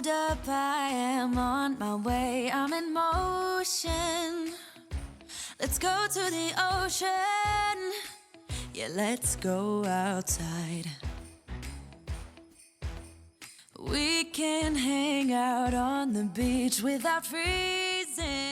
Hold up, I am on my way, I'm in motion. Let's go to the ocean. Yeah, let's go outside. We can hang out on the beach without freezing.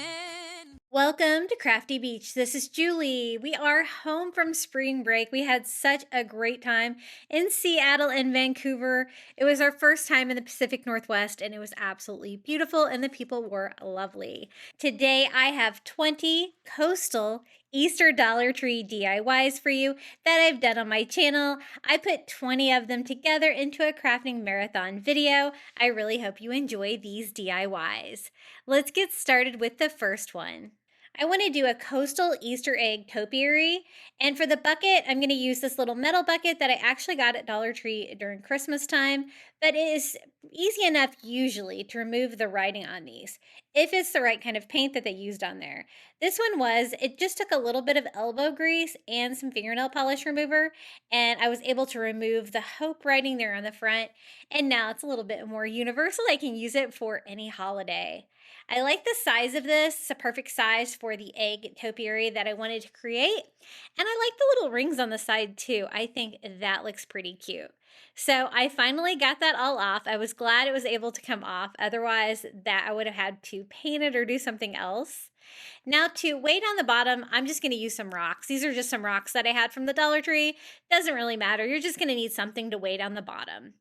Welcome to Crafty Beach. This is Julie. We are home from spring break. We had such a great time in Seattle and Vancouver. It was our first time in the Pacific Northwest and it was absolutely beautiful and the people were lovely. Today I have 20 coastal Easter Dollar Tree DIYs for you that I've done on my channel. I put 20 of them together into a crafting marathon video. I really hope you enjoy these DIYs. Let's get started with the first one. I want to do a coastal Easter egg topiary, and for the bucket, I'm going to use this little metal bucket that I actually got at Dollar Tree during Christmas time, but it is easy enough usually to remove the writing on these, if it's the right kind of paint that they used on there. This one it just took a little bit of elbow grease and some fingernail polish remover, and I was able to remove the Hope writing there on the front, and now it's a little bit more universal. I can use it for any holiday. I like the size of this. It's a perfect size for the egg topiary that I wanted to create. And I like the little rings on the side too. I think that looks pretty cute. So I finally got that all off. I was glad it was able to come off. Otherwise, that I would have had to paint it or do something else. Now to weigh down the bottom, I'm just going to use some rocks. These are just some rocks that I had from the Dollar Tree. Doesn't really matter. You're just going to need something to weigh down the bottom.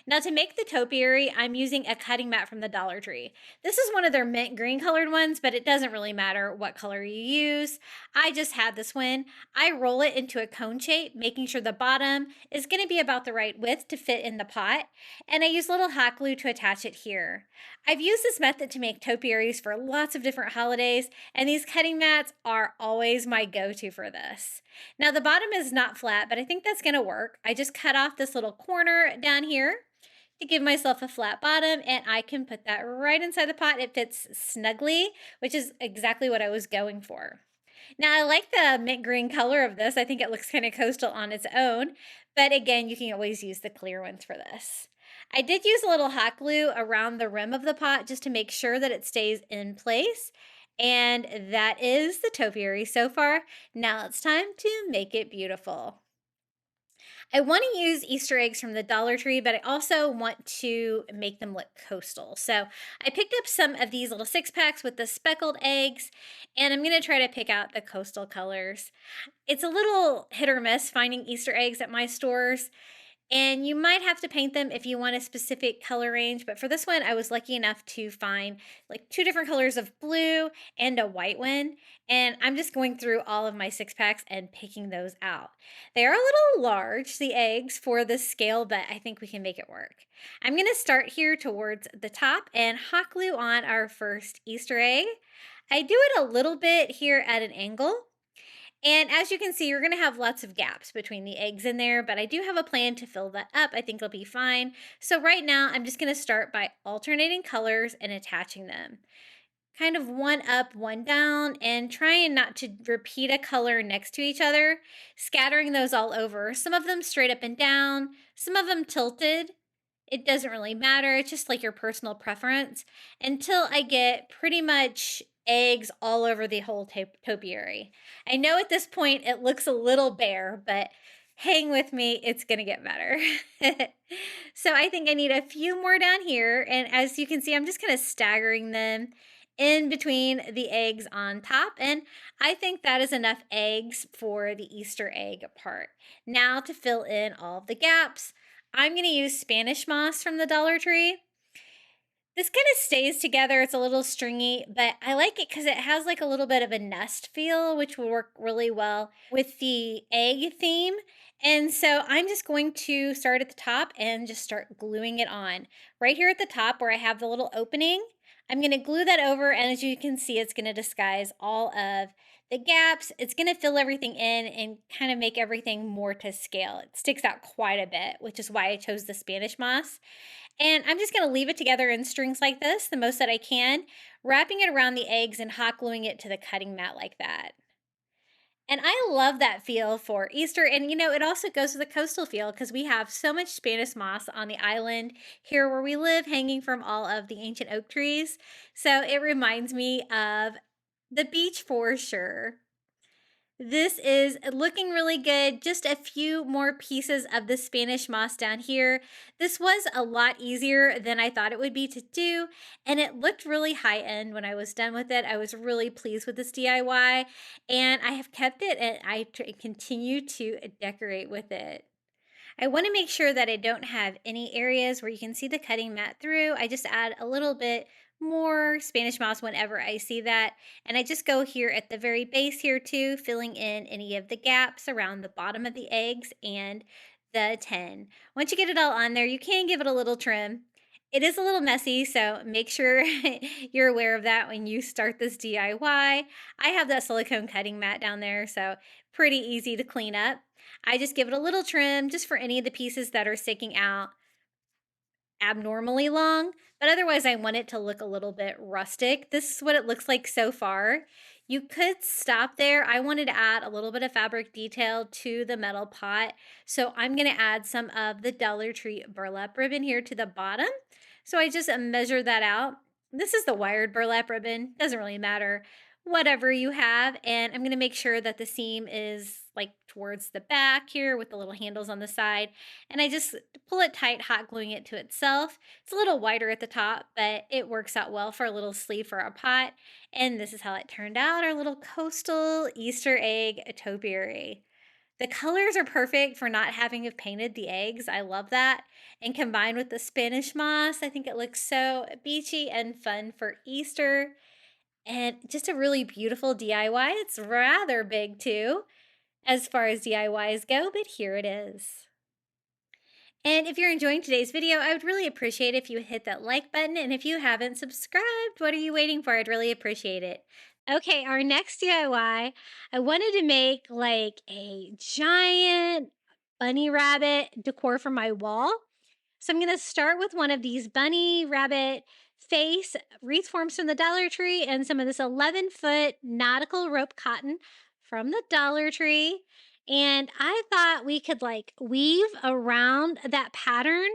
Now to make the topiary, I'm using a cutting mat from the Dollar Tree. This is one of their mint green colored ones, but it doesn't really matter what color you use. I just had this one. I roll it into a cone shape, making sure the bottom is going to be about the right width to fit in the pot, and I use little hot glue to attach it here. I've used this method to make topiaries for lots of different holidays, and these cutting mats are always my go-to for this. Now the bottom is not flat, but I think that's going to work. I just cut off this little corner down here to give myself a flat bottom, and I can put that right inside the pot. It fits snugly, which is exactly what I was going for. Now I like the mint green color of this. I think it looks kind of coastal on its own, but again, you can always use the clear ones for this. I did use a little hot glue around the rim of the pot just to make sure that it stays in place. And that is the topiary so far. Now it's time to make it beautiful. I want to use Easter eggs from the Dollar Tree, but I also want to make them look coastal. So I picked up some of these little 6-packs with the speckled eggs, and I'm going to try to pick out the coastal colors. It's a little hit or miss finding Easter eggs at my stores, and you might have to paint them if you want a specific color range, but for this one, I was lucky enough to find like 2 different colors of blue and a white one, and I'm just going through all of my 6-packs and picking those out. They are a little large, the eggs, for the scale, but I think we can make it work. I'm going to start here towards the top and hot glue on our first Easter egg. I do it a little bit here at an angle. And as you can see, you're going to have lots of gaps between the eggs in there, but I do have a plan to fill that up. I think it'll be fine. So right now, I'm just going to start by alternating colors and attaching them. Kind of one up, one down, and trying not to repeat a color next to each other, scattering those all over. Some of them straight up and down, some of them tilted. It doesn't really matter. It's just like your personal preference until I get pretty much eggs all over the whole topiary. I know at this point it looks a little bare, but hang with me, it's gonna get better. So I think I need a few more down here, and as you can see, I'm just kind of staggering them in between the eggs on top, and I think that is enough eggs for the Easter egg part. Now to fill in all of the gaps, I'm going to use Spanish moss from the Dollar Tree. This kind of stays together. It's a little stringy, but I like it because it has like a little bit of a nest feel, which will work really well with the egg theme. And so I'm just going to start at the top and just start gluing it on. Right here at the top where I have the little opening, I'm going to glue that over, and as you can see, it's going to disguise all of the gaps. It's going to fill everything in and kind of make everything more to scale. It sticks out quite a bit, which is why I chose the Spanish moss. And I'm just going to leave it together in strings like this, the most that I can, wrapping it around the eggs and hot gluing it to the cutting mat like that. And I love that feel for Easter. And, it also goes with the coastal feel because we have so much Spanish moss on the island here where we live, hanging from all of the ancient oak trees. So it reminds me of the beach for sure. This is looking really good. Just a few more pieces of the Spanish moss down here. This was a lot easier than I thought it would be to do, and it looked really high end when I was done with it. I was really pleased with this DIY, and I have kept it and I continue to decorate with it. I want to make sure that I don't have any areas where you can see the cutting mat through. I just add a little bit more Spanish moss whenever I see that. And I just go here at the very base here too, filling in any of the gaps around the bottom of the eggs and the tin. Once you get it all on there, you can give it a little trim. It is a little messy, so make sure you're aware of that when you start this DIY. I have that silicone cutting mat down there, so pretty easy to clean up. I just give it a little trim just for any of the pieces that are sticking out abnormally long, but otherwise I want it to look a little bit rustic. This is what it looks like so far. You could stop there. I wanted to add a little bit of fabric detail to the metal pot, so I'm going to add some of the Dollar Tree burlap ribbon here to the bottom. So I just measure that out. This is the wired burlap ribbon, doesn't really matter, whatever you have. And I'm going to make sure that the seam is like towards the back here with the little handles on the side. And I just pull it tight, hot gluing it to itself. It's a little wider at the top, but it works out well for a little sleeve for our pot. And this is how it turned out, our little coastal Easter egg topiary. The colors are perfect for not having have painted the eggs. I love that. And combined with the Spanish moss, I think it looks so beachy and fun for Easter. And just a really beautiful DIY. It's rather big too, as far as DIYs go, but here it is. And if you're enjoying today's video, I would really appreciate if you hit that like button. And if you haven't subscribed, what are you waiting for? I'd really appreciate it. Okay, our next DIY, I wanted to make like a giant bunny rabbit decor for my wall. So I'm going to start with one of these bunny rabbit face wreath forms from the Dollar Tree and some of this 11-foot nautical rope cotton from the Dollar Tree. And I thought we could like weave around that pattern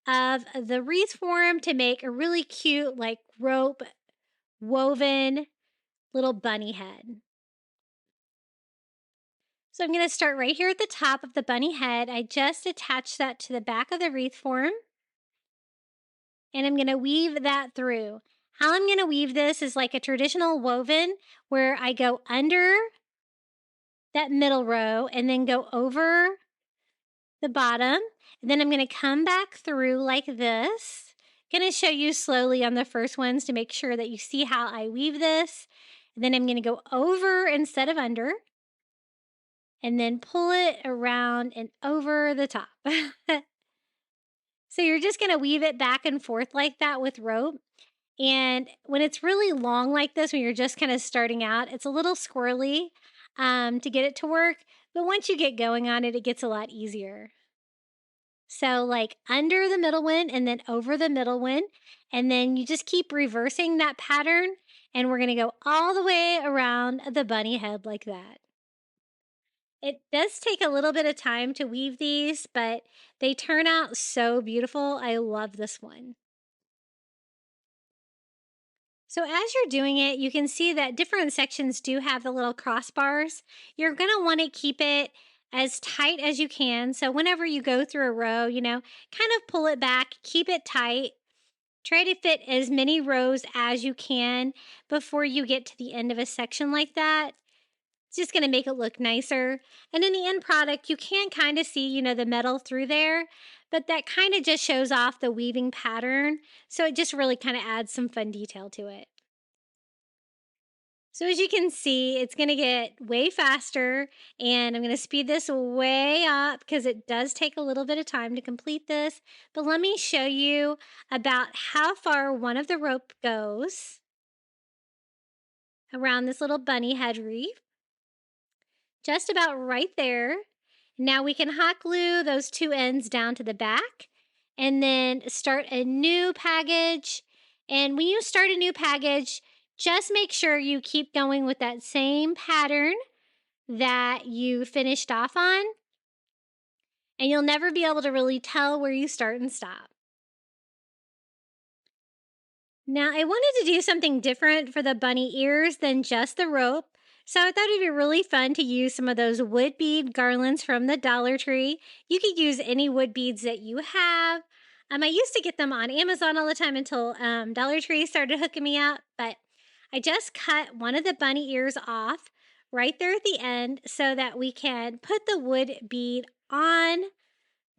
of the wreath form to make a really cute like rope woven little bunny head. So I'm going to start right here at the top of the bunny head. I just attached that to the back of the wreath form. And I'm going to weave that through. How I'm going to weave this is like a traditional woven where I go under that middle row and then go over the bottom. And then I'm going to come back through like this. Going to show you slowly on the first ones to make sure that you see how I weave this. And then I'm going to go over instead of under. And then pull it around and over the top. So you're just going to weave it back and forth like that with rope. And when it's really long like this, when you're just kind of starting out, it's a little squirrely to get it to work. But once you get going on it, it gets a lot easier. So like under the middle one and then over the middle one. And then you just keep reversing that pattern. And we're going to go all the way around the bunny head like that. It does take a little bit of time to weave these, but they turn out so beautiful. I love this one. So as you're doing it, you can see that different sections do have the little crossbars. You're going to want to keep it as tight as you can. So whenever you go through a row, kind of pull it back, keep it tight. Try to fit as many rows as you can before you get to the end of a section like that. It's just going to make it look nicer. And in the end product, you can kind of see, the metal through there, but that kind of just shows off the weaving pattern. So it just really kind of adds some fun detail to it. So as you can see, it's going to get way faster, and I'm going to speed this way up because it does take a little bit of time to complete this. But let me show you about how far one of the rope goes around this little bunny head wreath. Just about right there. Now we can hot glue those two ends down to the back and then start a new package. And when you start a new package, just make sure you keep going with that same pattern that you finished off on, and you'll never be able to really tell where you start and stop. Now, I wanted to do something different for the bunny ears than just the rope, so I thought it'd be really fun to use some of those wood bead garlands from the Dollar Tree. You could use any wood beads that you have. I used to get them on Amazon all the time until Dollar Tree started hooking me up, but I just cut one of the bunny ears off right there at the end so that we can put the wood bead on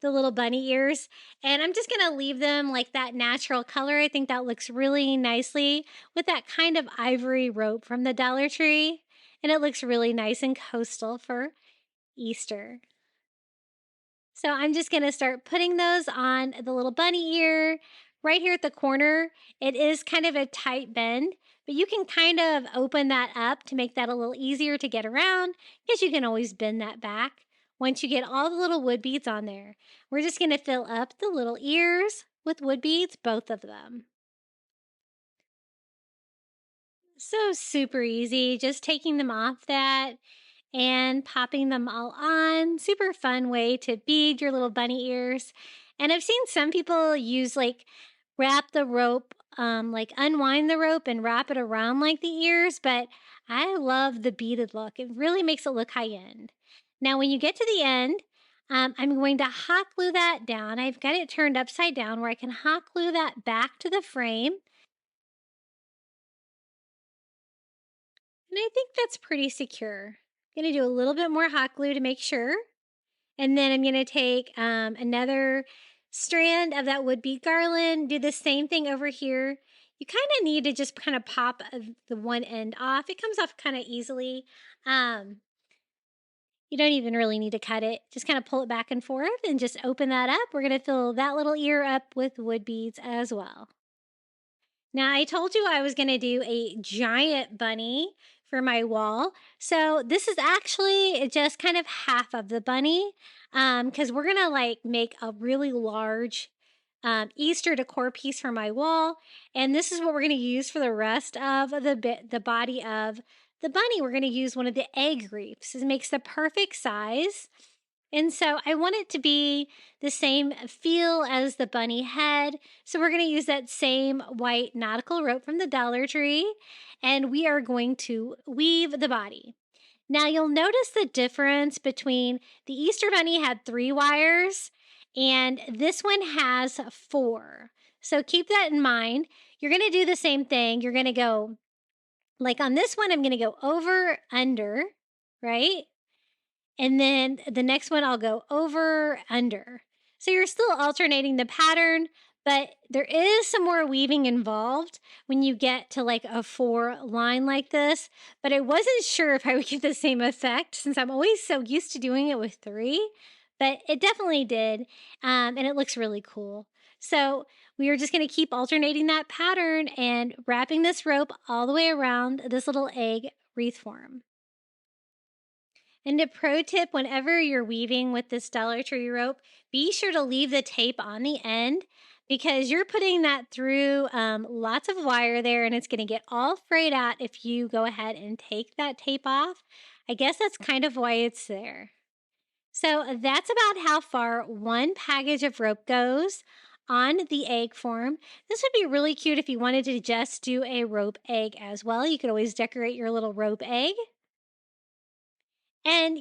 the little bunny ears. And I'm just going to leave them like that natural color. I think that looks really nicely with that kind of ivory rope from the Dollar Tree. And it looks really nice and coastal for Easter. So I'm just going to start putting those on the little bunny ear right here at the corner. It is kind of a tight bend, but you can kind of open that up to make that a little easier to get around, because you can always bend that back once you get all the little wood beads on there. We're just going to fill up the little ears with wood beads, both of them. So super easy, just taking them off that and popping them all on. Super fun way to bead your little bunny ears. And I've seen some people use wrap the rope, like unwind the rope and wrap it around like the ears, but I love the beaded look. It really makes it look high end. Now, when you get to the end, I'm going to hot glue that down. I've got it turned upside down where I can hot glue that back to the frame. And I think that's pretty secure. I'm going to do a little bit more hot glue to make sure. And then I'm going to take another strand of that wood bead garland, do the same thing over here. You kind of need to just kind of pop the one end off. It comes off kind of easily. You don't even really need to cut it. Just kind of pull it back and forth and just open that up. We're going to fill that little ear up with wood beads as well. Now, I told you I was going to do a giant bunny for my wall. So this is actually just kind of half of the bunny, because we're going to make a really large Easter decor piece for my wall. And this is what we're going to use for the rest of the body of the bunny. We're going to use one of the egg wreaths. It makes the perfect size. And so I want it to be the same feel as the bunny head. So we're going to use that same white nautical rope from the Dollar Tree, and we are going to weave the body. Now you'll notice the difference between the Easter bunny had 3 wires and this one has 4. So keep that in mind. You're going to do the same thing. You're going to go, like on this one, I'm going to go over, under, right? And then the next one, I'll go over, under. So you're still alternating the pattern, but there is some more weaving involved when you get to like a 4 line like this. But I wasn't sure if I would get the same effect since I'm always so used to doing it with 3. But it definitely did, and it looks really cool. So we are just going to keep alternating that pattern and wrapping this rope all the way around this little egg wreath form. And a pro tip, whenever you're weaving with this Dollar Tree rope, be sure to leave the tape on the end, because you're putting that through lots of wire there and it's going to get all frayed out if you go ahead and take that tape off. I guess that's kind of why it's there. So that's about how far one package of rope goes on the egg form. This would be really cute if you wanted to just do a rope egg as well. You could always decorate your little rope egg. And,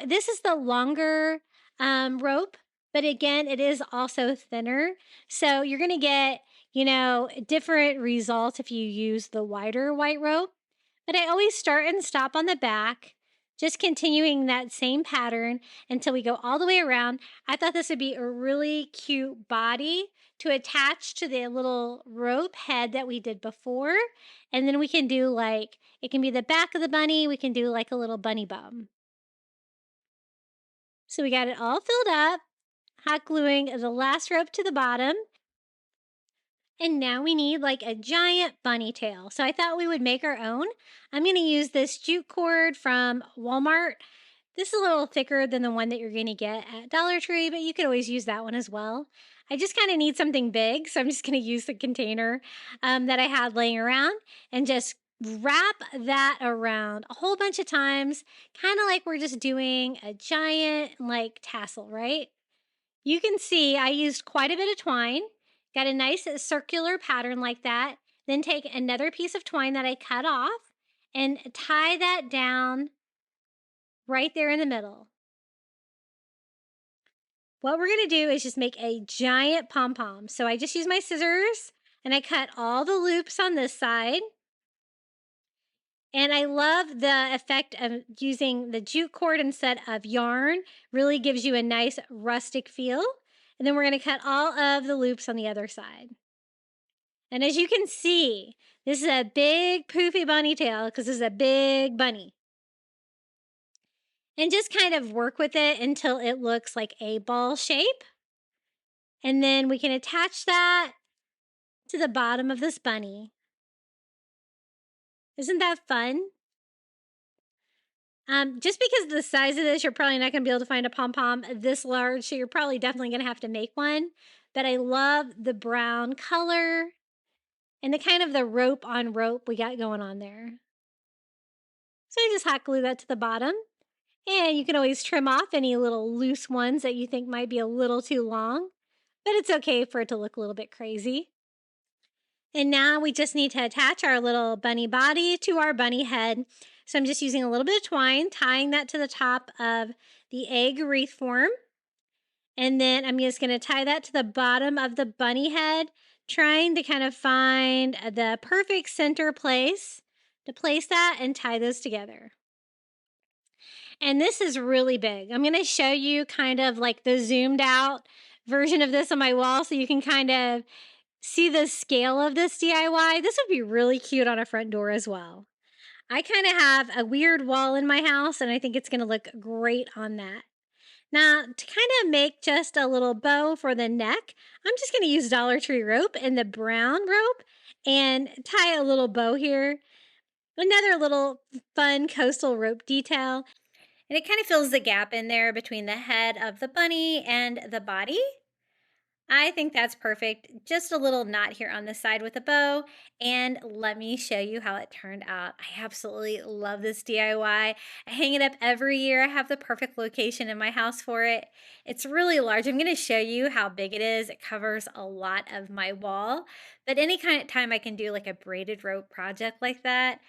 this is the longer rope, but again, it is also thinner. So you're going to get, different results if you use the wider white rope. But I always start and stop on the back, just continuing that same pattern until we go all the way around. I thought this would be a really cute body to attach to the little rope head that we did before. And then we can do it can be the back of the bunny. We can do like a little bunny bum. So we got it all filled up, hot gluing the last rope to the bottom. And now we need like a giant bunny tail. So I thought we would make our own. I'm going to use this jute cord from Walmart. This is a little thicker than the one that you're going to get at Dollar Tree, but you could always use that one as well. I just kind of need something big, so I'm just going to use the container that I had laying around and just wrap that around a whole bunch of times, kind of like we're just doing a giant like tassel, right? You can see I used quite a bit of twine, got a nice circular pattern like that. Then take another piece of twine that I cut off and tie that down right there in the middle. What we're going to do is just make a giant pom-pom. So I just use my scissors and I cut all the loops on this side. And I love the effect of using the jute cord instead of yarn. Really gives you a nice rustic feel. And then we're going to cut all of the loops on the other side. And as you can see, this is a big poofy bunny tail because this is a big bunny. And just kind of work with it until it looks like a ball shape. And then we can attach that to the bottom of this bunny. Isn't that fun? Just because of the size of this, you're probably not going to be able to find a pom-pom this large, so you're probably definitely going to have to make one. But I love the brown color and the kind of the rope on rope we got going on there. So I just hot glue that to the bottom. And you can always trim off any little loose ones that you think might be a little too long. But it's okay for it to look a little bit crazy. And now we just need to attach our little bunny body to our bunny head. So I'm just using a little bit of twine, tying that to the top of the egg wreath form. And then I'm just going to tie that to the bottom of the bunny head, trying to kind of find the perfect center place to place that and tie those together. And this is really big. I'm going to show you kind of like the zoomed out version of this on my wall so you can kind of see the scale of this DIY. This would be really cute on a front door as well. I kind of have a weird wall in my house and I think it's going to look great on that. Now, to kind of make just a little bow for the neck, I'm just going to use Dollar Tree rope and the brown rope and tie a little bow here. Another little fun coastal rope detail. And it kind of fills the gap in there between the head of the bunny and the body. I think that's perfect. Just a little knot here on the side with a bow. And let me show you how it turned out. I absolutely love this DIY. I hang it up every year. I have the perfect location in my house for it. It's really large. I'm going to show you how big it is. It covers a lot of my wall. But any kind of time I can do like a braided rope project like that,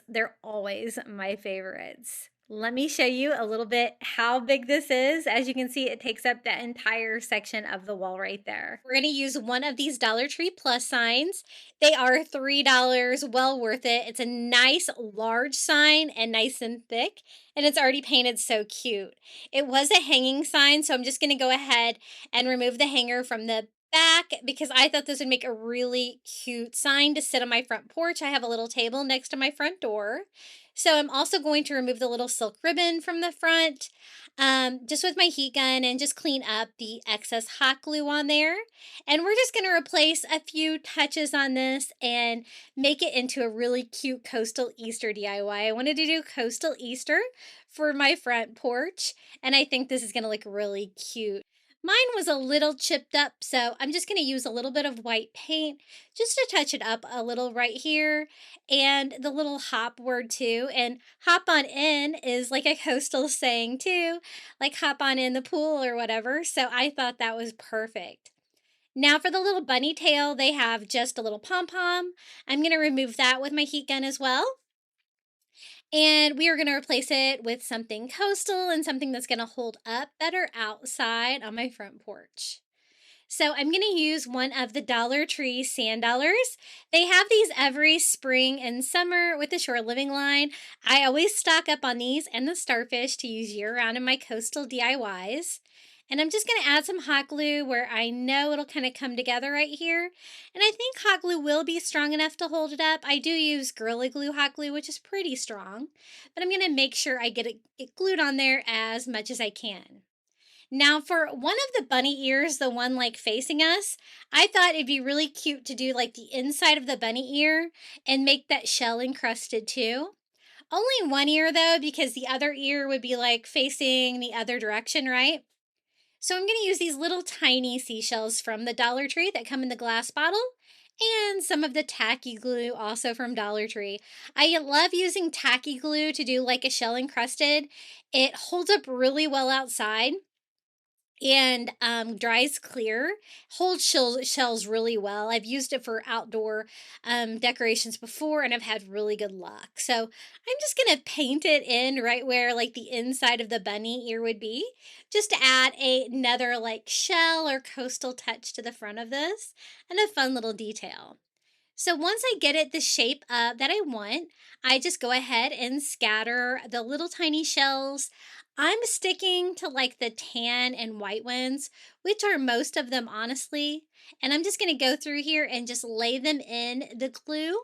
they're always my favorites. Let me show you a little bit how big this is. As you can see, it takes up that entire section of the wall right there. We're going to use one of these Dollar Tree plus signs. They are $3, well worth it. It's a nice large sign and nice and thick, and it's already painted so cute. It was a hanging sign, so I'm just going to go ahead and remove the hanger from the back because I thought this would make a really cute sign to sit on my front porch. I have a little table next to my front door. So I'm also going to remove the little silk ribbon from the front just with my heat gun and just clean up the excess hot glue on there. And we're just going to replace a few touches on this and make it into a really cute coastal Easter DIY. I wanted to do coastal Easter for my front porch, and I think this is going to look really cute. Mine was a little chipped up, so I'm just going to use a little bit of white paint just to touch it up a little right here. And the little hop word too. And hop on in is like a coastal saying too, like hop on in the pool or whatever. So I thought that was perfect. Now for the little bunny tail, they have just a little pom-pom. I'm going to remove that with my heat gun as well. And we are going to replace it with something coastal and something that's going to hold up better outside on my front porch. So I'm going to use one of the Dollar Tree sand dollars. They have these every spring and summer with the Shore Living line. I always stock up on these and the starfish to use year-round in my coastal DIYs. And I'm just going to add some hot glue where I know it'll kind of come together right here. And I think hot glue will be strong enough to hold it up. I do use Gorilla Glue hot glue, which is pretty strong. But I'm going to make sure I get it glued on there as much as I can. Now for one of the bunny ears, the one like facing us, I thought it'd be really cute to do like the inside of the bunny ear and make that shell encrusted too. Only one ear though, because the other ear would be like facing the other direction, right? So I'm going to use these little tiny seashells from the Dollar Tree that come in the glass bottle, and some of the tacky glue also from Dollar Tree. I love using tacky glue to do like a shell encrusted. It holds up really well outside and dries clear, holds shells really well. I've used it for outdoor decorations before and I've had really good luck. So I'm just gonna paint it in right where like the inside of the bunny ear would be, just to add another like shell or coastal touch to the front of this and a fun little detail. So once I get it the shape that I want, I just go ahead and scatter the little tiny shells. I'm sticking to like the tan and white ones, which are most of them honestly. And I'm just going to go through here and just lay them in the glue,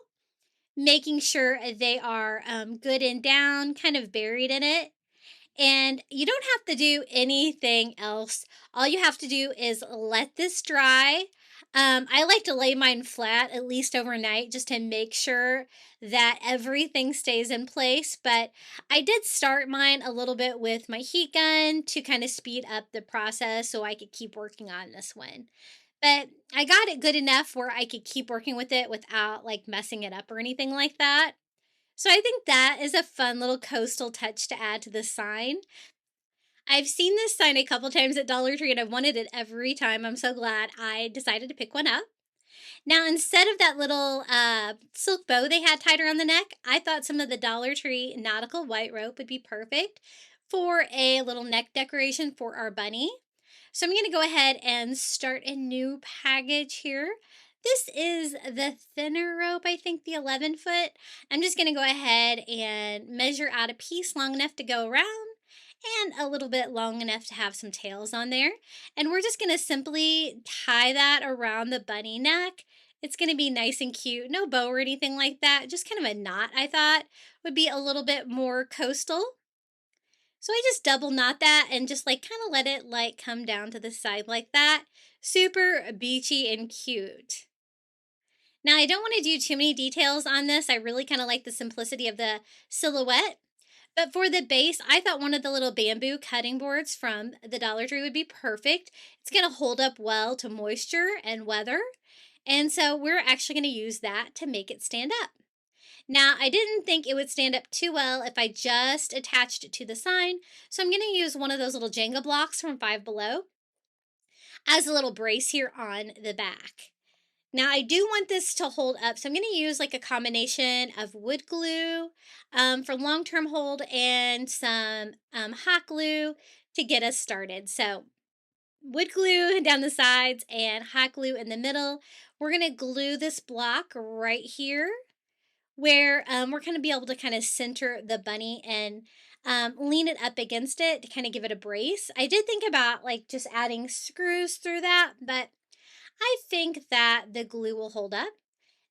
making sure they are good and down, kind of buried in it. And you don't have to do anything else. All you have to do is let this dry. I like to lay mine flat at least overnight just to make sure that everything stays in place. But I did start mine a little bit with my heat gun to kind of speed up the process so I could keep working on this one. But I got it good enough where I could keep working with it without like messing it up or anything like that. So I think that is a fun little coastal touch to add to the sign. I've seen this sign a couple times at Dollar Tree and I've wanted it every time. I'm so glad I decided to pick one up. Now, instead of that little silk bow they had tied around the neck, I thought some of the Dollar Tree nautical white rope would be perfect for a little neck decoration for our bunny. So I'm going to go ahead and start a new package here. This is the thinner rope, I think the 11 foot. I'm just going to go ahead and measure out a piece long enough to go around and a little bit long enough to have some tails on there. And we're just going to simply tie that around the bunny neck. It's going to be nice and cute. No bow or anything like that. Just kind of a knot, I thought, would be a little bit more coastal. So I just double knot that and just like kind of let it like come down to the side like that. Super beachy and cute. Now I don't want to do too many details on this. I really kind of like the simplicity of the silhouette. But for the base, I thought one of the little bamboo cutting boards from the Dollar Tree would be perfect. It's going to hold up well to moisture and weather. And so we're actually going to use that to make it stand up. Now, I didn't think it would stand up too well if I just attached it to the sign, so I'm going to use one of those little Jenga blocks from Five Below as a little brace here on the back. Now, I do want this to hold up, so I'm going to use like a combination of wood glue for long-term hold and some hot glue to get us started. So wood glue down the sides and hot glue in the middle. We're going to glue this block right here where we're going to be able to kind of center the bunny and lean it up against it to kind of give it a brace. I did think about like just adding screws through that, but I think that the glue will hold up.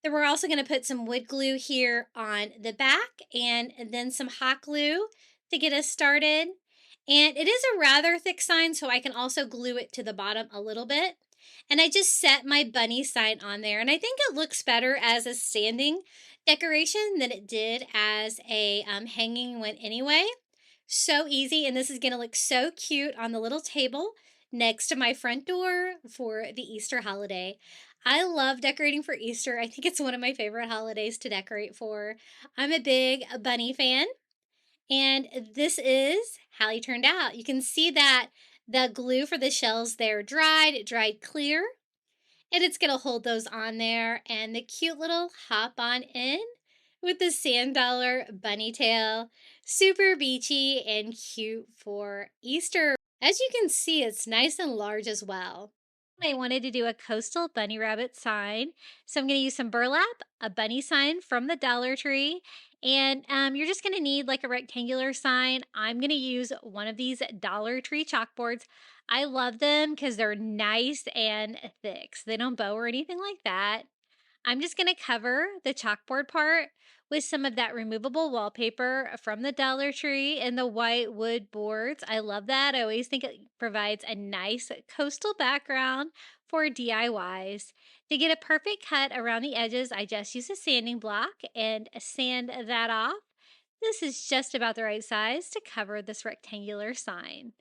Then we're also going to put some wood glue here on the back and then some hot glue to get us started. And it is a rather thick sign, so I can also glue it to the bottom a little bit. And I just set my bunny sign on there. And I think it looks better as a standing decoration than it did as a hanging one anyway. So easy. And this is going to look so cute on the little table next to my front door for the Easter holiday. I love decorating for Easter. I think it's one of my favorite holidays to decorate for. I'm a big bunny fan. And this is how he turned out. You can see that the glue for the shells there dried. It dried clear. And it's going to hold those on there. And the cute little hop on in with the sand dollar bunny tail. Super beachy and cute for Easter. As you can see, it's nice and large as well. I wanted to do a coastal bunny rabbit sign. So I'm going to use some burlap, a bunny sign from the Dollar Tree, and you're just going to need like a rectangular sign. I'm going to use one of these Dollar Tree chalkboards. I love them because they're nice and thick. So they don't bow or anything like that. I'm just going to cover the chalkboard part with some of that removable wallpaper from the Dollar Tree and the white wood boards. I love that. I always think it provides a nice coastal background for DIYs. To get a perfect cut around the edges, I just use a sanding block and sand that off. This is just about the right size to cover this rectangular sign.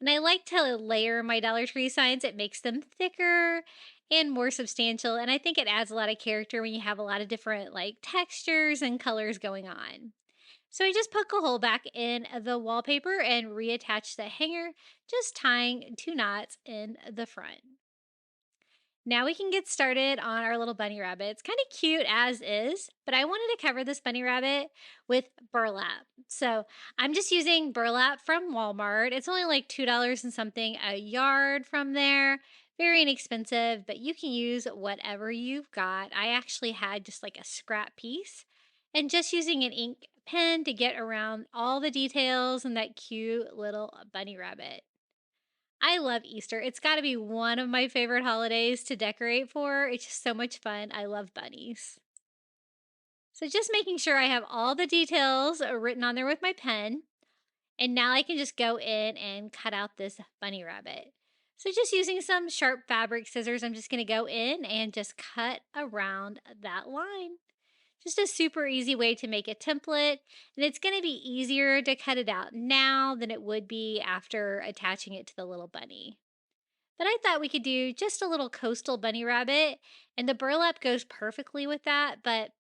And I like to layer my Dollar Tree signs. It makes them thicker and more substantial. And I think it adds a lot of character when you have a lot of different like textures and colors going on. So I just poke a hole back in the wallpaper and reattach the hanger, just tying 2 knots in the front. Now we can get started on our little bunny rabbit. It's kind of cute as is, but I wanted to cover this bunny rabbit with burlap. So I'm just using burlap from Walmart. It's only like $2 and something a yard from there. Very inexpensive, but you can use whatever you've got. I actually had just like a scrap piece and just using an ink pen to get around all the details and that cute little bunny rabbit. I love Easter. It's got to be one of my favorite holidays to decorate for. It's just so much fun. I love bunnies. So just making sure I have all the details written on there with my pen. And now I can just go in and cut out this bunny rabbit. So just using some sharp fabric scissors, I'm just going to go in and just cut around that line. Just a super easy way to make a template, and it's going to be easier to cut it out now than it would be after attaching it to the little bunny. But I thought we could do just a little coastal bunny rabbit, and the burlap goes perfectly with that. But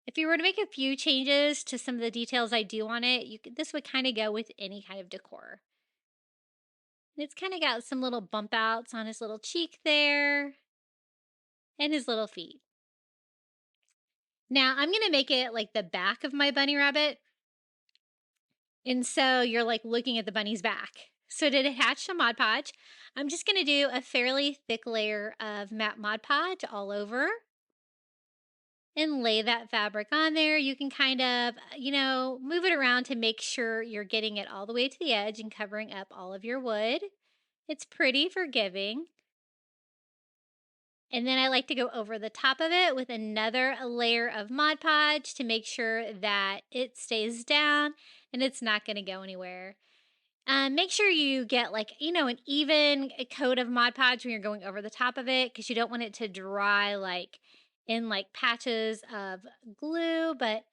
if you were to make a few changes to some of the details I do on it, this would kind of go with any kind of decor. And it's kind of got some little bump outs on his little cheek there and his little feet. Now I'm going to make it like the back of my bunny rabbit. And so you're like looking at the bunny's back. So to attach the Mod Podge, I'm just going to do a fairly thick layer of matte Mod Podge all over and lay that fabric on there. You can kind of, move it around to make sure you're getting it all the way to the edge and covering up all of your wood. It's pretty forgiving. And then I like to go over the top of it with another layer of Mod Podge to make sure that it stays down and it's not going to go anywhere. Make sure you get an even coat of Mod Podge when you're going over the top of it because you don't want it to dry in patches of glue, but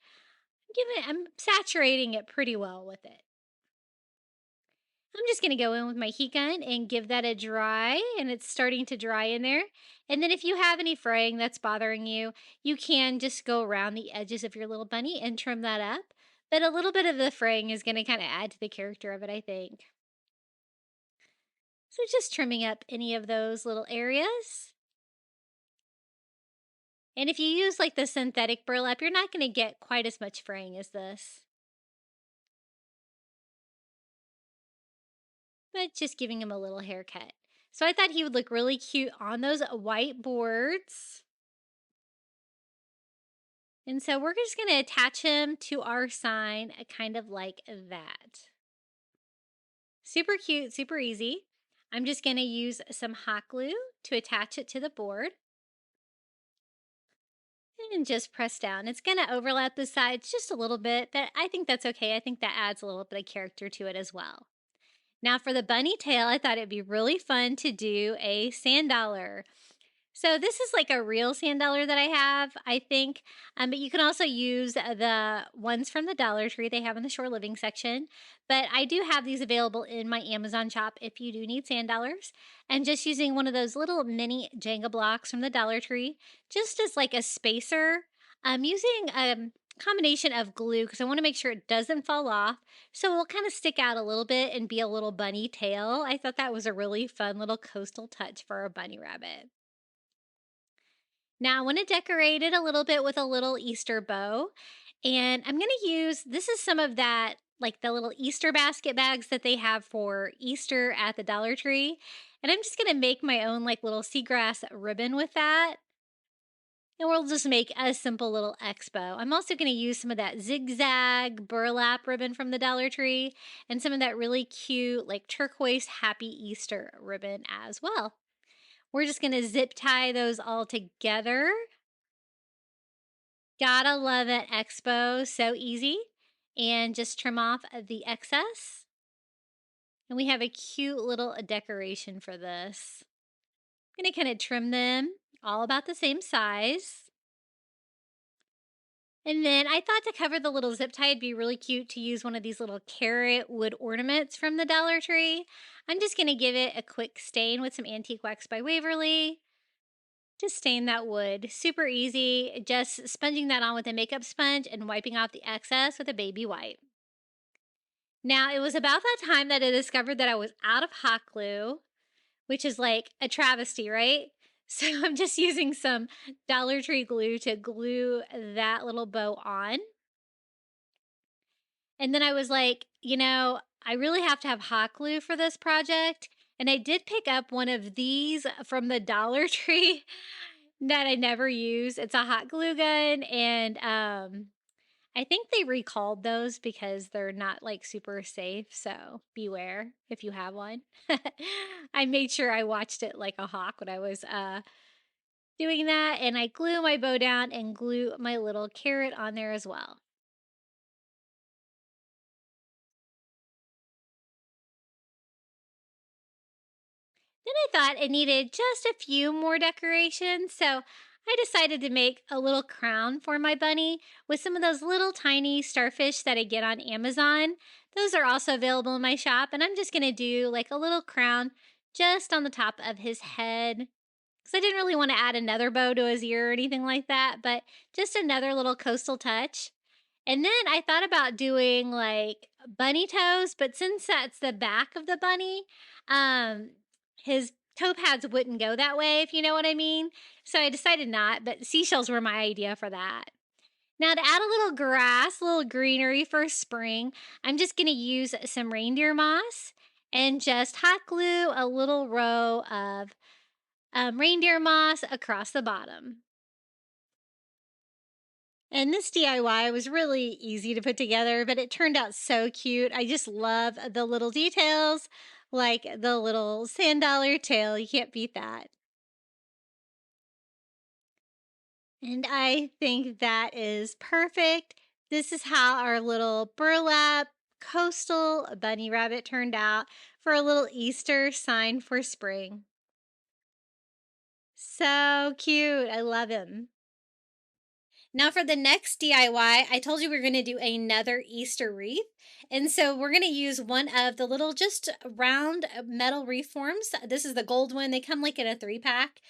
I'm saturating it pretty well with it. I'm just going to go in with my heat gun and give that a dry, and it's starting to dry in there. And then if you have any fraying that's bothering you, you can just go around the edges of your little bunny and trim that up. But a little bit of the fraying is going to kind of add to the character of it, I think. So just trimming up any of those little areas. And if you use the synthetic burlap, you're not going to get quite as much fraying as this. But just giving him a little haircut. So I thought he would look really cute on those white boards. And so we're just going to attach him to our sign kind of like that. Super cute, super easy. I'm just going to use some hot glue to attach it to the board. And just press down. It's going to overlap the sides just a little bit, but I think that's okay. I think that adds a little bit of character to it as well. Now for the bunny tail, I thought it'd be really fun to do a sand dollar. So this is like a real sand dollar that I have, I think, but you can also use the ones from the Dollar Tree they have in the Shore Living section. But I do have these available in my Amazon shop if you do need sand dollars. And just using one of those little mini Jenga blocks from the Dollar Tree, just as like a spacer. I'm using a combination of glue because I want to make sure it doesn't fall off. So it will kind of stick out a little bit and be a little bunny tail. I thought that was a really fun little coastal touch for a bunny rabbit. Now I want to decorate it a little bit with a little Easter bow. And I'm going to use, this is some of that, like the little Easter basket bags that they have for Easter at the Dollar Tree. And I'm just going to make my own little seagrass ribbon with that. And we'll just make a simple little expo. I'm also going to use some of that zigzag burlap ribbon from the Dollar Tree and some of that really cute turquoise Happy Easter ribbon as well. We're just going to zip tie those all together. Gotta love an expo, so easy. And just trim off the excess. And we have a cute little decoration for this. I'm going to kind of trim them all about the same size. And then I thought to cover the little zip tie, it'd be really cute to use one of these little carrot wood ornaments from the Dollar Tree. I'm just going to give it a quick stain with some Antique Wax by Waverly. to stain that wood. Super easy, just sponging that on with a makeup sponge and wiping off the excess with a baby wipe. Now, it was about that time that I discovered that I was out of hot glue, which is like a travesty, right? So I'm just using some Dollar Tree glue to glue that little bow on. And then I was like, I really have to have hot glue for this project. And I did pick up one of these from the Dollar Tree that I never use. It's a hot glue gun, and I think they recalled those because they're not like super safe. So beware if you have one. I made sure I watched it like a hawk when I was doing that, and I glue my bow down and glue my little carrot on there as well. Then I thought it needed just a few more decorations, so I decided to make a little crown for my bunny with some of those little tiny starfish that I get on Amazon. Those are also available in my shop, and I'm just going to do like a little crown just on the top of his head. Because I didn't really want to add another bow to his ear or anything like that, but just another little coastal touch. And then I thought about doing like bunny toes, but since that's the back of the bunny, um, his toe pads wouldn't go that way, if you know what I mean. So I decided not, but seashells were my idea for that. Now, to add a little grass, a little greenery for spring, I'm just going to use some reindeer moss and just hot glue a little row of reindeer moss across the bottom. And this DIY was really easy to put together, but it turned out so cute. I just love the little details, like the little sand dollar tail. You can't beat that. And I think that is perfect. This is how our little burlap coastal bunny rabbit turned out for a little Easter sign for spring. So cute. I love him. Now for the next DIY, I told you we are going to do another Easter wreath. And so we're going to use one of the little just round metal wreath forms. This is the gold one. They come like in a 3-pack.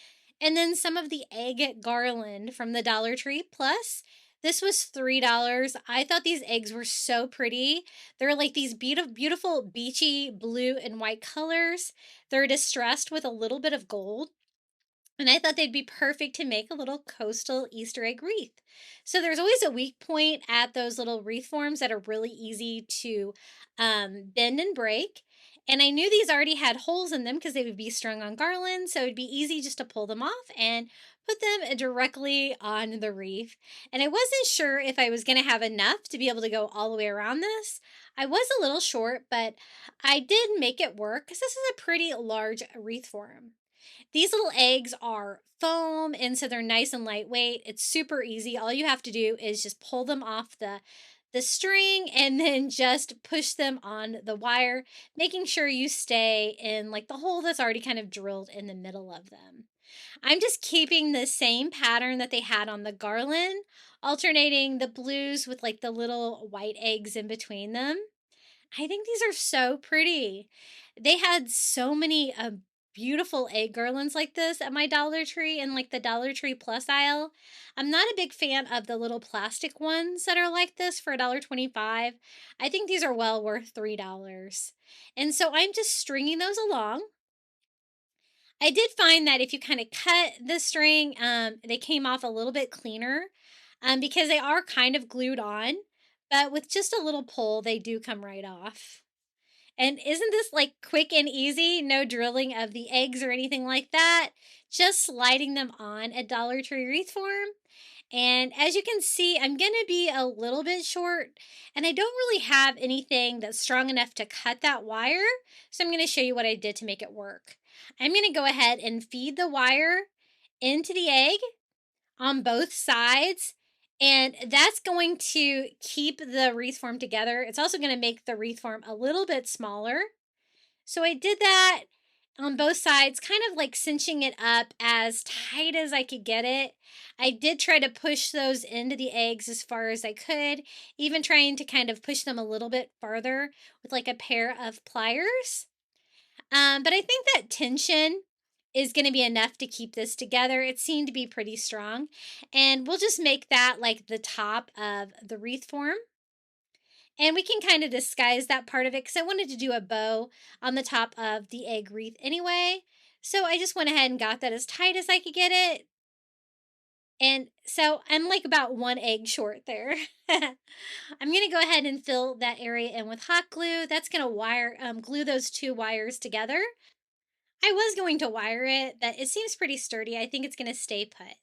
And then some of the egg garland from the Dollar Tree. Plus, this was $3. I thought these eggs were so pretty. They're like these beautiful beachy blue and white colors. They're distressed with a little bit of gold. And I thought they'd be perfect to make a little coastal Easter egg wreath. So there's always a weak point at those little wreath forms that are really easy to bend and break. And I knew these already had holes in them because they would be strung on garland. So it'd be easy just to pull them off and put them directly on the wreath. And I wasn't sure if I was going to have enough to be able to go all the way around this. I was a little short, but I did make it work because this is a pretty large wreath form. These little eggs are foam, and so they're nice and lightweight. It's super easy. All you have to do is just pull them off the string and then just push them on the wire, making sure you stay in like the hole that's already kind of drilled in the middle of them. I'm just keeping the same pattern that they had on the garland, alternating the blues with like the little white eggs in between them. I think these are so pretty. They had so many beautiful egg garlands like this at my Dollar Tree in like the Dollar Tree Plus aisle. I'm not a big fan of the little plastic ones that are like this for $1.25. I think these are well worth $3. And so I'm just stringing those along. I did find that if you kind of cut the string, they came off a little bit cleaner because they are kind of glued on. But with just a little pull, they do come right off. And isn't this like quick and easy? No drilling of the eggs or anything like that. Just sliding them on a Dollar Tree wreath form. And as you can see, I'm going to be a little bit short. And I don't really have anything that's strong enough to cut that wire. So I'm going to show you what I did to make it work. I'm going to go ahead and feed the wire into the egg on both sides. And that's going to keep the wreath form together. It's also going to make the wreath form a little bit smaller. So I did that on both sides, kind of like cinching it up as tight as I could get it. I did try to push those into the eggs as far as I could, even trying to kind of push them a little bit farther with like a pair of pliers. But I think that tension is going to be enough to keep this together. It seemed to be pretty strong. And we'll just make that like the top of the wreath form. And we can kind of disguise that part of it because I wanted to do a bow on the top of the egg wreath anyway. So I just went ahead and got that as tight as I could get it. And so I'm like about one egg short there. I'm going to go ahead and fill that area in with hot glue. That's going to glue those two wires together. I was going to wire it, but it seems pretty sturdy. I think it's going to stay put.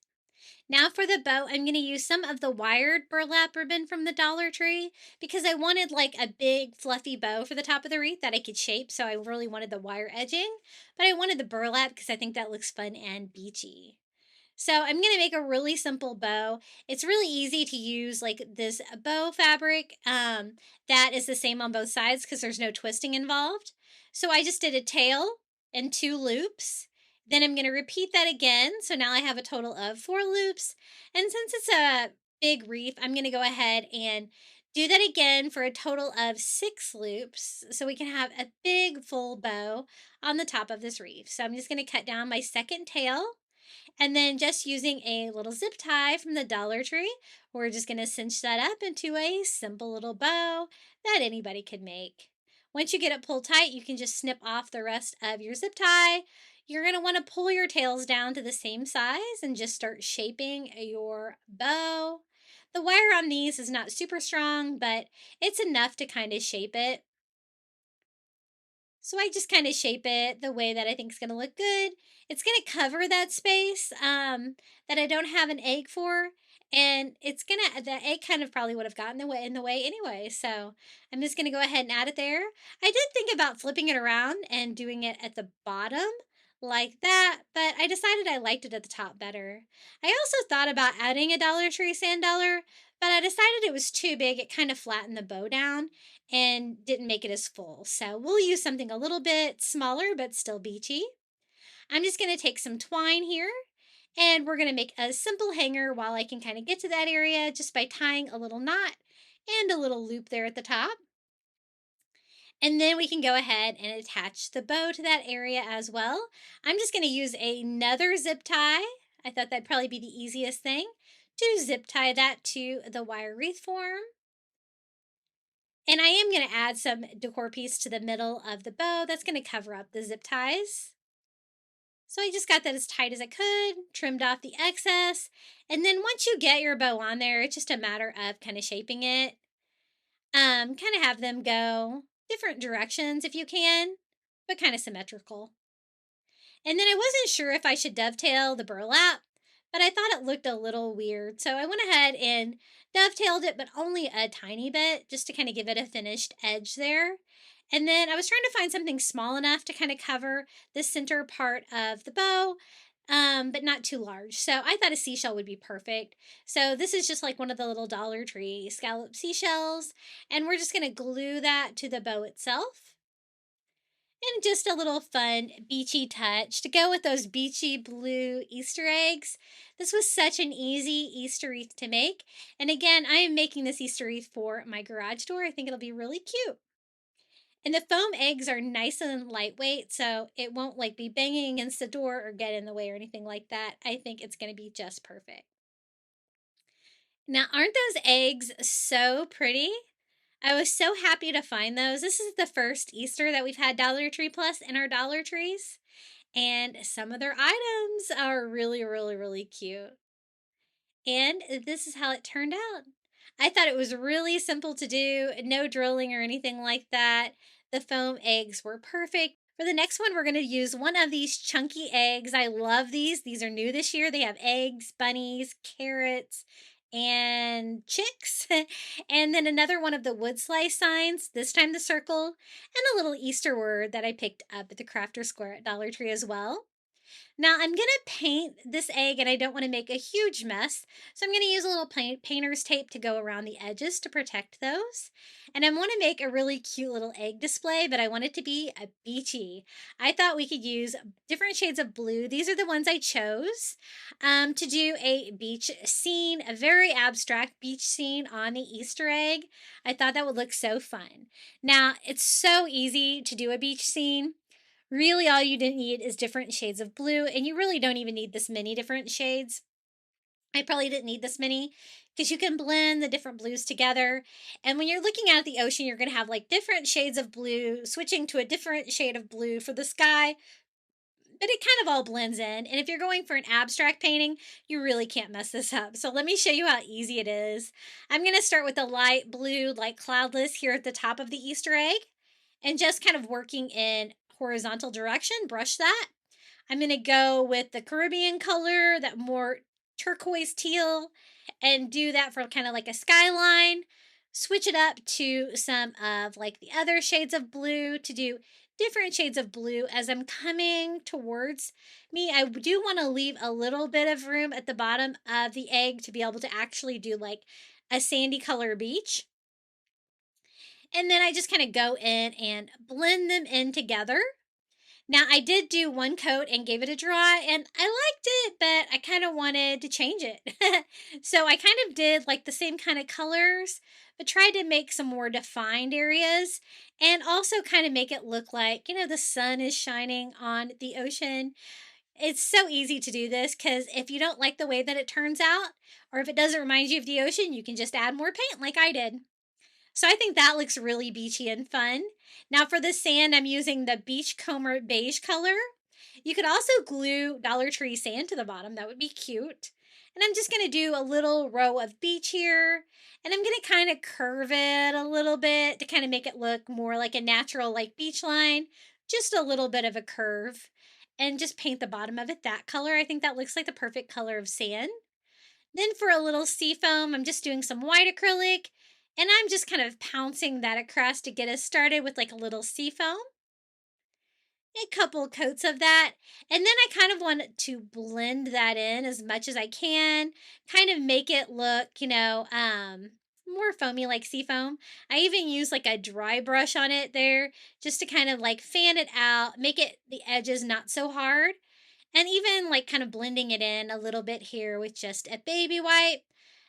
Now for the bow, I'm going to use some of the wired burlap ribbon from the Dollar Tree because I wanted like a big fluffy bow for the top of the wreath that I could shape. So I really wanted the wire edging, but I wanted the burlap because I think that looks fun and beachy. So I'm going to make a really simple bow. It's really easy to use like this bow fabric that is the same on both sides because there's no twisting involved. So I just did a tail and 2 loops. Then I'm going to repeat that again. So now I have a total of 4 loops. And since it's a big wreath, I'm going to go ahead and do that again for a total of 6 loops so we can have a big full bow on the top of this wreath. So I'm just going to cut down my second tail. And then just using a little zip tie from the Dollar Tree, we're just going to cinch that up into a simple little bow that anybody could make. Once you get it pulled tight, you can just snip off the rest of your zip tie. You're going to want to pull your tails down to the same size and just start shaping your bow. The wire on these is not super strong, but it's enough to kind of shape it. So I just kind of shape it the way that I think is going to look good. It's going to cover that space that I don't have an egg for. And it's going to, the egg kind of probably would have gotten in the way anyway. So I'm just going to go ahead and add it there. I did think about flipping it around and doing it at the bottom like that, but I decided I liked it at the top better. I also thought about adding a Dollar Tree sand dollar, but I decided it was too big. It kind of flattened the bow down and didn't make it as full. So we'll use something a little bit smaller, but still beachy. I'm just going to take some twine here and we're going to make a simple hanger while I can kind of get to that area just by tying a little knot and a little loop there at the top. And then we can go ahead and attach the bow to that area as well. I'm just going to use another zip tie. I thought that'd probably be the easiest thing to zip tie that to the wire wreath form. And I am going to add some decor piece to the middle of the bow. That's going to cover up the zip ties. So I just got that as tight as I could, trimmed off the excess. And then once you get your bow on there, it's just a matter of kind of shaping it. Kind of have them go different directions if you can, but kind of symmetrical. And then I wasn't sure if I should dovetail the burlap, but I thought it looked a little weird. So I went ahead and dovetailed it, but only a tiny bit, just to kind of give it a finished edge there. And then I was trying to find something small enough to kind of cover the center part of the bow, but not too large. So I thought a seashell would be perfect. So this is just like one of the little Dollar Tree scallop seashells. And we're just going to glue that to the bow itself. And just a little fun beachy touch to go with those beachy blue Easter eggs. This was such an easy Easter wreath to make. And again, I am making this Easter wreath for my garage door. I think it'll be really cute. And the foam eggs are nice and lightweight, so it won't like be banging against the door or get in the way or anything like that. I think it's going to be just perfect. Now, aren't those eggs so pretty? I was so happy to find those. This is the first Easter that we've had Dollar Tree Plus in our Dollar Trees. And some of their items are really, really, really cute. And this is how it turned out. I thought it was really simple to do, no drilling or anything like that. The foam eggs were perfect. For the next one, we're going to use one of these chunky eggs. I love these. These are new this year. They have eggs, bunnies, carrots, and chicks. And then another one of the wood slice signs, this time the circle, and a little Easter word that I picked up at the Crafter Square at Dollar Tree as well. Now I'm going to paint this egg and I don't want to make a huge mess. So I'm going to use a little painter's tape to go around the edges to protect those. And I want to make a really cute little egg display, but I want it to be a beachy. I thought we could use different shades of blue. These are the ones I chose to do a beach scene, a very abstract beach scene on the Easter egg. I thought that would look so fun. Now it's so easy to do a beach scene. Really, all you need is different shades of blue, and you really don't even need this many different shades. I probably didn't need this many because you can blend the different blues together. And when you're looking out at the ocean, you're going to have like different shades of blue, switching to a different shade of blue for the sky, but it kind of all blends in. And if you're going for an abstract painting, you really can't mess this up. So let me show you how easy it is. I'm going to start with the light blue, like cloudless here at the top of the Easter egg, and just kind of working in horizontal direction, brush that. I'm going to go with the Caribbean color, that more turquoise teal, and do that for kind of like a skyline. Switch it up to some of like the other shades of blue to do different shades of blue as I'm coming towards me. I do want to leave a little bit of room at the bottom of the egg to be able to actually do like a sandy color beach. And then I just kind of go in and blend them in together. Now, I did do one coat and gave it a dry, and I liked it, but I kind of wanted to change it. So I kind of did like the same kind of colors, but tried to make some more defined areas and also kind of make it look like, the sun is shining on the ocean. It's so easy to do this because if you don't like the way that it turns out, or if it doesn't remind you of the ocean, you can just add more paint like I did. So I think that looks really beachy and fun. Now for the sand, I'm using the Beachcomber beige color. You could also glue Dollar Tree sand to the bottom. That would be cute. And I'm just going to do a little row of beach here. And I'm going to kind of curve it a little bit to kind of make it look more like a natural like beach line. Just a little bit of a curve. And just paint the bottom of it that color. I think that looks like the perfect color of sand. Then for a little sea foam, I'm just doing some white acrylic, and I'm just kind of pouncing that across to get us started with like a little sea foam. A couple coats of that. And then I kind of want to blend that in as much as I can, kind of make it look, more foamy like sea foam. I even use like a dry brush on it there just to kind of like fan it out, make it the edges not so hard. And even like kind of blending it in a little bit here with just a baby wipe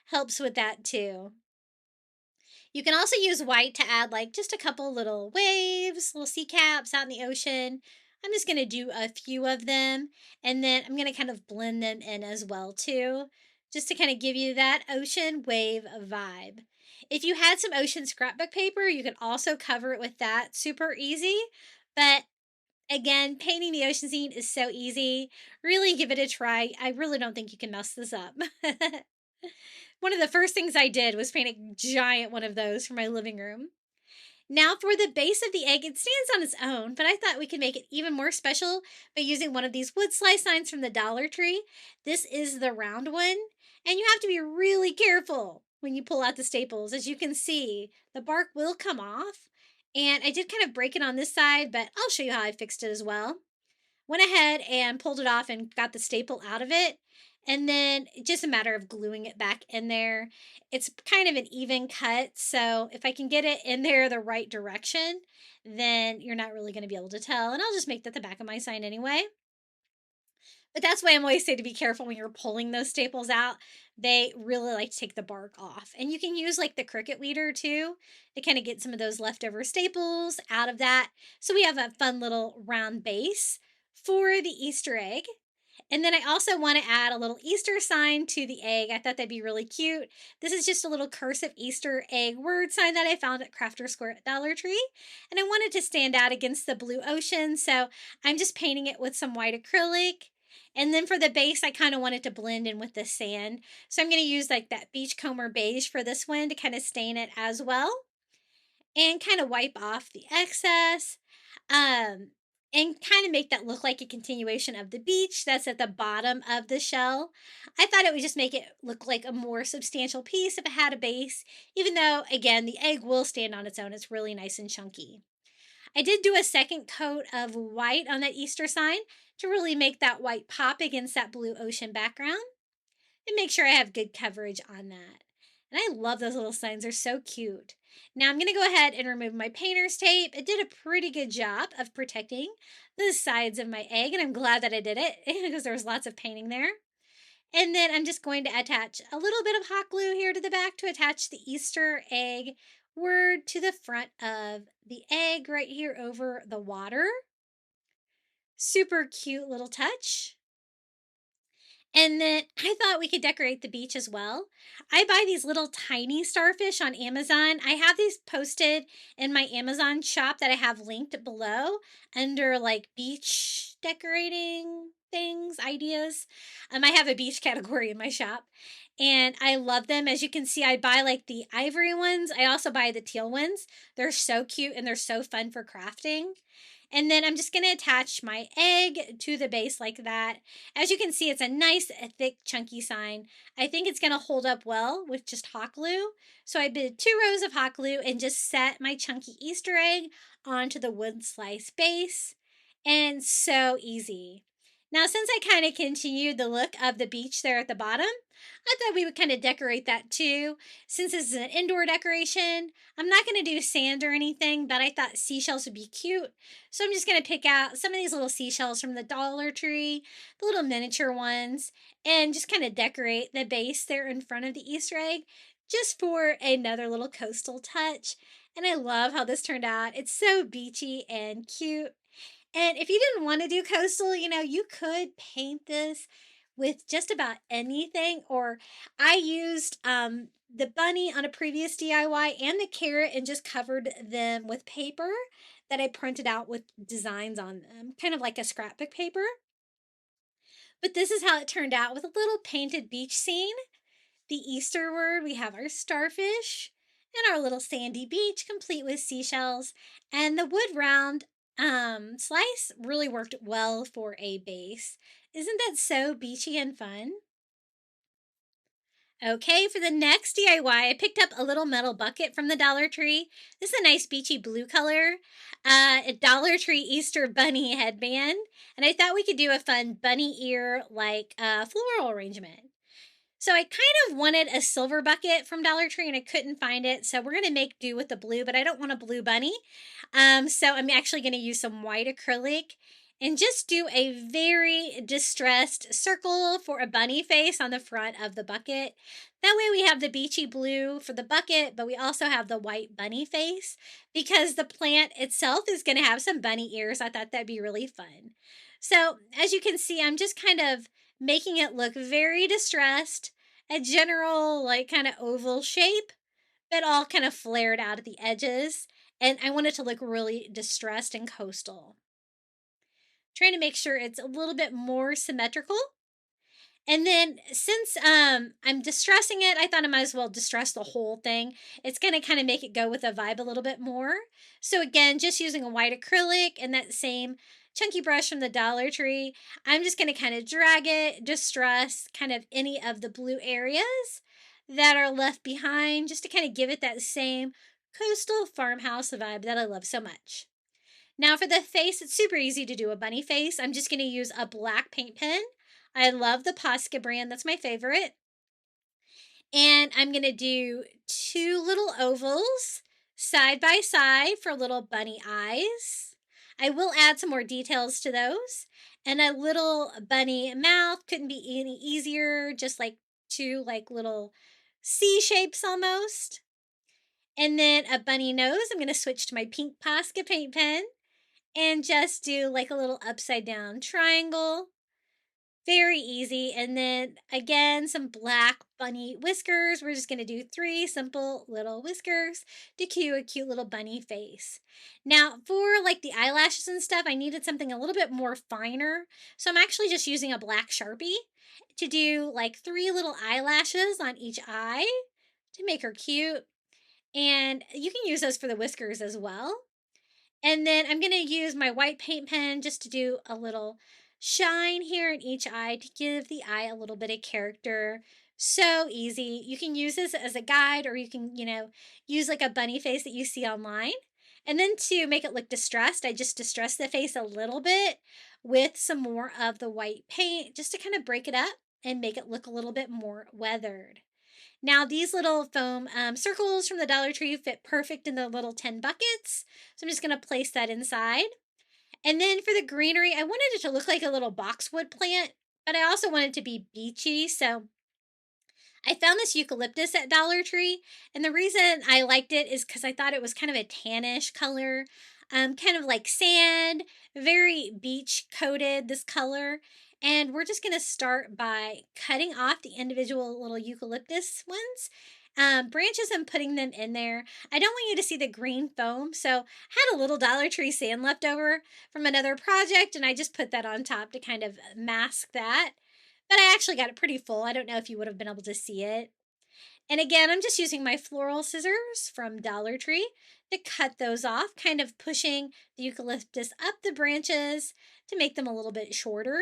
helps with that too. You can also use white to add like just a couple little waves, little sea caps out in the ocean. I'm just going to do a few of them and then I'm going to kind of blend them in as well too, just to kind of give you that ocean wave vibe. If you had some ocean scrapbook paper, you could also cover it with that. Super easy. But again, painting the ocean scene is so easy. Really give it a try. I really don't think you can mess this up. One of the first things I did was paint a giant one of those for my living room. Now for the base of the egg, it stands on its own, but I thought we could make it even more special by using one of these wood slice signs from the Dollar Tree. This is the round one, and you have to be really careful when you pull out the staples. As you can see, the bark will come off, and I did kind of break it on this side, but I'll show you how I fixed it as well. Went ahead and pulled it off and got the staple out of it. And then just a matter of gluing it back in there. It's kind of an even cut. So if I can get it in there the right direction, then you're not really going to be able to tell. And I'll just make that the back of my sign anyway. But that's why I'm always say to be careful when you're pulling those staples out. They really like to take the bark off. And you can use like the Cricut weeder too to kind of get some of those leftover staples out of that. So we have a fun little round base for the Easter egg. And then I also want to add a little Easter sign to the egg. I thought that'd be really cute. This is just a little cursive Easter egg word sign that I found at Crafter Square at Dollar Tree. And I wanted to stand out against the blue ocean. So I'm just painting it with some white acrylic. And then for the base, I kind of wanted to blend in with the sand. So I'm going to use like that Beachcomber beige for this one to kind of stain it as well. And kind of wipe off the excess. Um, and kind of make that look like a continuation of the beach that's at the bottom of the shell. I thought it would just make it look like a more substantial piece if it had a base, even though, again, the egg will stand on its own. It's really nice and chunky. I did do a second coat of white on that Easter sign to really make that white pop against that blue ocean background and make sure I have good coverage on that. And I love those little signs. They're so cute. Now I'm going to go ahead and remove my painter's tape. It did a pretty good job of protecting the sides of my egg, and I'm glad that I did it because there was lots of painting there. And then I'm just going to attach a little bit of hot glue here to the back to attach the Easter egg word to the front of the egg right here over the water. Super cute little touch. And then I thought we could decorate the beach as well. I buy these little tiny starfish on Amazon. I have these posted in my Amazon shop that I have linked below under like beach decorating things, ideas. I have a beach category in my shop and I love them. As you can see, I buy like the ivory ones. I also buy the teal ones. They're so cute and they're so fun for crafting. And then I'm just going to attach my egg to the base like that. As you can see, it's a nice, thick, chunky sign. I think it's going to hold up well with just hot glue. So I did 2 rows of hot glue and just set my chunky Easter egg onto the wood slice base. And so easy. Now, since I kind of continued the look of the beach there at the bottom, I thought we would kind of decorate that too. Since this is an indoor decoration, I'm not going to do sand or anything, but I thought seashells would be cute. So I'm just going to pick out some of these little seashells from the Dollar Tree, the little miniature ones, and just kind of decorate the base there in front of the Easter egg just for another little coastal touch. And I love how this turned out. It's so beachy and cute. And if you didn't want to do coastal, you could paint this with just about anything. Or I used the bunny on a previous DIY and the carrot and just covered them with paper that I printed out with designs on them, kind of like a scrapbook paper. But this is how it turned out with a little painted beach scene. The Easter word, we have our starfish and our little sandy beach complete with seashells. And the wood round slice really worked well for a base. Isn't that so beachy and fun? Okay, for the next DIY, I picked up a little metal bucket from the Dollar Tree. This is a nice beachy blue color, a Dollar Tree Easter bunny headband, and I thought we could do a fun bunny ear like floral arrangement. So I kind of wanted a silver bucket from Dollar Tree and I couldn't find it. So we're going to make do with the blue, but I don't want a blue bunny. So I'm actually going to use some white acrylic and just do a very distressed circle for a bunny face on the front of the bucket. That way we have the beachy blue for the bucket, but we also have the white bunny face because the plant itself is going to have some bunny ears. I thought that'd be really fun. So as you can see, I'm just kind of making it look very distressed, a general like kind of oval shape, but all kind of flared out at the edges. And I want it to look really distressed and coastal. Trying to make sure it's a little bit more symmetrical. And then since I'm distressing it, I thought I might as well distress the whole thing. It's going to kind of make it go with the vibe a little bit more. So again, just using a white acrylic and that same chunky brush from the Dollar Tree, I'm just going to kind of drag it, distress kind of any of the blue areas that are left behind, just to kind of give it that same coastal farmhouse vibe that I love so much. Now for the face, it's super easy to do a bunny face. I'm just going to use a black paint pen. I love the Posca brand. That's my favorite. And I'm going to do 2 little ovals side by side for little bunny eyes. I will add some more details to those. And a little bunny mouth couldn't be any easier, just like 2 like little C shapes almost. And then a bunny nose. I'm going to switch to my pink Posca paint pen and just do like a little upside down triangle. Very easy. And then again, some black bunny whiskers. We're just going to do 3 simple little whiskers to cue a cute little bunny face. Now for like the eyelashes and stuff, I needed something a little bit more finer. So I'm actually just using a black Sharpie to do like 3 little eyelashes on each eye to make her cute. And you can use those for the whiskers as well. And then I'm going to use my white paint pen just to do a little shine here in each eye to give the eye a little bit of character. So easy. You can use this as a guide or you can, use like a bunny face that you see online. And then to make it look distressed, I just distress the face a little bit with some more of the white paint just to kind of break it up and make it look a little bit more weathered. Now, these little foam circles from the Dollar Tree fit perfect in the little 10 buckets. So I'm just going to place that inside. And then for the greenery, I wanted it to look like a little boxwood plant, but I also wanted it to be beachy. So I found this eucalyptus at Dollar Tree. And the reason I liked it is because I thought it was kind of a tannish color. kind of like sand, very beach coated, this color. And we're just going to start by cutting off the individual little eucalyptus ones, branches, and putting them in there. I don't want you to see the green foam, so I had a little Dollar Tree sand left over from another project, and I just put that on top to kind of mask that. But I actually got it pretty full. I don't know if you would have been able to see it. And again, I'm just using my floral scissors from Dollar Tree to cut those off, kind of pushing the eucalyptus up the branches to make them a little bit shorter.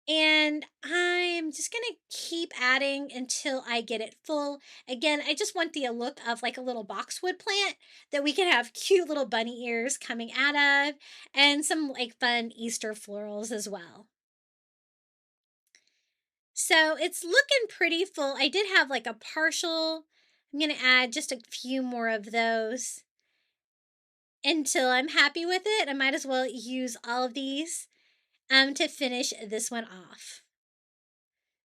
And I'm just going to keep adding until I get it full. Again, I just want the look of like a little boxwood plant that we can have cute little bunny ears coming out of, and some like fun Easter florals as well. So it's looking pretty full. I did have like a partial. I'm going to add just a few more of those until I'm happy with it. I might as well use all of these to finish this one off.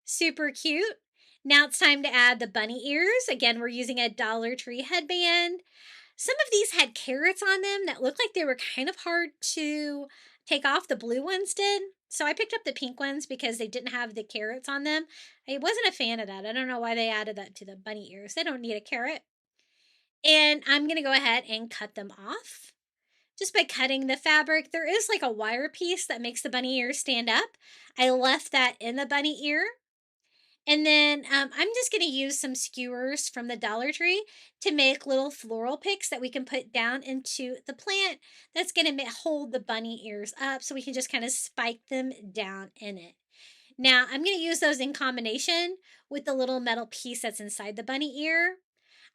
Super cute. Now it's time to add the bunny ears. Again, we're using a Dollar Tree headband. Some of these had carrots on them that looked like they were kind of hard to take off. The blue ones did. So I picked up the pink ones because they didn't have the carrots on them. I wasn't a fan of that. I don't know why they added that to the bunny ears. They don't need a carrot. And I'm going to go ahead and cut them off. Just by cutting the fabric, there is like a wire piece that makes the bunny ears stand up. I left that in the bunny ear. And then I'm just going to use some skewers from the Dollar Tree to make little floral picks that we can put down into the plant. That's going to hold the bunny ears up so we can just kind of spike them down in it. Now I'm going to use those in combination with the little metal piece that's inside the bunny ear.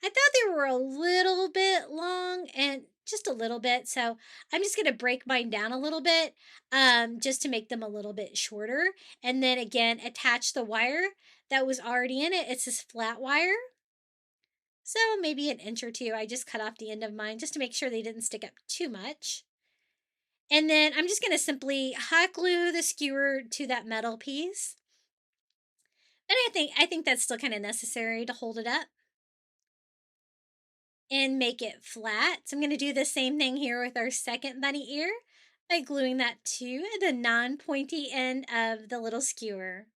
I thought they were a little bit long and just a little bit. So I'm just going to break mine down a little bit just to make them a little bit shorter. And then again, attach the wire that was already in it. It's this flat wire. So maybe an inch or two. I just cut off the end of mine just to make sure they didn't stick up too much. And then I'm just going to simply hot glue the skewer to that metal piece. And I think that's still kind of necessary to hold it up and make it flat. So I'm going to do the same thing here with our second bunny ear by gluing that to the non-pointy end of the little skewer.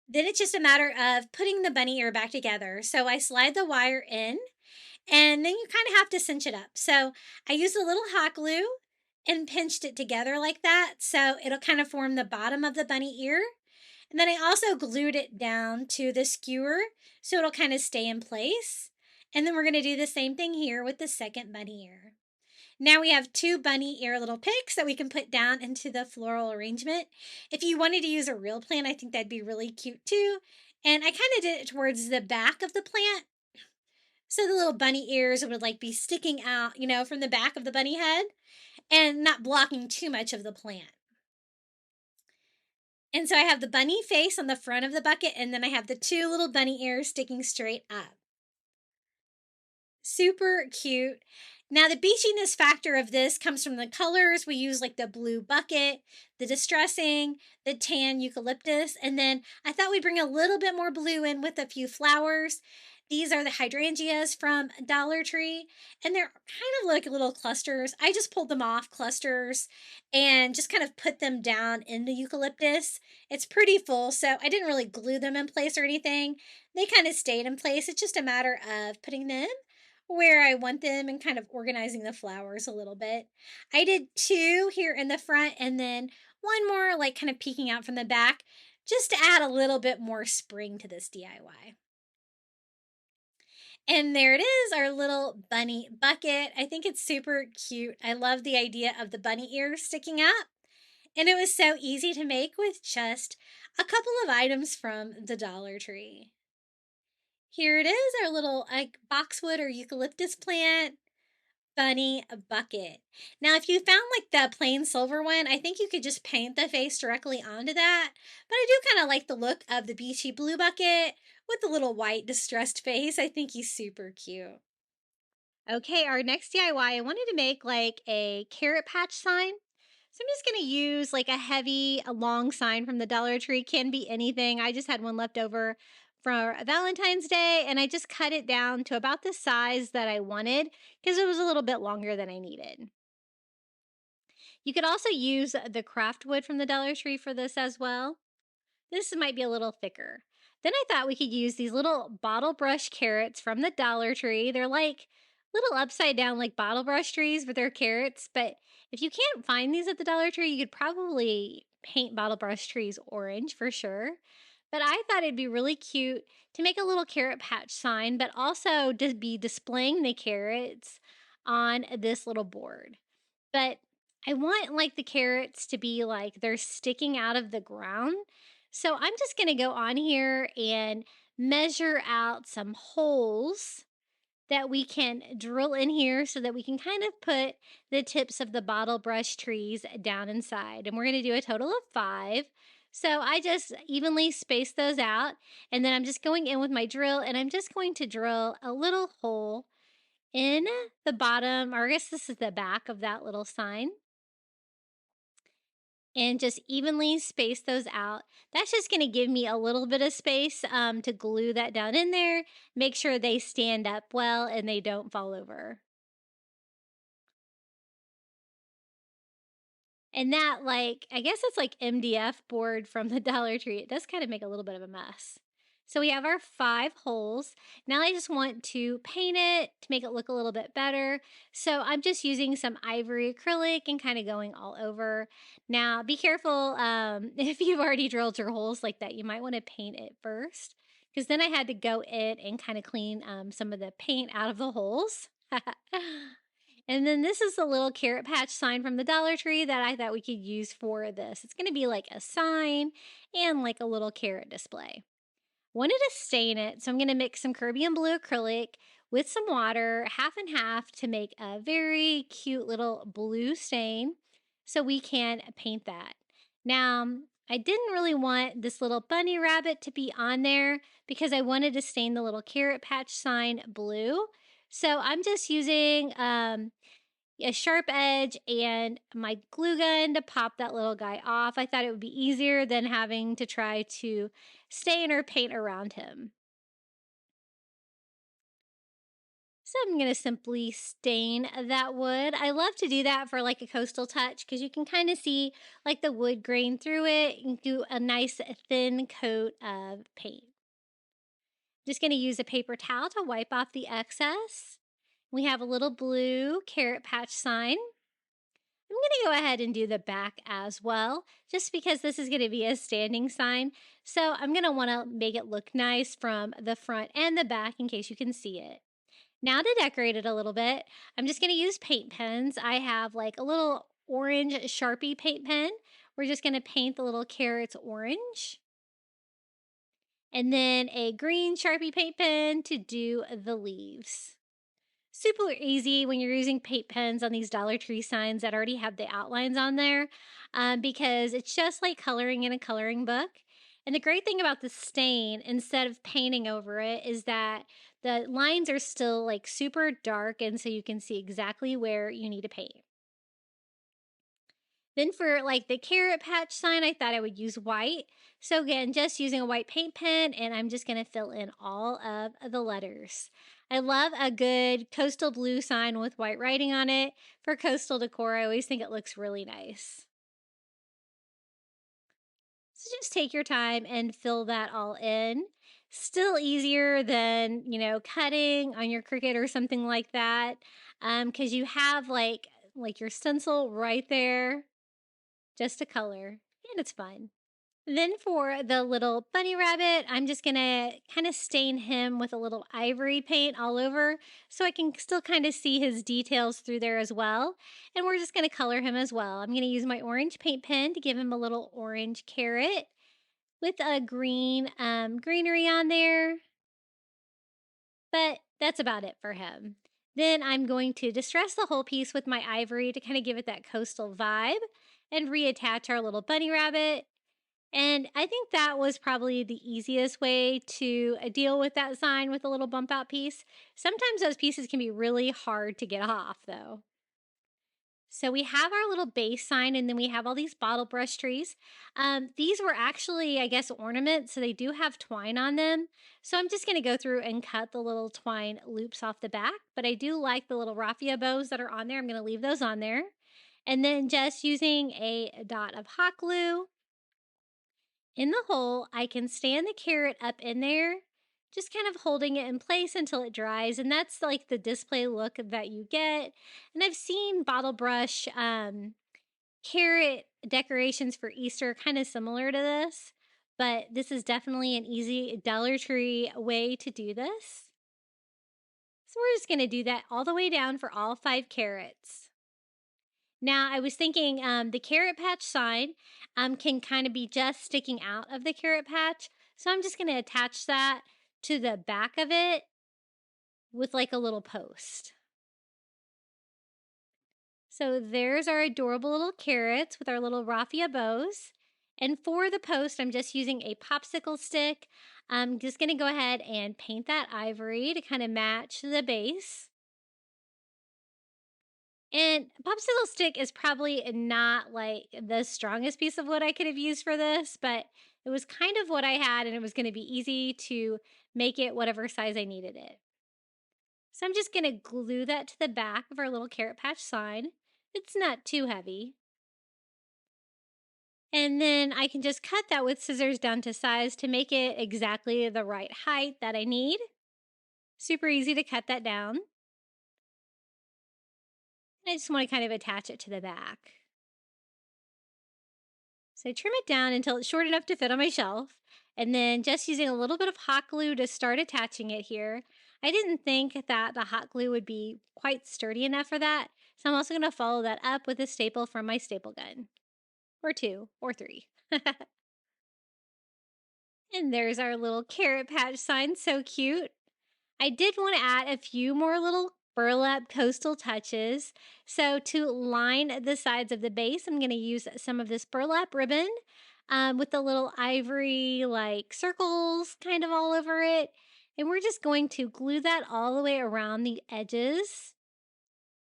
Then it's just a matter of putting the bunny ear back together. So I slide the wire in, and then you kind of have to cinch it up. So I used a little hot glue and pinched it together like that. So it'll kind of form the bottom of the bunny ear. And then I also glued it down to the skewer so it'll kind of stay in place. And then we're going to do the same thing here with the second bunny ear. Now we have two bunny ear little picks that we can put down into the floral arrangement. If you wanted to use a real plant, I think that'd be really cute too. And I kind of did it towards the back of the plant. So the little bunny ears would like be sticking out, from the back of the bunny head and not blocking too much of the plant. And so I have the bunny face on the front of the bucket, and then I have the two little bunny ears sticking straight up. Super cute. Now, the beachiness factor of this comes from the colors. We use like the blue bucket, the distressing, the tan eucalyptus, and then I thought we'd bring a little bit more blue in with a few flowers. These are the hydrangeas from Dollar Tree, and they're kind of like little clusters. I just pulled them off clusters and just kind of put them down in the eucalyptus. It's pretty full, so I didn't really glue them in place or anything. They kind of stayed in place. It's just a matter of putting them where I want them and kind of organizing the flowers a little bit. I did two here in the front and then one more like kind of peeking out from the back just to add a little bit more spring to this DIY. And there it is, our little bunny bucket. I think it's super cute. I love the idea of the bunny ears sticking up. And it was so easy to make with just a couple of items from the Dollar Tree. Here it is, our little boxwood or eucalyptus plant bunny bucket. Now, if you found like the plain silver one, I think you could just paint the face directly onto that. But I do kind of like the look of the beachy blue bucket with the little white distressed face. I think he's super cute. Okay, our next DIY, I wanted to make like a carrot patch sign. So I'm just going to use like a long sign from the Dollar Tree. Can be anything. I just had one left over for Valentine's Day, and I just cut it down to about the size that I wanted because it was a little bit longer than I needed. You could also use the craft wood from the Dollar Tree for this as well. This might be a little thicker. Then I thought we could use these little bottle brush carrots from the Dollar Tree. They're like little upside down like bottle brush trees, but they're carrots. But if you can't find these at the Dollar Tree, you could probably paint bottle brush trees orange for sure. But I thought it'd be really cute to make a little carrot patch sign, but also to be displaying the carrots on this little board. But I want like the carrots to be like they're sticking out of the ground. So I'm just going to go on here and measure out some holes that we can drill in here so that we can kind of put the tips of the bottle brush trees down inside. And we're going to do a total of 5. So I just evenly space those out. And then I'm just going in with my drill and I'm just going to drill a little hole in the bottom, or I guess this is the back of that little sign. And just evenly space those out. That's just going to give me a little bit of space to glue that down in there. Make sure they stand up well and they don't fall over. And that, like, I guess it's like MDF board from the Dollar Tree. It does kind of make a little bit of a mess. So we have our 5 holes. Now I just want to paint it to make it look a little bit better. So I'm just using some ivory acrylic and kind of going all over. Now be careful if you've already drilled your holes like that, you might want to paint it first. Because then I had to go in and kind of clean some of the paint out of the holes. And then this is the little carrot patch sign from the Dollar Tree that I thought we could use for this. It's going to be like a sign and like a little carrot display. Wanted to stain it, so I'm going to mix some Caribbean blue acrylic with some water, half and half, to make a very cute little blue stain so we can paint that. Now, I didn't really want this little bunny rabbit to be on there because I wanted to stain the little carrot patch sign blue. So I'm just using a sharp edge and my glue gun to pop that little guy off. I thought it would be easier than having to try to stain or paint around him. So I'm going to simply stain that wood. I love to do that for like a coastal touch because you can kind of see like the wood grain through it and do a nice thin coat of paint. Just going to use a paper towel to wipe off the excess. We have a little blue carrot patch sign. I'm going to go ahead and do the back as well, just because this is going to be a standing sign. So I'm going to want to make it look nice from the front and the back in case you can see it. Now to decorate it a little bit, I'm just going to use paint pens. I have like a little orange Sharpie paint pen. We're just going to paint the little carrots orange. And then a green Sharpie paint pen to do the leaves. Super easy when you're using paint pens on these Dollar Tree signs that already have the outlines on there because it's just like coloring in a coloring book. And the great thing about the stain, instead of painting over it, is that the lines are still like super dark and so you can see exactly where you need to paint. Then for like the carrot patch sign, I thought I would use white. So again, just using a white paint pen, and I'm just going to fill in all of the letters. I love a good coastal blue sign with white writing on it. For coastal decor, I always think it looks really nice. So just take your time and fill that all in. Still easier than, cutting on your Cricut or something like that, because you have like your stencil right there, just a color, and it's fun. Then for the little bunny rabbit, I'm just gonna kind of stain him with a little ivory paint all over so I can still kind of see his details through there as well. And we're just gonna color him as well. I'm gonna use my orange paint pen to give him a little orange carrot with a green greenery on there. But that's about it for him. Then I'm going to distress the whole piece with my ivory to kind of give it that coastal vibe and reattach our little bunny rabbit. And I think that was probably the easiest way to deal with that sign with a little bump out piece. Sometimes those pieces can be really hard to get off though. So we have our little base sign, and then we have all these bottle brush trees. These were actually, I guess, ornaments, so they do have twine on them. So I'm just going to go through and cut the little twine loops off the back, but I do like the little raffia bows that are on there. I'm going to leave those on there. And then just using a dot of hot glue in the hole, I can stand the carrot up in there, just kind of holding it in place until it dries. And that's like the display look that you get. And I've seen bottle brush carrot decorations for Easter kind of similar to this, but this is definitely an easy Dollar Tree way to do this. So we're just going to do that all the way down for all 5 carrots. Now, I was thinking the carrot patch sign can kind of be just sticking out of the carrot patch. So I'm just going to attach that to the back of it with like a little post. So there's our adorable little carrots with our little raffia bows. And for the post, I'm just using a popsicle stick. I'm just going to go ahead and paint that ivory to kind of match the base. And popsicle stick is probably not like the strongest piece of wood I could have used for this, but it was kind of what I had, and it was going to be easy to make it whatever size I needed it. So I'm just going to glue that to the back of our little carrot patch sign. It's not too heavy. And then I can just cut that with scissors down to size to make it exactly the right height that I need. Super easy to cut that down. I just want to kind of attach it to the back. So I trim it down until it's short enough to fit on my shelf, and then just using a little bit of hot glue to start attaching it here. I didn't think that the hot glue would be quite sturdy enough for that, so I'm also going to follow that up with a staple from my staple gun. Or 2, or 3. And there's our little carrot patch sign, so cute. I did want to add a few more little burlap coastal touches. So to line the sides of the base, I'm going to use some of this burlap ribbon with the little ivory like circles kind of all over it. And we're just going to glue that all the way around the edges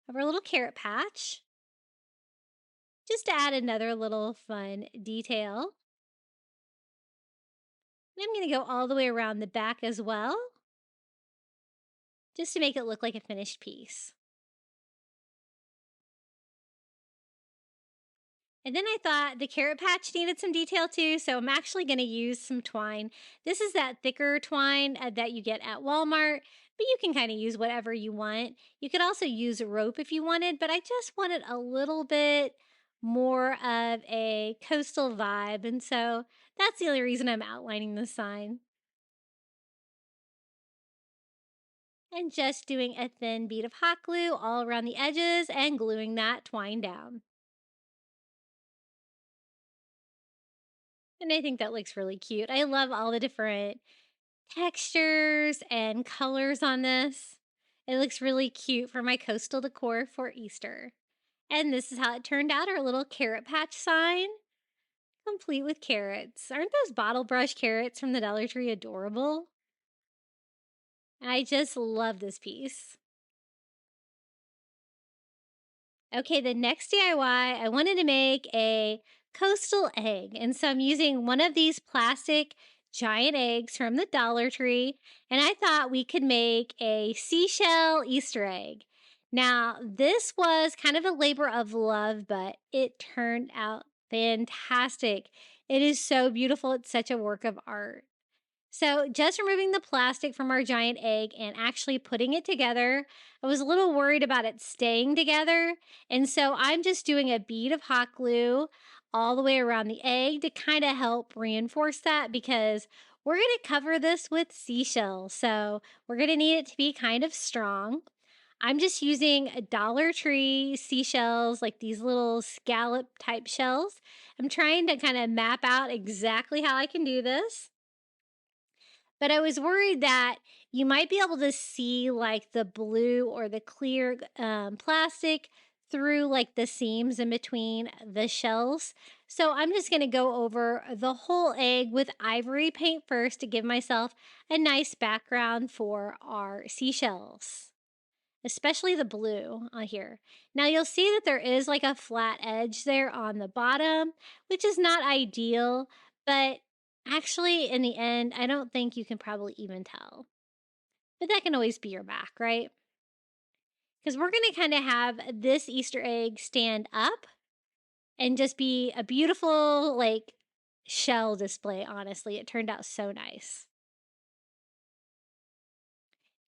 of our little carrot patch, just to add another little fun detail. And I'm going to go all the way around the back as well, just to make it look like a finished piece. And then I thought the carrot patch needed some detail too, so I'm actually going to use some twine. This is that thicker twine that you get at Walmart, but you can kind of use whatever you want. You could also use rope if you wanted, but I just wanted a little bit more of a coastal vibe, and so that's the only reason I'm outlining the sign. And just doing a thin bead of hot glue all around the edges and gluing that twine down. And I think that looks really cute. I love all the different textures and colors on this. It looks really cute for my coastal decor for Easter. And this is how it turned out, our little carrot patch sign, complete with carrots. Aren't those bottle brush carrots from the Dollar Tree adorable? I just love this piece. Okay, the next DIY, I wanted to make a coastal egg. And so I'm using one of these plastic giant eggs from the Dollar Tree. And I thought we could make a seashell Easter egg. Now, this was kind of a labor of love, but it turned out fantastic. It is so beautiful. It's such a work of art. So just removing the plastic from our giant egg and actually putting it together, I was a little worried about it staying together. And so I'm just doing a bead of hot glue all the way around the egg to kind of help reinforce that, because we're going to cover this with seashells. So we're going to need it to be kind of strong. I'm just using a Dollar Tree seashells, like these little scallop type shells. I'm trying to kind of map out exactly how I can do this. But I was worried that you might be able to see like the blue or the clear plastic through like the seams in between the shells. So I'm just going to go over the whole egg with ivory paint first to give myself a nice background for our seashells. especially the blue on here. Now you'll see that there is like a flat edge there on the bottom, which is not ideal, but actually in the end, I don't think you can probably even tell. But that can always be your back, right? Because we're going to kind of have this Easter egg stand up and just be a beautiful, like, shell display, honestly. It turned out so nice.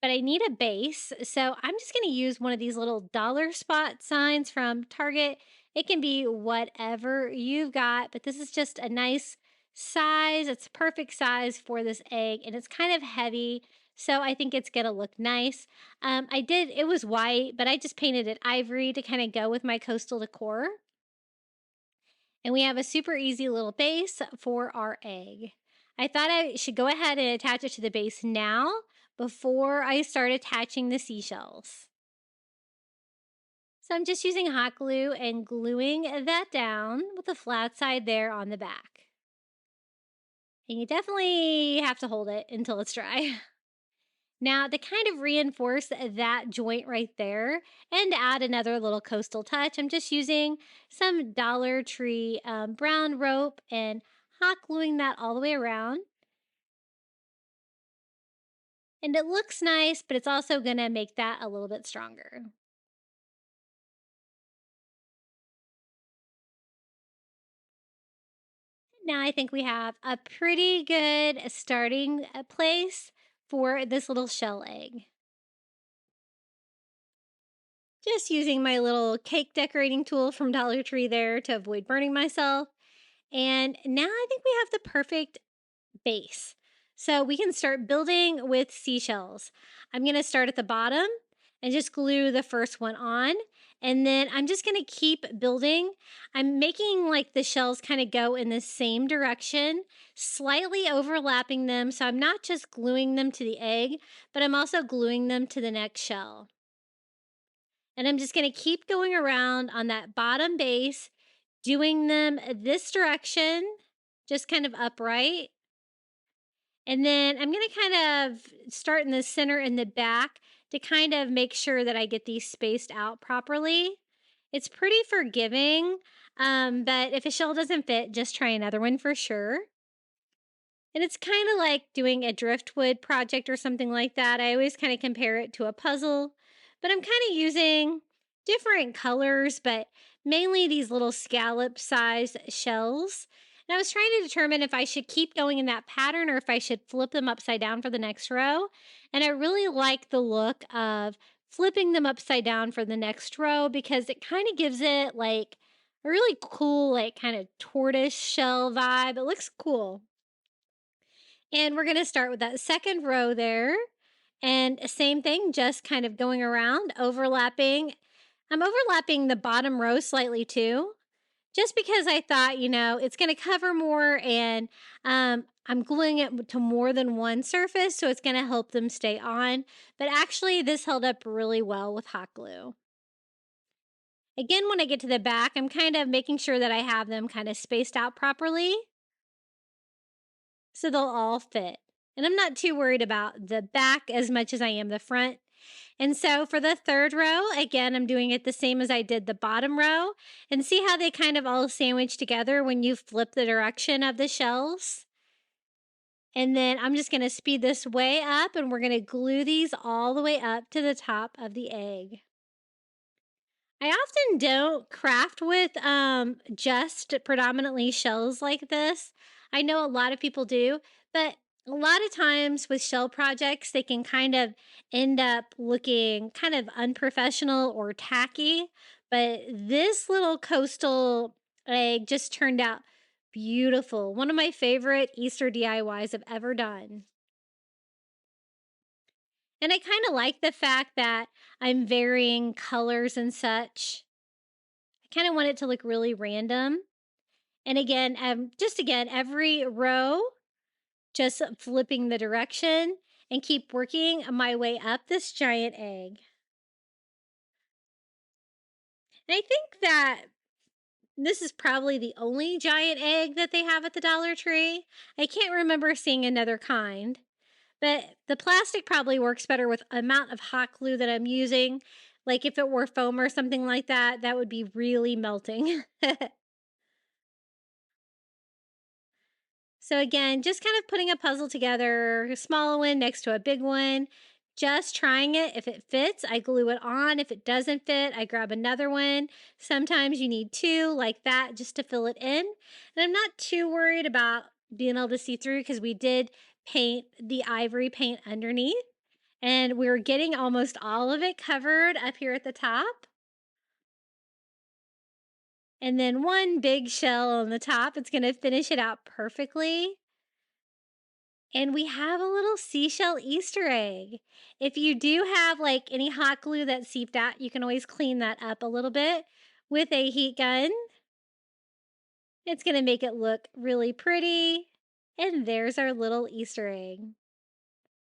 But I need a base, so I'm just going to use one of these little dollar spot signs from Target. It can be whatever you've got, but this is just a nice size. It's perfect size for this egg, and it's kind of heavy, so I think it's going to look nice. It was white, but I just painted it ivory to kind of go with my coastal decor. And we have a super easy little base for our egg. I thought I should go ahead and attach it to the base now before I start attaching the seashells. So I'm just using hot glue and gluing that down with the flat side there on the back. And you definitely have to hold it until it's dry. Now, to kind of reinforce that joint right there and add another little coastal touch, I'm just using some Dollar Tree brown rope and hot gluing that all the way around. And it looks nice, but it's also going to make that a little bit stronger. Now I think we have a pretty good starting place for this little shell egg. Just using my little cake decorating tool from Dollar Tree there to avoid burning myself. And now I think we have the perfect base. So we can start building with seashells. I'm going to start at the bottom and just glue the first one on. And then I'm just going to keep building. I'm making like the shells kind of go in the same direction, slightly overlapping them. So I'm not just gluing them to the egg, but I'm also gluing them to the next shell. And I'm just going to keep going around on that bottom base, doing them this direction, just kind of upright. And then I'm going to kind of start in the center and the back to kind of make sure that I get these spaced out properly. It's pretty forgiving, but if a shell doesn't fit, just try another one for sure. And it's kind of like doing a driftwood project or something like that. I always kind of compare it to a puzzle, but I'm kind of using different colors, but mainly these little scallop size shells. And I was trying to determine if I should keep going in that pattern or if I should flip them upside down for the next row. And I really like the look of flipping them upside down for the next row because it kind of gives it like a really cool, like kind of tortoise shell vibe. It looks cool. And we're going to start with that second row there. And same thing, just kind of going around, overlapping. I'm overlapping the bottom row slightly too, just because I thought, it's going to cover more and I'm gluing it to more than one surface, so it's going to help them stay on. But actually, this held up really well with hot glue. Again, when I get to the back, I'm kind of making sure that I have them kind of spaced out properly so they'll all fit. And I'm not too worried about the back as much as I am the front. And so for the third row, again, I'm doing it the same as I did the bottom row. And see how they kind of all sandwich together when you flip the direction of the shells? And then I'm just going to speed this way up and we're going to glue these all the way up to the top of the egg. I often don't craft with just predominantly shells like this. I know a lot of people do, but a lot of times with shell projects, they can kind of end up looking kind of unprofessional or tacky. But this little coastal egg just turned out beautiful. One of my favorite Easter DIYs I've ever done. And I kind of like the fact that I'm varying colors and such. I kind of want it to look really random. And again, every row, just flipping the direction and keep working my way up this giant egg. And I think that this is probably the only giant egg that they have at the Dollar Tree. I can't remember seeing another kind. But the plastic probably works better with amount of hot glue that I'm using. Like if it were foam or something like that, that would be really melting. So again, just kind of putting a puzzle together, a small one next to a big one, just trying it. If it fits, I glue it on. If it doesn't fit, I grab another one. Sometimes you need two like that just to fill it in. And I'm not too worried about being able to see through because we did paint the ivory paint underneath and we're getting almost all of it covered up here at the top. And then one big shell on the top. It's going to finish it out perfectly. And we have a little seashell Easter egg. If you do have like any hot glue that seeped out, you can always clean that up a little bit with a heat gun. It's going to make it look really pretty. And there's our little Easter egg.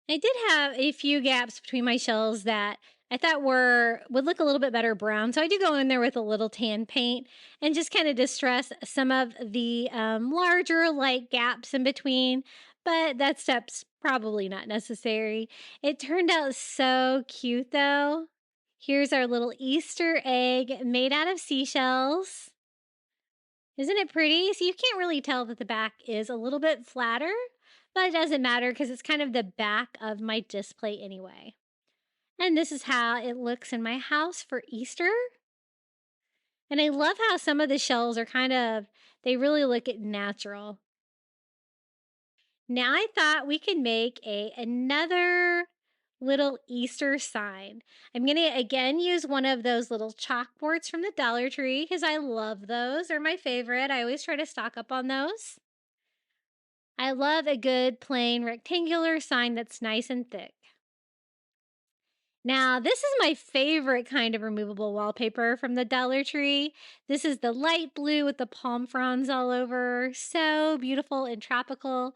I did have a few gaps between my shells that I thought would look a little bit better brown. So I do go in there with a little tan paint and just kind of distress some of the larger like gaps in between. But that step's probably not necessary. It turned out so cute though. Here's our little Easter egg made out of seashells. Isn't it pretty? So you can't really tell that the back is a little bit flatter, but it doesn't matter because it's kind of the back of my display anyway. And this is how it looks in my house for Easter. And I love how some of the shells are they really look natural. Now I thought we could make another little Easter sign. I'm going to again use one of those little chalkboards from the Dollar Tree because I love those. They're my favorite. I always try to stock up on those. I love a good plain rectangular sign that's nice and thick. Now, this is my favorite kind of removable wallpaper from the Dollar Tree. This is the light blue with the palm fronds all over. So beautiful and tropical,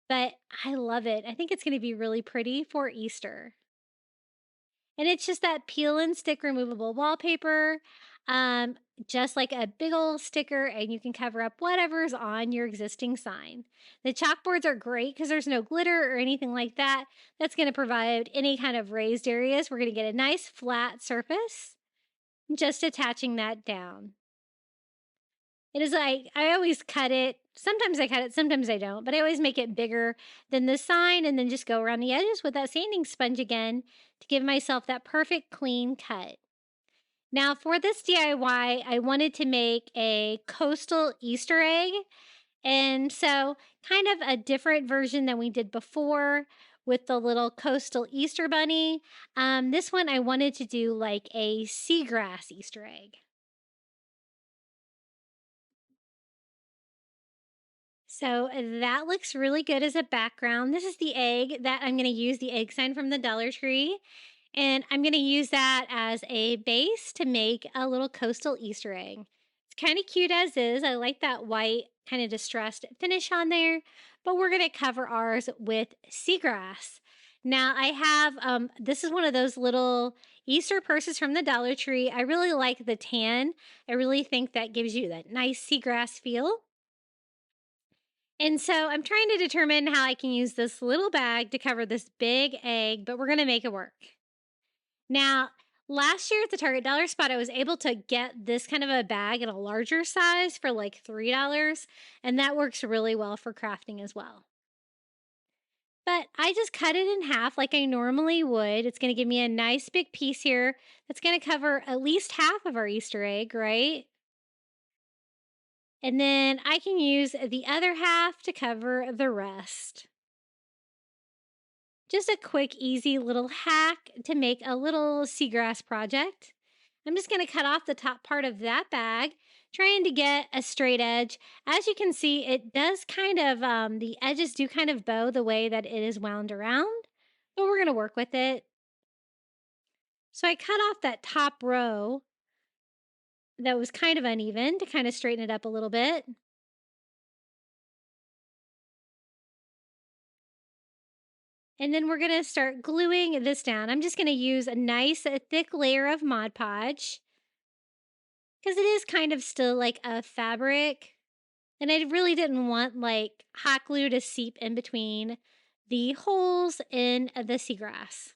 but I love it. I think it's going to be really pretty for Easter. And it's just that peel and stick removable wallpaper, just like a big old sticker, and you can cover up whatever's on your existing sign. The chalkboards are great because there's no glitter or anything like that. That's going to provide any kind of raised areas. We're going to get a nice flat surface, just attaching that down. It is like, I always cut it. Sometimes I cut it, sometimes I don't, but I always make it bigger than the sign and then just go around the edges with that sanding sponge again to give myself that perfect clean cut. Now for this DIY, I wanted to make a coastal Easter egg. And so kind of a different version than we did before with the little coastal Easter bunny. This one I wanted to do like a seagrass Easter egg. So that looks really good as a background. This is the egg that I'm going to use, the egg sign from the Dollar Tree. And I'm going to use that as a base to make a little coastal Easter egg. It's kind of cute as is. I like that white kind of distressed finish on there. But we're going to cover ours with seagrass. Now I have, this is one of those little Easter purses from the Dollar Tree. I really like the tan. I really think that gives you that nice seagrass feel. And so I'm trying to determine how I can use this little bag to cover this big egg, but we're going to make it work. Now, last year at the Target Dollar Spot, I was able to get this kind of a bag in a larger size for like $3, and that works really well for crafting as well. But I just cut it in half like I normally would. It's going to give me a nice big piece here that's going to cover at least half of our Easter egg, right? And then I can use the other half to cover the rest. Just a quick, easy little hack to make a little seagrass project. I'm just going to cut off the top part of that bag, trying to get a straight edge. As you can see, it does kind of, the edges do kind of bow the way that it is wound around, but we're going to work with it. So I cut off that top row that was kind of uneven to kind of straighten it up a little bit. And then we're going to start gluing this down. I'm just going to use a nice thick layer of Mod Podge because it is kind of still like a fabric. And I really didn't want like hot glue to seep in between the holes in the seagrass.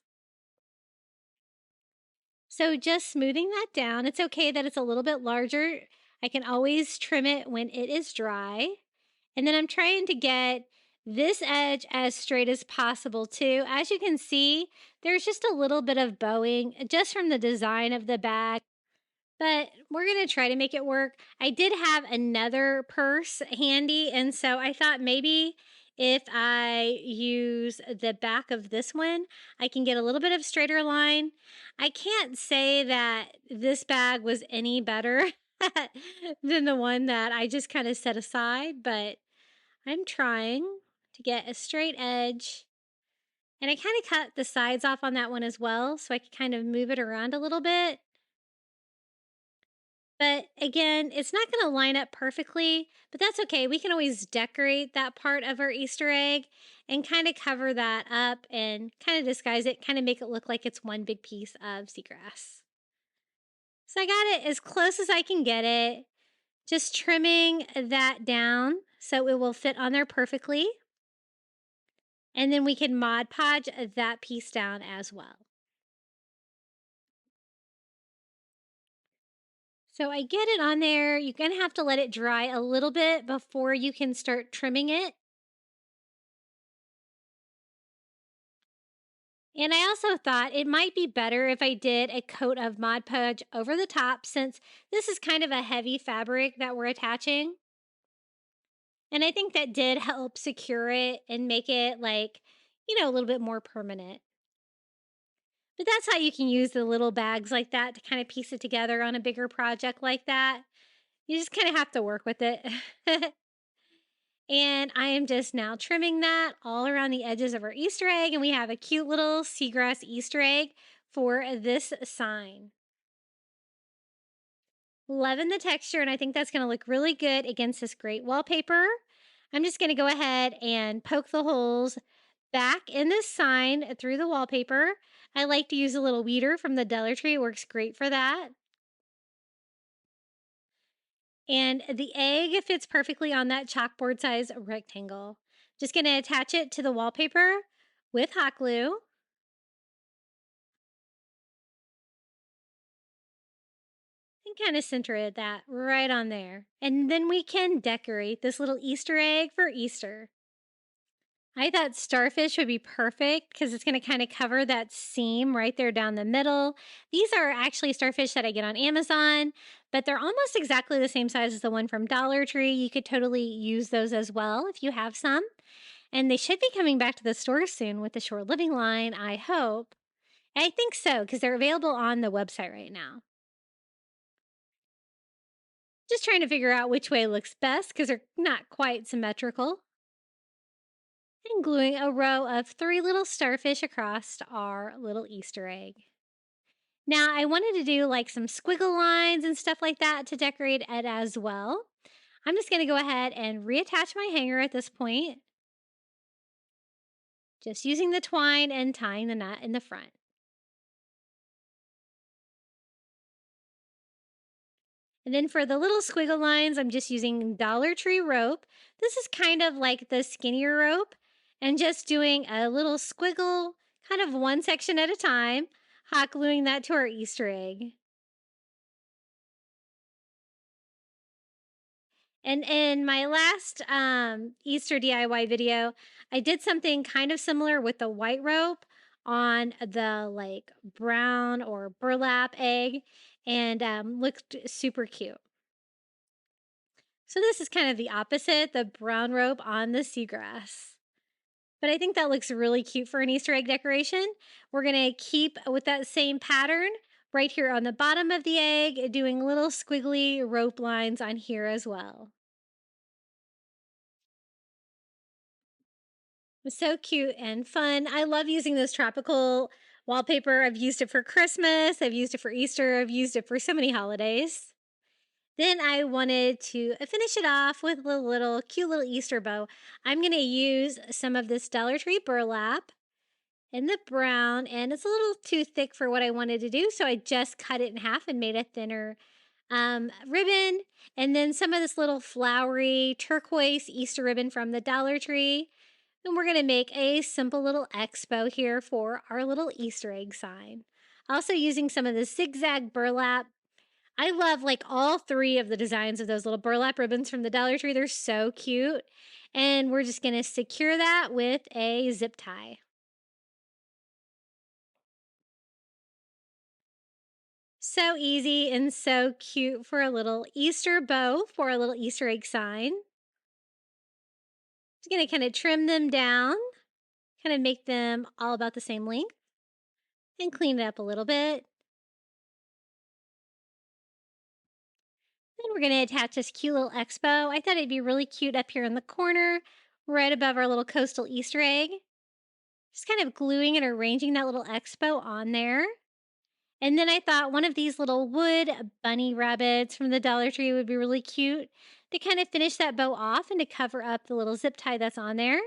So just smoothing that down. It's okay that it's a little bit larger. I can always trim it when it is dry. And then I'm trying to get this edge as straight as possible too. As you can see, there's just a little bit of bowing just from the design of the bag, but we're going to try to make it work. I did have another purse handy, and so I thought maybe if I use the back of this one, I can get a little bit of straighter line. I can't say that this bag was any better than the one that I just kind of set aside, but I'm trying to get a straight edge. And I kind of cut the sides off on that one as well, so I could kind of move it around a little bit. But again, it's not going to line up perfectly, but that's okay. We can always decorate that part of our Easter egg and kind of cover that up and kind of disguise it, kind of make it look like it's one big piece of seagrass. So I got it as close as I can get it, just trimming that down so it will fit on there perfectly. And then we can Mod Podge that piece down as well. So I get it on there. You're going to have to let it dry a little bit before you can start trimming it. And I also thought it might be better if I did a coat of Mod Podge over the top, since this is kind of a heavy fabric that we're attaching. And I think that did help secure it and make it like, a little bit more permanent. But that's how you can use the little bags like that to kind of piece it together on a bigger project like that. You just kind of have to work with it. And I am just now trimming that all around the edges of our Easter egg. And we have a cute little seagrass Easter egg for this sign. Loving the texture, and I think that's going to look really good against this great wallpaper. I'm just going to go ahead and poke the holes back in this sign through the wallpaper. I like to use a little weeder from the Dollar Tree. It works great for that. And the egg fits perfectly on that chalkboard size rectangle. Just going to attach it to the wallpaper with hot glue. And kind of center that right on there. And then we can decorate this little Easter egg for Easter. I thought starfish would be perfect because it's going to kind of cover that seam right there down the middle. These are actually starfish that I get on Amazon, but they're almost exactly the same size as the one from Dollar Tree. You could totally use those as well if you have some. And they should be coming back to the store soon with the Shore Living line, I hope. I think so, because they're available on the website right now. Just trying to figure out which way looks best because they're not quite symmetrical. And gluing a row of 3 little starfish across our little Easter egg. Now, I wanted to do like some squiggle lines and stuff like that to decorate it as well. I'm just going to go ahead and reattach my hanger at this point. Just using the twine and tying the knot in the front. And then for the little squiggle lines, I'm just using Dollar Tree rope. This is kind of like the skinnier rope, and just doing a little squiggle, kind of one section at a time, hot gluing that to our Easter egg. And in my last Easter DIY video, I did something kind of similar with the white rope on the like brown or burlap egg, and looked super cute. So this is kind of the opposite, the brown rope on the seagrass. But I think that looks really cute for an Easter egg decoration. We're going to keep with that same pattern right here on the bottom of the egg, doing little squiggly rope lines on here as well. It's so cute and fun. I love using this tropical wallpaper. I've used it for Christmas. I've used it for Easter. I've used it for so many holidays. Then I wanted to finish it off with a cute little Easter bow. I'm going to use some of this Dollar Tree burlap in the brown, and it's a little too thick for what I wanted to do, so I just cut it in half and made a thinner ribbon. And then some of this little flowery turquoise Easter ribbon from the Dollar Tree. And we're going to make a simple little expo here for our little Easter egg sign. Also using some of the zigzag burlap. I love like all three of the designs of those little burlap ribbons from the Dollar Tree. They're so cute. And we're just going to secure that with a zip tie. So easy and so cute for a little Easter bow for a little Easter egg sign. Just going to kind of trim them down, kind of make them all about the same length, and clean it up a little bit. Then we're going to attach this cute little expo. I thought it'd be really cute up here in the corner, right above our little coastal Easter egg. Just kind of gluing and arranging that little expo on there. And then I thought one of these little wood bunny rabbits from the Dollar Tree would be really cute to kind of finish that bow off and to cover up the little zip tie that's on there.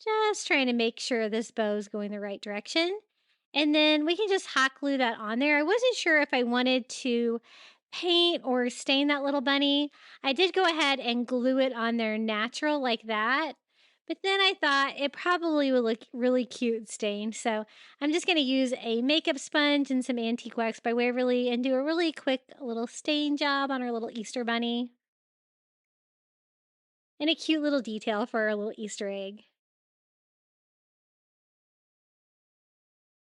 Just trying to make sure this bow is going the right direction. And then we can just hot glue that on there. I wasn't sure if I wanted to paint or stain that little bunny. I did go ahead and glue it on there natural like that. But then I thought it probably would look really cute stained. So I'm just going to use a makeup sponge and some antique wax by Waverly and do a really quick little stain job on our little Easter bunny. And a cute little detail for our little Easter egg.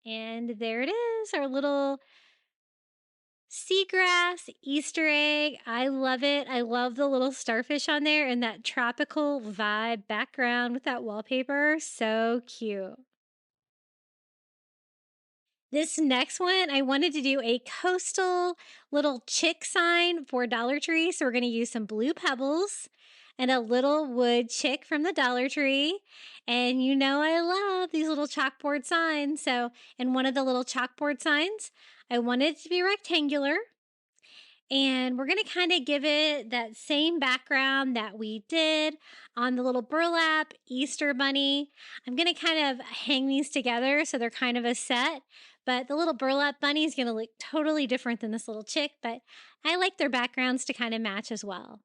And there it is, our little seagrass Easter egg. I love it. I love the little starfish on there and that tropical vibe background with that wallpaper. So cute. This next one, I wanted to do a coastal little chick sign for Dollar Tree. So we're going to use some blue pebbles and a little wood chick from the Dollar Tree. And you know I love these little chalkboard signs. So in one of the little chalkboard signs, I wanted it to be rectangular. And we're going to kind of give it that same background that we did on the little burlap Easter bunny. I'm going to kind of hang these together so they're kind of a set. But the little burlap bunny is going to look totally different than this little chick. But I like their backgrounds to kind of match as well.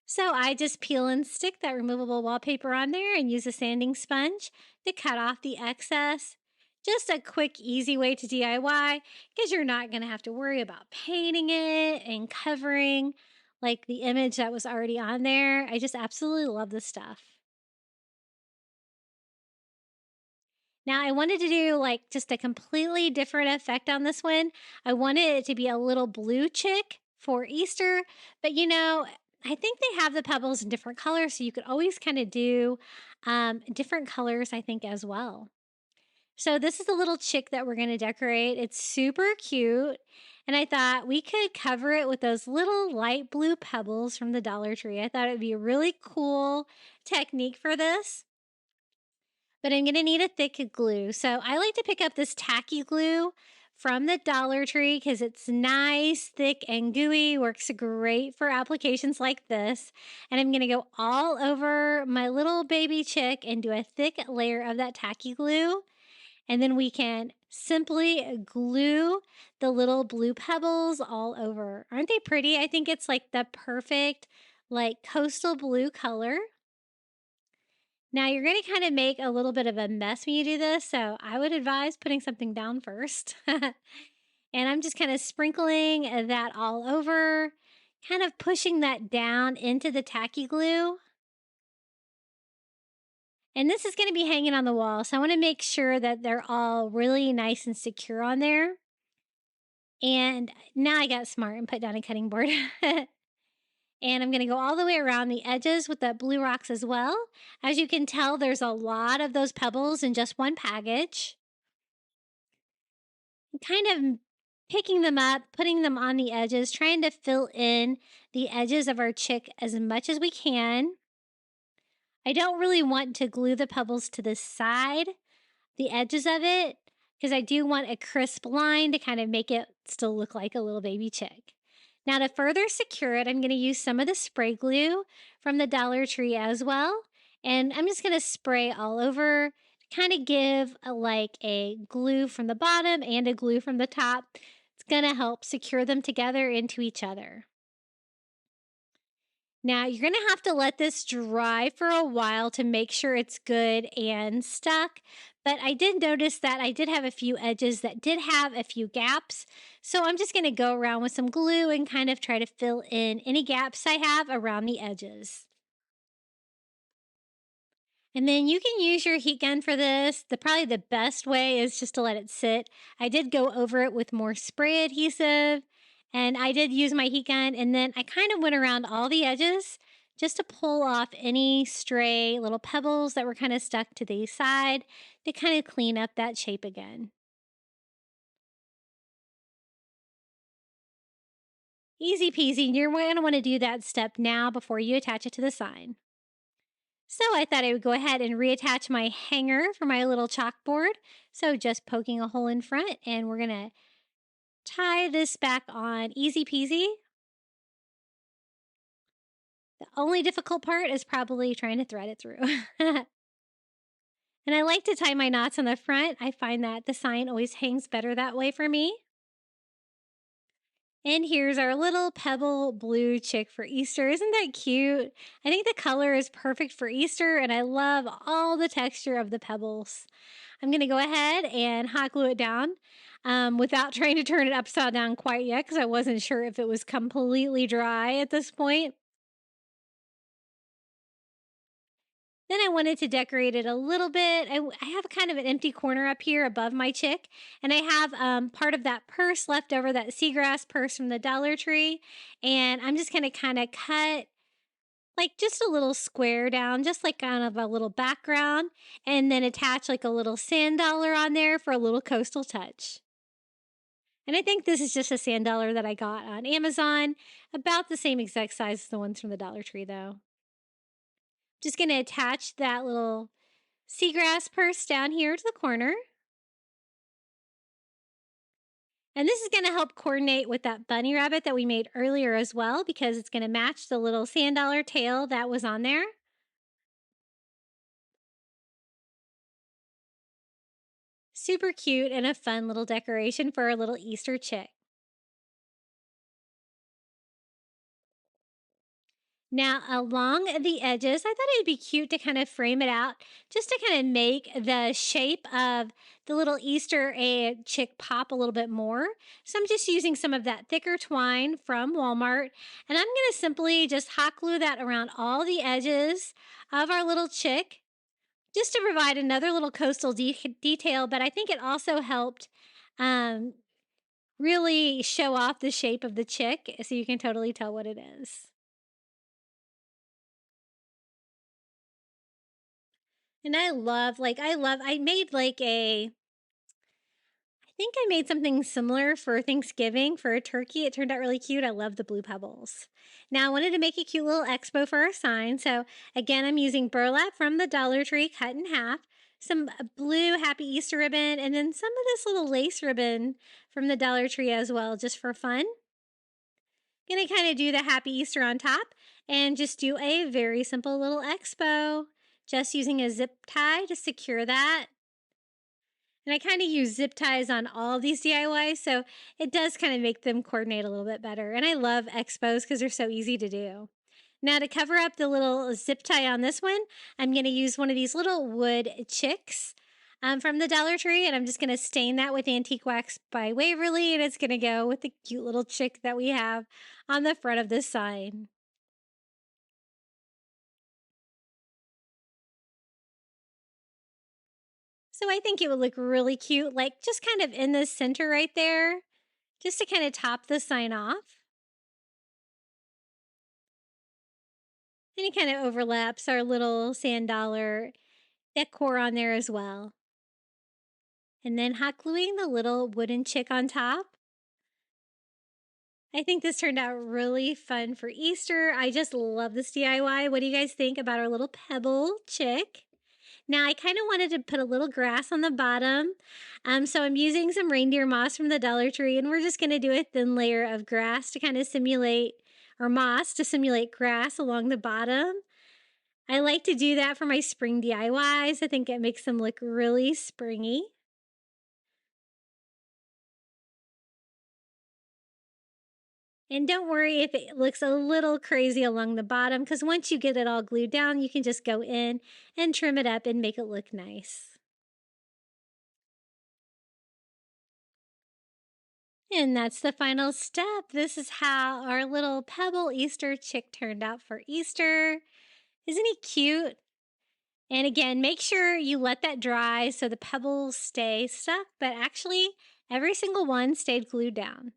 So I just peel and stick that removable wallpaper on there and use a sanding sponge to cut off the excess. Just a quick, easy way to DIY because you're not going to have to worry about painting it and covering like the image that was already on there. I just absolutely love this stuff. Now I wanted to do like just a completely different effect on this one. I wanted it to be a little blue chick for Easter, but you know, I think they have the pebbles in different colors, so you could always kind of do different colors, I think, as well. So this is the little chick that we're going to decorate. It's super cute. And I thought we could cover it with those little light blue pebbles from the Dollar Tree. I thought it would be a really cool technique for this. But I'm going to need a thick glue. So I like to pick up this tacky glue from the Dollar Tree because it's nice, thick, and gooey. Works great for applications like this. And I'm going to go all over my little baby chick and do a thick layer of that tacky glue. And then we can simply glue the little blue pebbles all over. Aren't they pretty? I think it's like the perfect like coastal blue color. Now you're going to kind of make a little bit of a mess when you do this, so I would advise putting something down first. And I'm just kind of sprinkling that all over, kind of pushing that down into the tacky glue. And this is going to be hanging on the wall, so I want to make sure that they're all really nice and secure on there. And now I got smart and put down a cutting board. And I'm going to go all the way around the edges with the blue rocks as well. As you can tell, there's a lot of those pebbles in just one package. Kind of picking them up, putting them on the edges, trying to fill in the edges of our chick as much as we can. I don't really want to glue the pebbles to the side, the edges of it, because I do want a crisp line to kind of make it still look like a little baby chick. Now to further secure it, I'm going to use some of the spray glue from the Dollar Tree as well. And I'm just going to spray all over to kind of give like a glue from the bottom and a glue from the top. It's going to help secure them together into each other. Now, you're going to have to let this dry for a while to make sure it's good and stuck. But I did notice that I did have a few edges that did have a few gaps. So I'm just going to go around with some glue and kind of try to fill in any gaps I have around the edges. And then you can use your heat gun for this. Probably the best way is just to let it sit. I did go over it with more spray adhesive, and I did use my heat gun, and then I kind of went around all the edges just to pull off any stray little pebbles that were kind of stuck to the side to kind of clean up that shape again. Easy peasy. You're going to want to do that step now before you attach it to the sign. So I thought I would go ahead and reattach my hanger for my little chalkboard. So just poking a hole in front, and we're going to tie this back on easy peasy. The only difficult part is probably trying to thread it through. And I like to tie my knots on the front. I find that the sign always hangs better that way for me. And here's our little pebble blue chick for Easter. Isn't that cute? I think the color is perfect for Easter, and I love all the texture of the pebbles. I'm going to go ahead and hot glue it down without trying to turn it upside down quite yet, because I wasn't sure if it was completely dry at this point. Then I wanted to decorate it a little bit. I have kind of an empty corner up here above my chick, and I have part of that purse left over, that seagrass purse from the Dollar Tree, and I'm just going to kind of cut like just a little square down, just like kind of a little background, and then attach like a little sand dollar on there for a little coastal touch. And I think this is just a sand dollar that I got on Amazon, about the same exact size as the ones from the Dollar Tree though. Just going to attach that little seagrass purse down here to the corner. And this is going to help coordinate with that bunny rabbit that we made earlier as well, because it's going to match the little sand dollar tail that was on there. Super cute and a fun little decoration for our little Easter chick. Now, along the edges, I thought it would be cute to kind of frame it out, just to kind of make the shape of the little Easter egg chick pop a little bit more. So I'm just using some of that thicker twine from Walmart, and I'm going to simply just hot glue that around all the edges of our little chick, just to provide another little coastal detail. But I think it also helped um, really show off the shape of the chick, so you can totally tell what it is. And I made I think I made something similar for Thanksgiving for a turkey. It turned out really cute. I love the blue pebbles. Now I wanted to make a cute little expo for our sign. So again, I'm using burlap from the Dollar Tree cut in half, some blue Happy Easter ribbon, and then some of this little lace ribbon from the Dollar Tree as well, just for fun. Gonna kind of do the Happy Easter on top and just do a very simple little expo. Just using a zip tie to secure that. And I kind of use zip ties on all of these DIYs, so it does kind of make them coordinate a little bit better. And I love expos because they're so easy to do. Now, to cover up the little zip tie on this one, I'm going to use one of these little wood chicks from the Dollar Tree, and I'm just going to stain that with Antique Wax by Waverly, and it's going to go with the cute little chick that we have on the front of this sign. So I think it would look really cute, like just kind of in the center right there, just to kind of top the sign off. And it kind of overlaps our little sand dollar decor on there as well. And then hot gluing the little wooden chick on top. I think this turned out really fun for Easter. I just love this DIY. What do you guys think about our little pebble chick? Now, I kind of wanted to put a little grass on the bottom, so I'm using some reindeer moss from the Dollar Tree, and we're just going to do a thin layer of grass to kind of simulate, or moss to simulate grass along the bottom. I like to do that for my spring DIYs. I think it makes them look really springy. And don't worry if it looks a little crazy along the bottom, because once you get it all glued down, you can just go in and trim it up and make it look nice. And that's the final step. This is how our little pebble Easter chick turned out for Easter. Isn't he cute? And again, make sure you let that dry so the pebbles stay stuck, but actually every single one stayed glued down.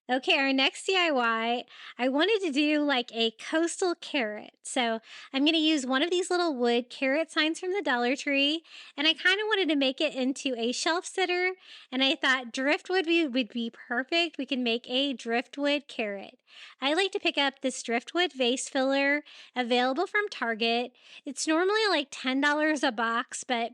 Okay, our next DIY, I wanted to do like a coastal carrot. So I'm going to use one of these little wood carrot signs from the Dollar Tree. And I kind of wanted to make it into a shelf sitter. And I thought would be perfect. We can make a driftwood carrot. I like to pick up this driftwood vase filler available from Target. It's normally like $10 a box, but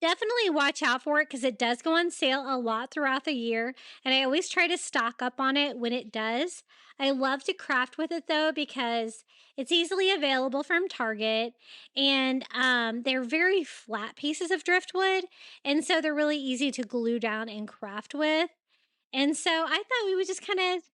definitely watch out for it because it does go on sale a lot throughout the year, and I always try to stock up on it when it does. I love to craft with it though because it's easily available from Target, and they're very flat pieces of driftwood, and so they're really easy to glue down and craft with. And so I thought we would just kind of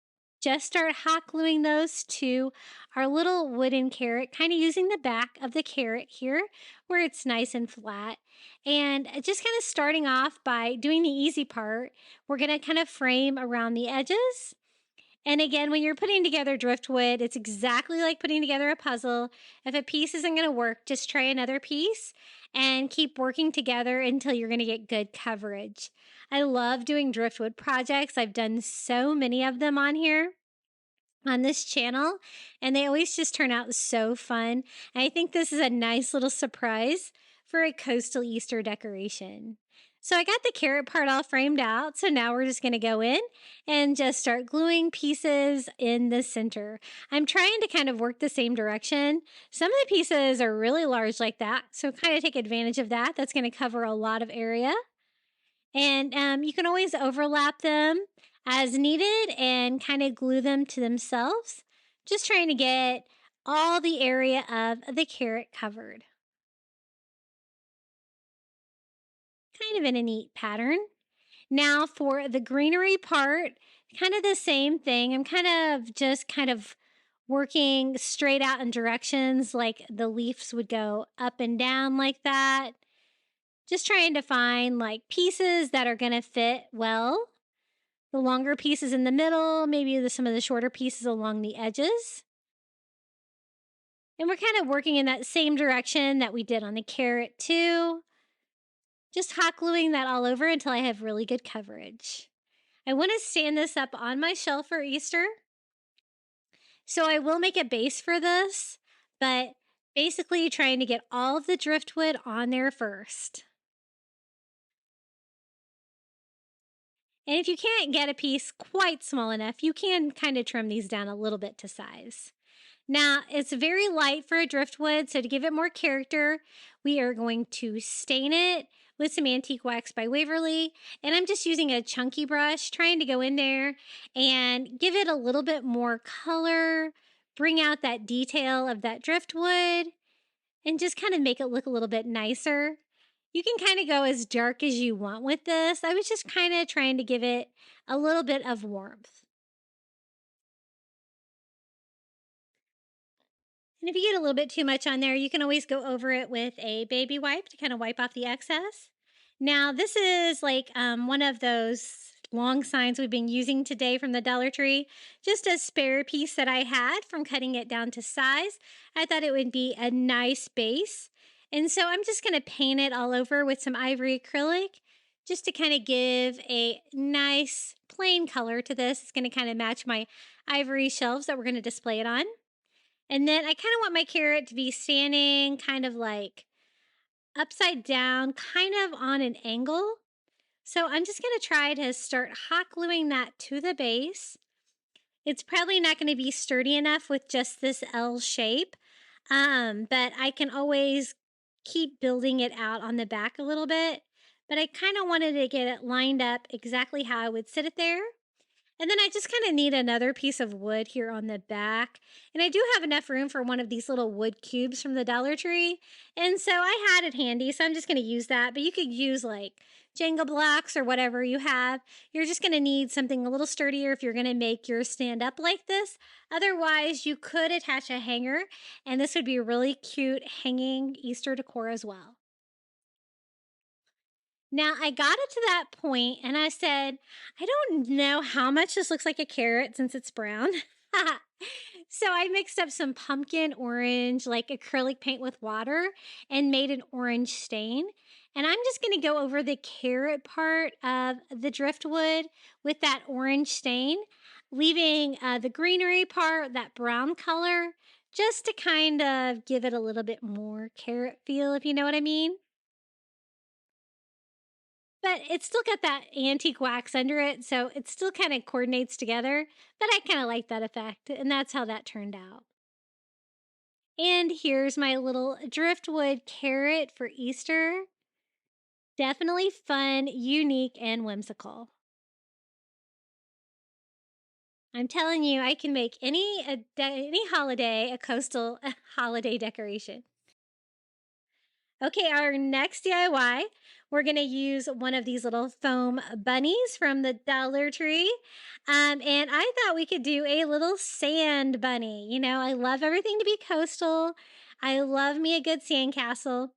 just start hot gluing those to our little wooden carrot, kind of using the back of the carrot here where it's nice and flat. And just kind of starting off by doing the easy part, we're going to kind of frame around the edges. And again, when you're putting together driftwood, it's exactly like putting together a puzzle. If a piece isn't going to work, just try another piece and keep working together until you're going to get good coverage. I love doing driftwood projects. I've done so many of them on here on this channel, and they always just turn out so fun. And I think this is a nice little surprise for a coastal Easter decoration. So I got the carrot part all framed out. So now we're just going to go in and just start gluing pieces in the center. I'm trying to kind of work the same direction. Some of the pieces are really large like that, so kind of take advantage of that. That's going to cover a lot of area. And you can always overlap them as needed and kind of glue them to themselves. Just trying to get all the area of the carrot covered. Kind of in a neat pattern. Now for the greenery part, kind of the same thing. I'm kind of working straight out in directions like the leaves would go up and down like that. Just trying to find like pieces that are going to fit well. The longer pieces in the middle, maybe some of the shorter pieces along the edges. And we're kind of working in that same direction that we did on the carrot too. Just hot gluing that all over until I have really good coverage. I want to stand this up on my shelf for Easter. So I will make a base for this, but basically trying to get all of the driftwood on there first. And if you can't get a piece quite small enough, you can kind of trim these down a little bit to size. Now, it's very light for a driftwood, so to give it more character, we are going to stain it with some antique wax by Waverly. And I'm just using a chunky brush, trying to go in there and give it a little bit more color, bring out that detail of that driftwood, and just kind of make it look a little bit nicer. You can kind of go as dark as you want with this. I was just kind of trying to give it a little bit of warmth. And if you get a little bit too much on there, you can always go over it with a baby wipe to kind of wipe off the excess. Now, this is like one of those long signs we've been using today from the Dollar Tree. Just a spare piece that I had from cutting it down to size. I thought it would be a nice base. And so I'm just going to paint it all over with some ivory acrylic just to kind of give a nice plain color to this. It's going to kind of match my ivory shelves that we're going to display it on. And then I kind of want my carrot to be standing kind of like upside down, kind of on an angle. So I'm just going to try to start hot gluing that to the base. It's probably not going to be sturdy enough with just this L shape, but I can always keep building it out on the back a little bit. But I kind of wanted to get it lined up exactly how I would sit it there. And then I just kind of need another piece of wood here on the back. And I do have enough room for one of these little wood cubes from the Dollar Tree. And so I had it handy, so I'm just going to use that. But you could use like Jenga blocks or whatever you have. You're just going to need something a little sturdier if you're going to make yours stand up like this. Otherwise, you could attach a hanger, and this would be a really cute hanging Easter decor as well. Now, I got it to that point and I said, I don't know how much this looks like a carrot since it's brown. So I mixed up some pumpkin orange, like acrylic paint with water, and made an orange stain. And I'm just going to go over the carrot part of the driftwood with that orange stain, leaving the greenery part, that brown color, just to kind of give it a little bit more carrot feel, if you know what I mean. But it's still got that antique wax under it, so it still kind of coordinates together. But I kind of like that effect, and that's how that turned out. And here's my little driftwood carrot for Easter. Definitely fun, unique, and whimsical. I'm telling you, I can make any holiday a coastal holiday decoration. Okay, our next DIY, we're going to use one of these little foam bunnies from the Dollar Tree. And I thought we could do a little sand bunny. You know, I love everything to be coastal. I love me a good sand castle.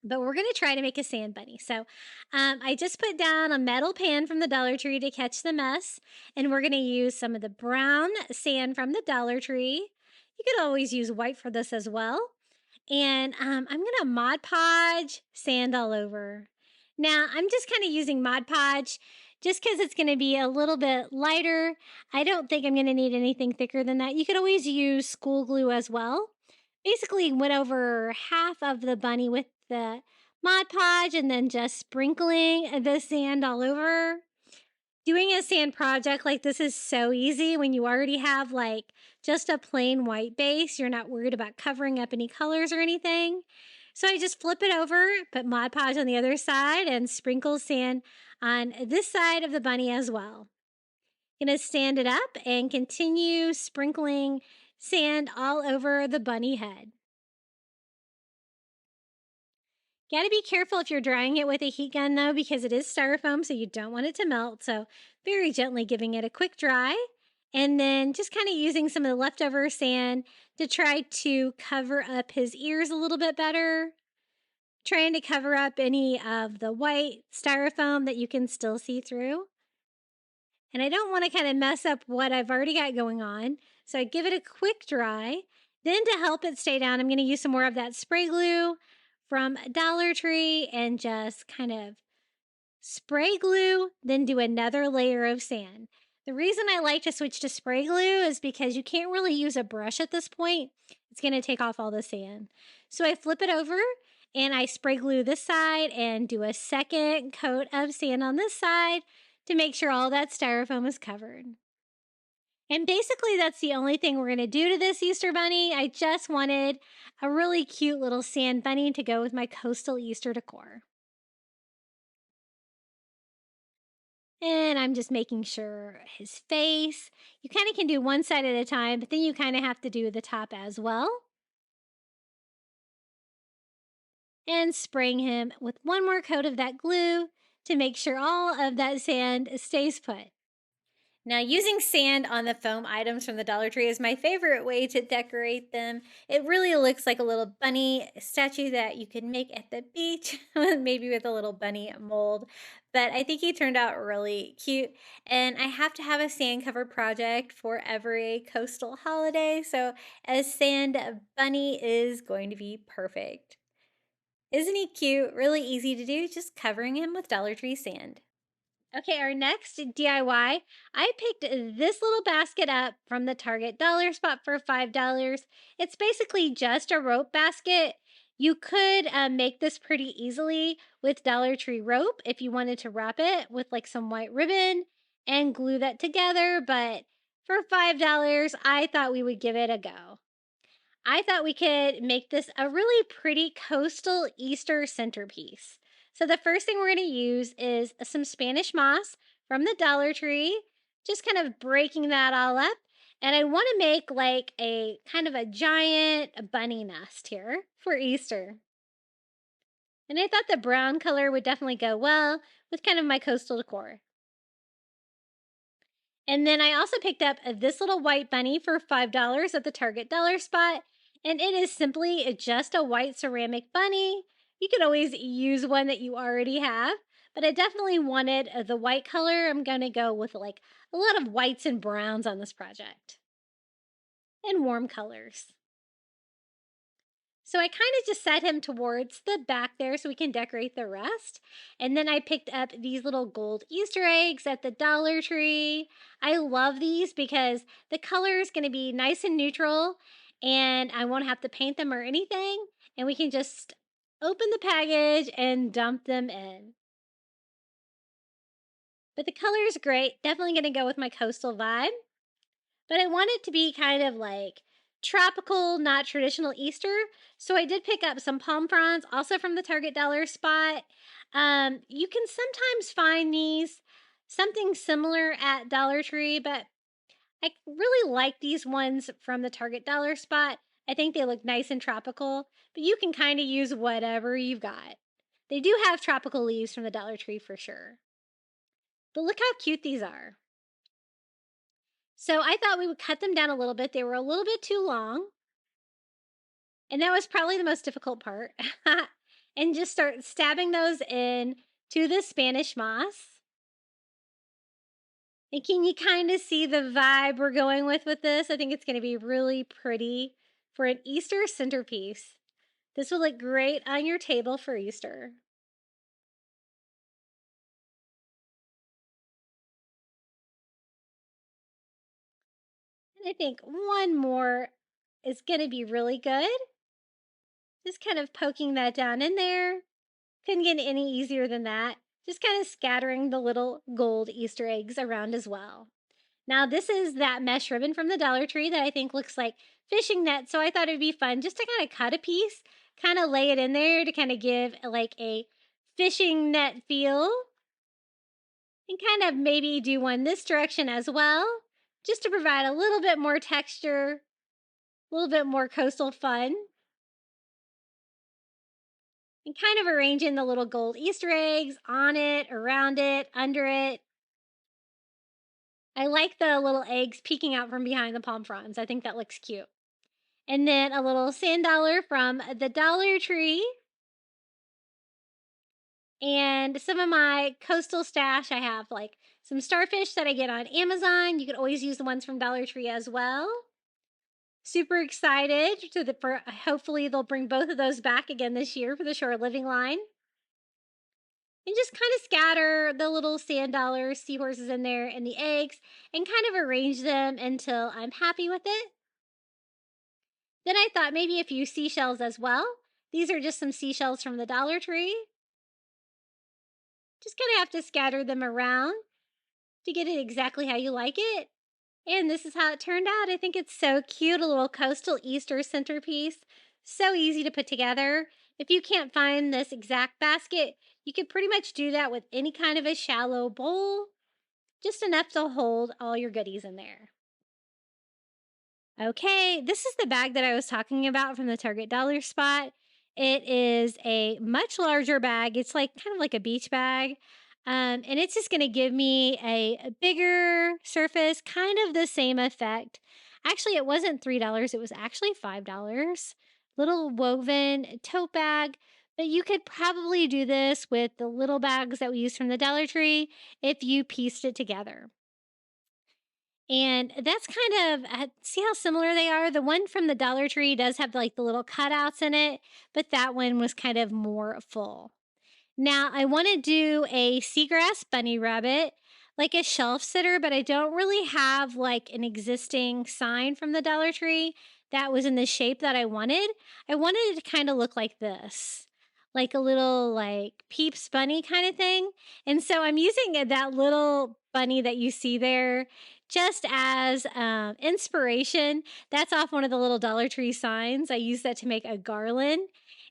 But we're going to try to make a sand bunny. So I just put down a metal pan from the Dollar Tree to catch the mess. And we're going to use some of the brown sand from the Dollar Tree. You could always use white for this as well. And I'm going to Mod Podge sand all over. Now, I'm just kind of using Mod Podge just because it's going to be a little bit lighter. I don't think I'm going to need anything thicker than that. You could always use school glue as well. Basically went over half of the bunny with the Mod Podge and then just sprinkling the sand all over. Doing a sand project like this is so easy when you already have like just a plain white base. You're not worried about covering up any colors or anything. So I just flip it over, put Mod Podge on the other side, and sprinkle sand on this side of the bunny as well. Gonna stand it up and continue sprinkling sand all over the bunny head. Got to be careful if you're drying it with a heat gun though, because it is styrofoam, so you don't want it to melt. So very gently giving it a quick dry, and then just kind of using some of the leftover sand to try to cover up his ears a little bit better. Trying to cover up any of the white styrofoam that you can still see through. And I don't want to kind of mess up what I've already got going on. So I give it a quick dry. Then to help it stay down, I'm going to use some more of that spray glue from Dollar Tree and just kind of spray glue, then do another layer of sand. The reason I like to switch to spray glue is because you can't really use a brush at this point. It's going to take off all the sand. So I flip it over and I spray glue this side and do a second coat of sand on this side to make sure all that styrofoam is covered. And basically that's the only thing we're going to do to this Easter bunny. I just wanted a really cute little sand bunny to go with my coastal Easter decor. And I'm just making sure his face, you kind of can do one side at a time, but then you kind of have to do the top as well. And spraying him with one more coat of that glue to make sure all of that sand stays put. Now, using sand on the foam items from the Dollar Tree is my favorite way to decorate them. It really looks like a little bunny statue that you could make at the beach, maybe with a little bunny mold. But I think he turned out really cute. And I have to have a sand cover project for every coastal holiday. So a sand bunny is going to be perfect. Isn't he cute? Really easy to do, just covering him with Dollar Tree sand. Okay, our next DIY, I picked this little basket up from the Target dollar spot for $5. It's basically just a rope basket. You could make this pretty easily with Dollar Tree rope if you wanted to wrap it with like some white ribbon and glue that together. But for $5, I thought we would give it a go. I thought we could make this a really pretty coastal Easter centerpiece. So the first thing we're going to use is some Spanish moss from the Dollar Tree. Just kind of breaking that all up. And I want to make like a kind of a giant bunny nest here for Easter. And I thought the brown color would definitely go well with kind of my coastal decor. And then I also picked up this little white bunny for $5 at the Target dollar spot. And it is simply just a white ceramic bunny. You could always use one that you already have, but I definitely wanted the white color. I'm going to go with like a lot of whites and browns on this project and warm colors. So I kind of just set him towards the back there so we can decorate the rest. And then I picked up these little gold Easter eggs at the Dollar Tree. I love these because the color is going to be nice and neutral and I won't have to paint them or anything. And we can just open the package and dump them in. But the color is great. Definitely going to go with my coastal vibe. But I want it to be kind of like tropical, not traditional Easter. So I did pick up some palm fronds, also from the Target dollar spot. You can sometimes find these, something similar at Dollar Tree, but I really like these ones from the Target dollar spot. I think they look nice and tropical, but you can kind of use whatever you've got. They do have tropical leaves from the Dollar Tree for sure. But look how cute these are. So I thought we would cut them down a little bit. They were a little bit too long. And that was probably the most difficult part. And just start stabbing those in to the Spanish moss. And can you kind of see the vibe we're going with this? I think it's going to be really pretty for an Easter centerpiece. This will look great on your table for Easter. And I think one more is going to be really good. Just kind of poking that down in there. Couldn't get any easier than that. Just kind of scattering the little gold Easter eggs around as well. Now this is that mesh ribbon from the Dollar Tree that I think looks like fishing net. So I thought it'd be fun just to kind of cut a piece, kind of lay it in there to kind of give like a fishing net feel. And kind of maybe do one this direction as well, just to provide a little bit more texture, a little bit more coastal fun. And kind of arranging the little gold Easter eggs on it, around it, under it. I like the little eggs peeking out from behind the palm fronds. I think that looks cute. And then a little sand dollar from the Dollar Tree. And some of my coastal stash, I have like some starfish that I get on Amazon. You could always use the ones from Dollar Tree as well. Super excited for hopefully they'll bring both of those back again this year for the shore living line. And just kind of scatter the little sand dollars, seahorses in there, and the eggs, and kind of arrange them until I'm happy with it. Then I thought maybe a few seashells as well. These are just some seashells from the Dollar Tree. Just kind of have to scatter them around to get it exactly how you like it. And this is how it turned out. I think it's so cute, a little coastal Easter centerpiece. So easy to put together. If you can't find this exact basket, you could pretty much do that with any kind of a shallow bowl. Just enough to hold all your goodies in there. Okay, this is the bag that I was talking about from the Target dollar spot. It is a much larger bag. It's like kind of like a beach bag. And it's just going to give me a bigger surface, kind of the same effect. Actually, it wasn't $3. It was actually $5. Little woven tote bag. But you could probably do this with the little bags that we use from the Dollar Tree if you pieced it together. And that's kind of, see how similar they are? The one from the Dollar Tree does have like the little cutouts in it, but that one was kind of more full. Now, I want to do a seagrass bunny rabbit, like a shelf sitter, but I don't really have like an existing sign from the Dollar Tree that was in the shape that I wanted. I wanted it to kind of look like this, like a little like Peeps bunny kind of thing. And so I'm using that little bunny that you see there just as inspiration. That's off one of the little Dollar Tree signs. I use that to make a garland.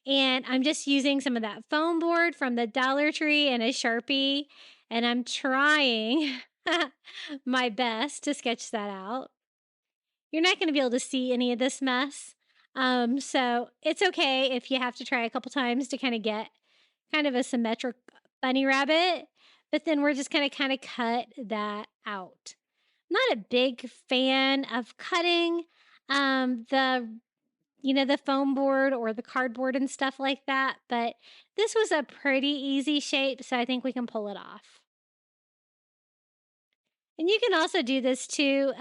And I'm just using some of that foam board from the Dollar Tree and a Sharpie. And I'm trying my best to sketch that out. You're not going to be able to see any of this mess. So it's okay if you have to try a couple times to kind of get kind of a symmetric bunny rabbit, but then we're just going to kind of cut that out. Not a big fan of cutting the foam board or the cardboard and stuff like that, but this was a pretty easy shape, so I think we can pull it off. And you can also do this too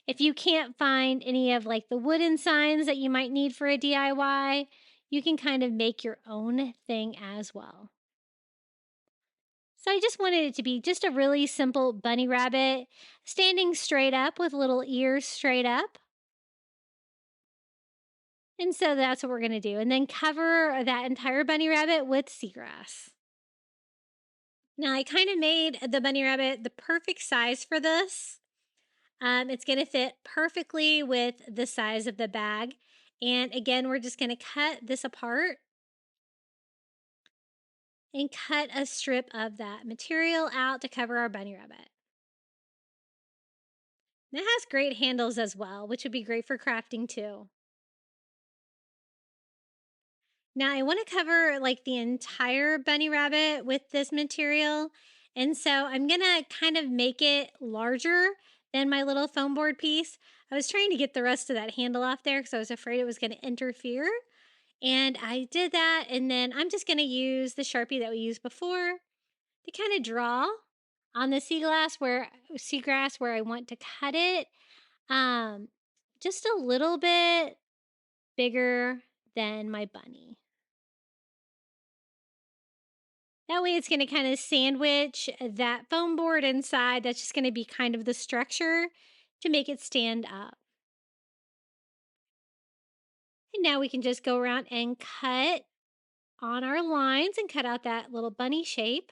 if you can't find any of like the wooden signs that you might need for a DIY, you can kind of make your own thing as well. So I just wanted it to be just a really simple bunny rabbit standing straight up with little ears straight up. And so that's what we're going to do. And then cover that entire bunny rabbit with seagrass. Now I kind of made the bunny rabbit the perfect size for this. It's going to fit perfectly with the size of the bag. And again, we're just going to cut this apart and cut a strip of that material out to cover our bunny rabbit. And it has great handles as well, which would be great for crafting too. Now I want to cover like the entire bunny rabbit with this material. And so I'm going to kind of make it larger than my little foam board piece. I was trying to get the rest of that handle off there because I was afraid it was going to interfere. And I did that. And then I'm just going to use the Sharpie that we used before to kind of draw on the seagrass where I want to cut it. Just a little bit bigger than my bunny. That way it's going to kind of sandwich that foam board inside. That's just going to be kind of the structure to make it stand up. And now we can just go around and cut on our lines and cut out that little bunny shape.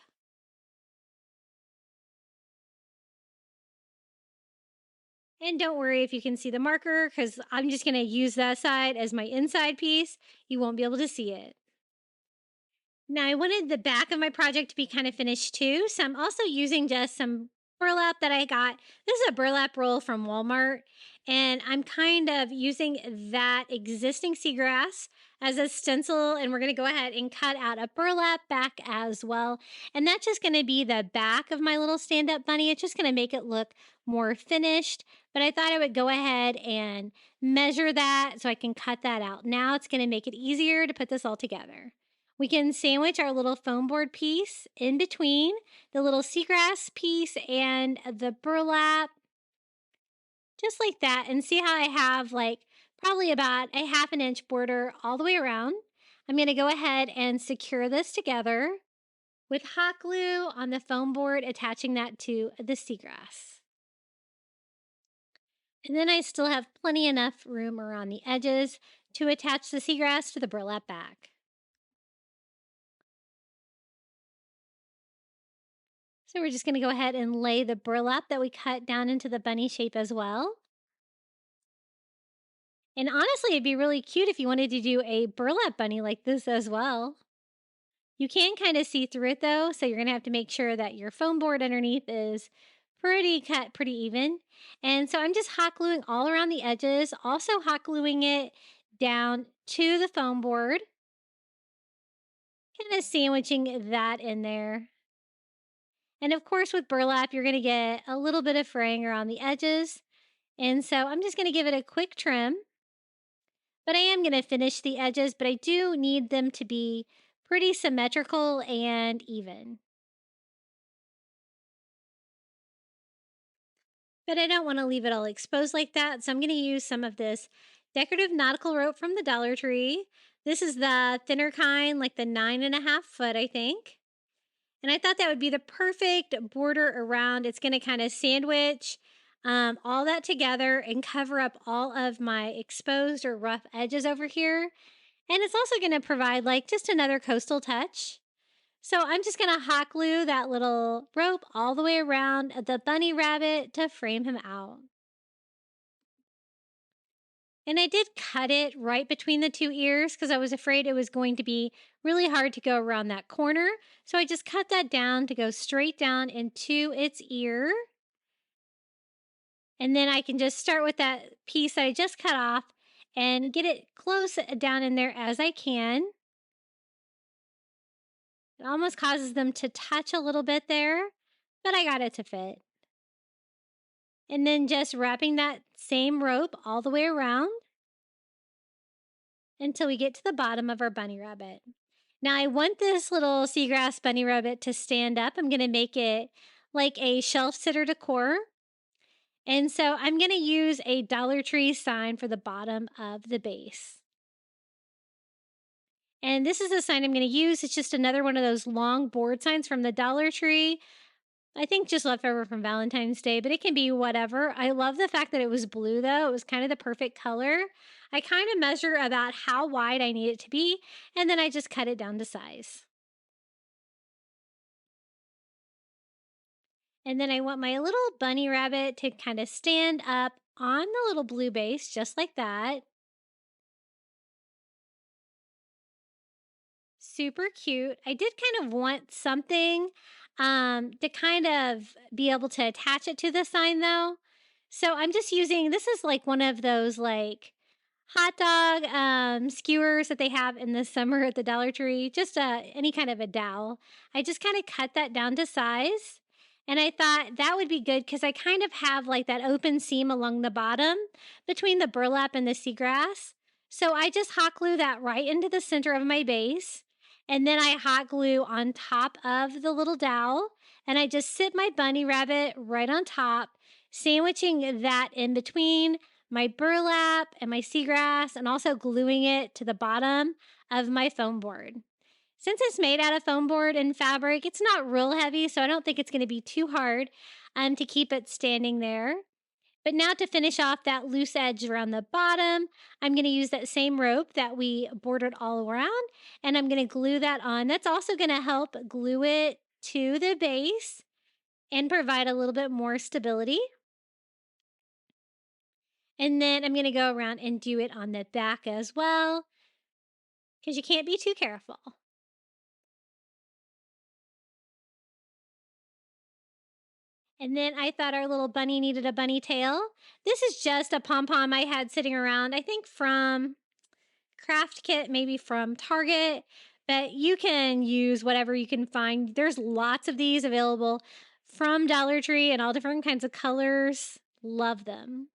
And don't worry if you can see the marker because I'm just going to use that side as my inside piece. You won't be able to see it. Now I wanted the back of my project to be kind of finished too. So I'm also using just some burlap that I got. This is a burlap roll from Walmart. And I'm kind of using that existing seagrass as a stencil. And we're going to go ahead and cut out a burlap back as well. And that's just going to be the back of my little stand-up bunny. It's just going to make it look more finished. But I thought I would go ahead and measure that so I can cut that out. Now it's going to make it easier to put this all together. We can sandwich our little foam board piece in between the little seagrass piece and the burlap, just like that. And see how I have like probably about a 1/2 inch border all the way around. I'm going to go ahead and secure this together with hot glue on the foam board, attaching that to the seagrass. And then I still have plenty enough room around the edges to attach the seagrass to the burlap back. So we're just going to go ahead and lay the burlap that we cut down into the bunny shape as well. And honestly, it'd be really cute if you wanted to do a burlap bunny like this as well. You can kind of see through it though, so you're going to have to make sure that your foam board underneath is cut pretty even. And so I'm just hot gluing all around the edges, also hot gluing it down to the foam board. Kind of sandwiching that in there. And of course, with burlap, you're going to get a little bit of fraying around the edges. And so I'm just going to give it a quick trim. But I am going to finish the edges, but I do need them to be pretty symmetrical and even. But I don't want to leave it all exposed like that. So I'm going to use some of this decorative nautical rope from the Dollar Tree. This is the thinner kind, like the 9.5 foot, I think. And I thought that would be the perfect border around. It's going to kind of sandwich all that together and cover up all of my exposed or rough edges over here. And it's also going to provide like just another coastal touch. So I'm just going to hot glue that little rope all the way around the bunny rabbit to frame him out. And I did cut it right between the two ears because I was afraid it was going to be really hard to go around that corner. So I just cut that down to go straight down into its ear. And then I can just start with that piece that I just cut off and get it close down in there as I can. It almost causes them to touch a little bit there, but I got it to fit. And then just wrapping that same rope all the way around until we get to the bottom of our bunny rabbit. Now I want this little seagrass bunny rabbit to stand up. I'm going to make it like a shelf sitter decor. And so I'm going to use a Dollar Tree sign for the bottom of the base. And this is the sign I'm going to use. It's just another one of those long board signs from the Dollar Tree. I think just leftover from Valentine's Day, but it can be whatever. I love the fact that it was blue, though. It was kind of the perfect color. I kind of measure about how wide I need it to be, and then I just cut it down to size. And then I want my little bunny rabbit to kind of stand up on the little blue base, just like that. Super cute. I did kind of want something to kind of be able to attach it to the sign, though. So I'm just using, this is like one of those like hot dog skewers that they have in the summer at the Dollar Tree, just any kind of a dowel. I just kind of cut that down to size. And I thought that would be good because I kind of have like that open seam along the bottom between the burlap and the seagrass. So I just hot glue that right into the center of my base. And then I hot glue on top of the little dowel. And I just sit my bunny rabbit right on top, sandwiching that in between my burlap and my seagrass, and also gluing it to the bottom of my foam board. Since it's made out of foam board and fabric, it's not real heavy, so I don't think it's going to be too hard to keep it standing there. But now to finish off that loose edge around the bottom, I'm going to use that same rope that we bordered all around, and I'm going to glue that on. That's also going to help glue it to the base and provide a little bit more stability. And then I'm going to go around and do it on the back as well, because you can't be too careful. And then I thought our little bunny needed a bunny tail. This is just a pom-pom I had sitting around, I think from Craft Kit, maybe from Target, but you can use whatever you can find. There's lots of these available from Dollar Tree in all different kinds of colors. Love them.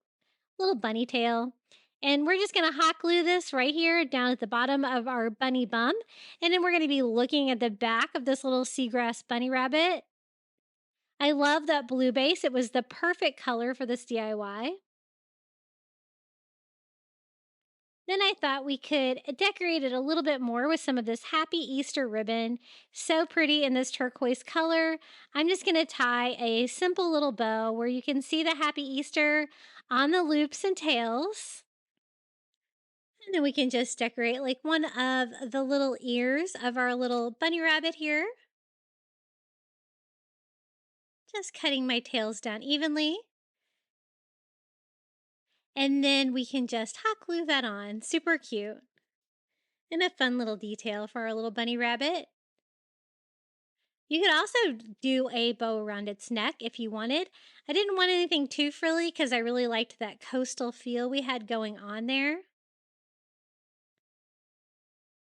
Little bunny tail. And we're just going to hot glue this right here down at the bottom of our bunny bum. And then we're going to be looking at the back of this little seagrass bunny rabbit. I love that blue base. It was the perfect color for this DIY. Then I thought we could decorate it a little bit more with some of this Happy Easter ribbon. So pretty in this turquoise color. I'm just going to tie a simple little bow where you can see the Happy Easter on the loops and tails. And then we can just decorate like one of the little ears of our little bunny rabbit here. Just cutting my tails down evenly. And then we can just hot glue that on. Super cute. And a fun little detail for our little bunny rabbit. You could also do a bow around its neck if you wanted. I didn't want anything too frilly because I really liked that coastal feel we had going on there.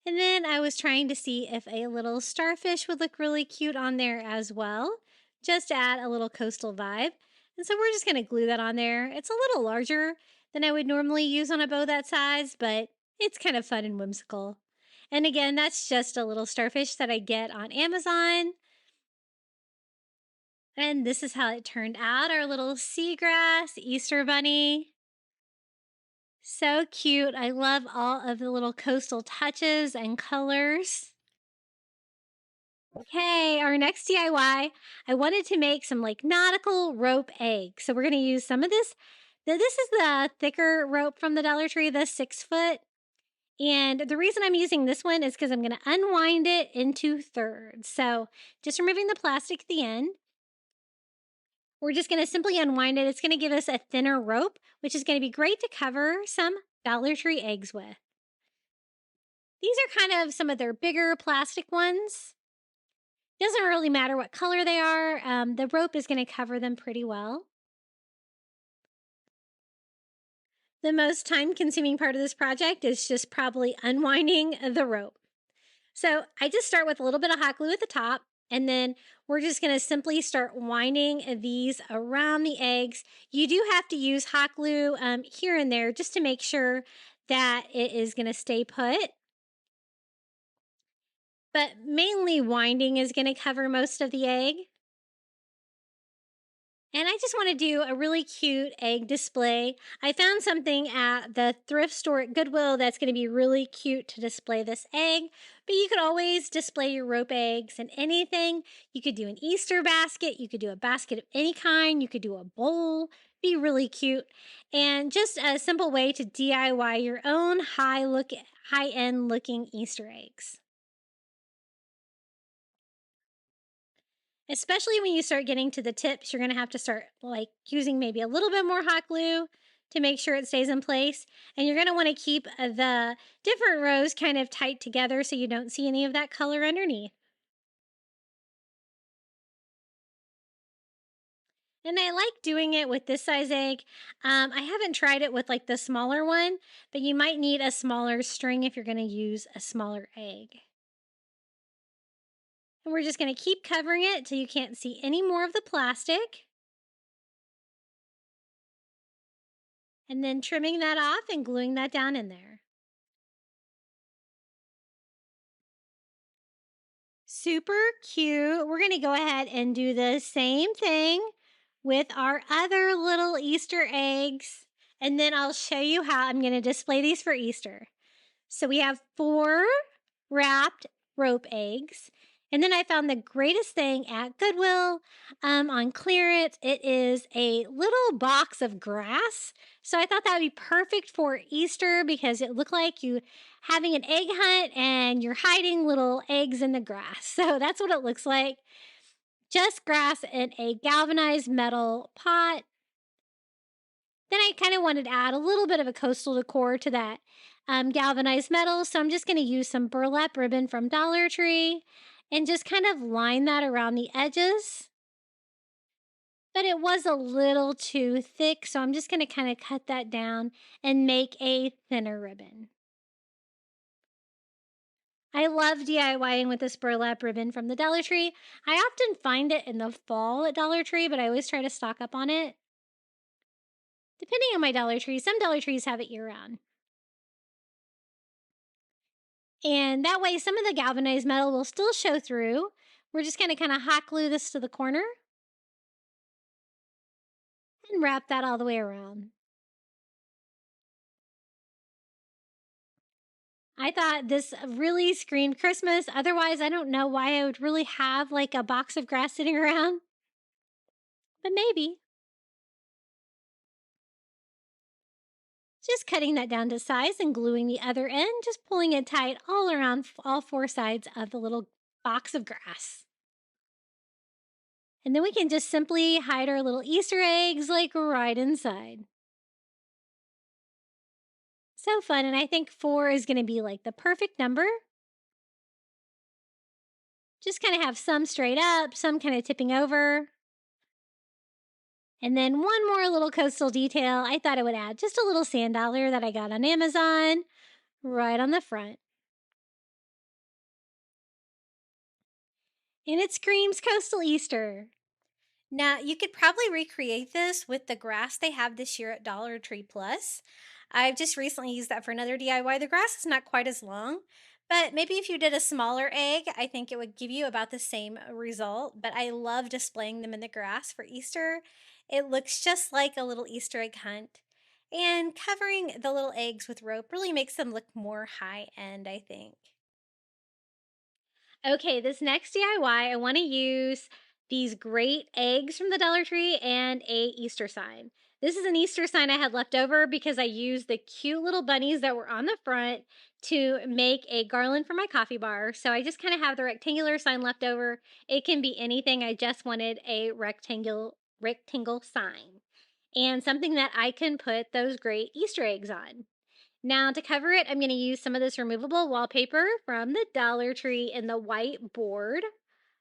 And then I was trying to see if a little starfish would look really cute on there as well, just to add a little coastal vibe. And so we're just going to glue that on there. It's a little larger than I would normally use on a bow that size, but it's kind of fun and whimsical. And again, that's just a little starfish that I get on Amazon. And this is how it turned out, our little seagrass Easter bunny. So cute. I love all of the little coastal touches and colors. Okay, our next DIY, I wanted to make some like nautical rope eggs. So we're going to use some of this. Now, this is the thicker rope from the Dollar Tree, the 6-foot. And the reason I'm using this one is because I'm going to unwind it into thirds. So just removing the plastic at the end. We're just going to simply unwind it. It's going to give us a thinner rope, which is going to be great to cover some Dollar Tree eggs with. These are kind of some of their bigger plastic ones. Doesn't really matter what color they are. The rope is going to cover them pretty well. The most time-consuming part of this project is just probably unwinding the rope. So I just start with a little bit of hot glue at the top, and then we're just going to simply start winding these around the eggs. You do have to use hot glue here and there just to make sure that it is going to stay put. But mainly winding is going to cover most of the egg. And I just want to do a really cute egg display. I found something at the thrift store at Goodwill that's going to be really cute to display this egg. But you could always display your rope eggs in anything. You could do an Easter basket. You could do a basket of any kind. You could do a bowl. Be really cute. And just a simple way to DIY your own high-end looking Easter eggs. Especially when you start getting to the tips, you're going to have to start like using maybe a little bit more hot glue to make sure it stays in place. And you're going to want to keep the different rows kind of tight together so you don't see any of that color underneath. And I like doing it with this size egg. I haven't tried it with like the smaller one, but you might need a smaller string if you're going to use a smaller egg. And we're just going to keep covering it till you can't see any more of the plastic. And then trimming that off and gluing that down in there. Super cute. We're going to go ahead and do the same thing with our other little Easter eggs. And then I'll show you how I'm going to display these for Easter. So we have 4 wrapped rope eggs. And then I found the greatest thing at Goodwill on clearance. It is a little box of grass. So I thought that would be perfect for Easter because it looked like you having an egg hunt and you're hiding little eggs in the grass. So that's what it looks like. Just grass in a galvanized metal pot. Then I kind of wanted to add a little bit of a coastal decor to that galvanized metal. So I'm just going to use some burlap ribbon from Dollar Tree and just kind of line that around the edges. But it was a little too thick, so I'm just going to kind of cut that down and make a thinner ribbon. I love DIYing with this burlap ribbon from the Dollar Tree. I often find it in the fall at Dollar Tree, but I always try to stock up on it. Depending on my Dollar Tree, some Dollar Trees have it year-round. And that way, some of the galvanized metal will still show through. We're just going to kind of hot glue this to the corner and wrap that all the way around. I thought this really screamed Christmas. Otherwise, I don't know why I would really have like a box of grass sitting around. But maybe. Just cutting that down to size and gluing the other end, just pulling it tight all around all 4 sides of the little box of grass. And then we can just simply hide our little Easter eggs like right inside. So fun, and I think 4 is going to be like the perfect number. Just kind of have some straight up, some kind of tipping over. And then one more little coastal detail. I thought I would add just a little sand dollar that I got on Amazon right on the front. And it screams Coastal Easter. Now, you could probably recreate this with the grass they have this year at Dollar Tree Plus. I've just recently used that for another DIY. The grass is not quite as long, but maybe if you did a smaller egg, I think it would give you about the same result. But I love displaying them in the grass for Easter. It looks just like a little Easter egg hunt. And covering the little eggs with rope really makes them look more high-end, I think. Okay, this next DIY, I want to use these great eggs from the Dollar Tree and a Easter sign. This is an Easter sign I had left over because I used the cute little bunnies that were on the front to make a garland for my coffee bar. So I just kind of have the rectangular sign left over. It can be anything. I just wanted a rectangle sign and something that I can put those great Easter eggs on. Now to cover it, I'm going to use some of this removable wallpaper from the Dollar Tree in the white board.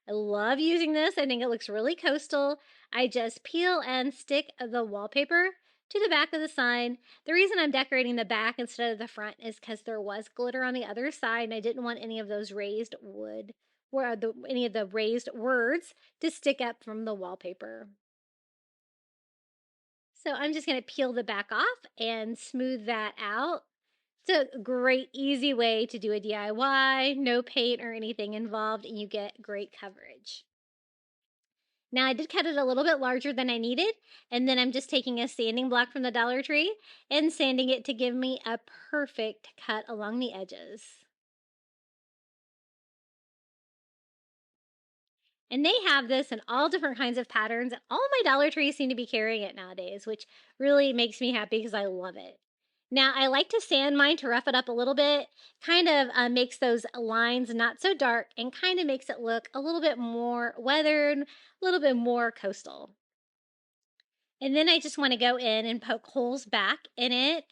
I love using this. I think it looks really coastal. I just peel and stick the wallpaper to the back of the sign. The reason I'm decorating the back instead of the front is because there was glitter on the other side and I didn't want any of those raised wood or any of the raised words to stick up from the wallpaper. So I'm just going to peel the back off and smooth that out. It's a great, easy way to do a DIY, no paint or anything involved, and you get great coverage. Now I did cut it a little bit larger than I needed, and then I'm just taking a sanding block from the Dollar Tree and sanding it to give me a perfect cut along the edges. And they have this in all different kinds of patterns. All my Dollar Trees seem to be carrying it nowadays, which really makes me happy because I love it. Now, I like to sand mine to rough it up a little bit, kind of makes those lines not so dark and kind of makes it look a little bit more weathered, a little bit more coastal. And then I just want to go in and poke holes back in it,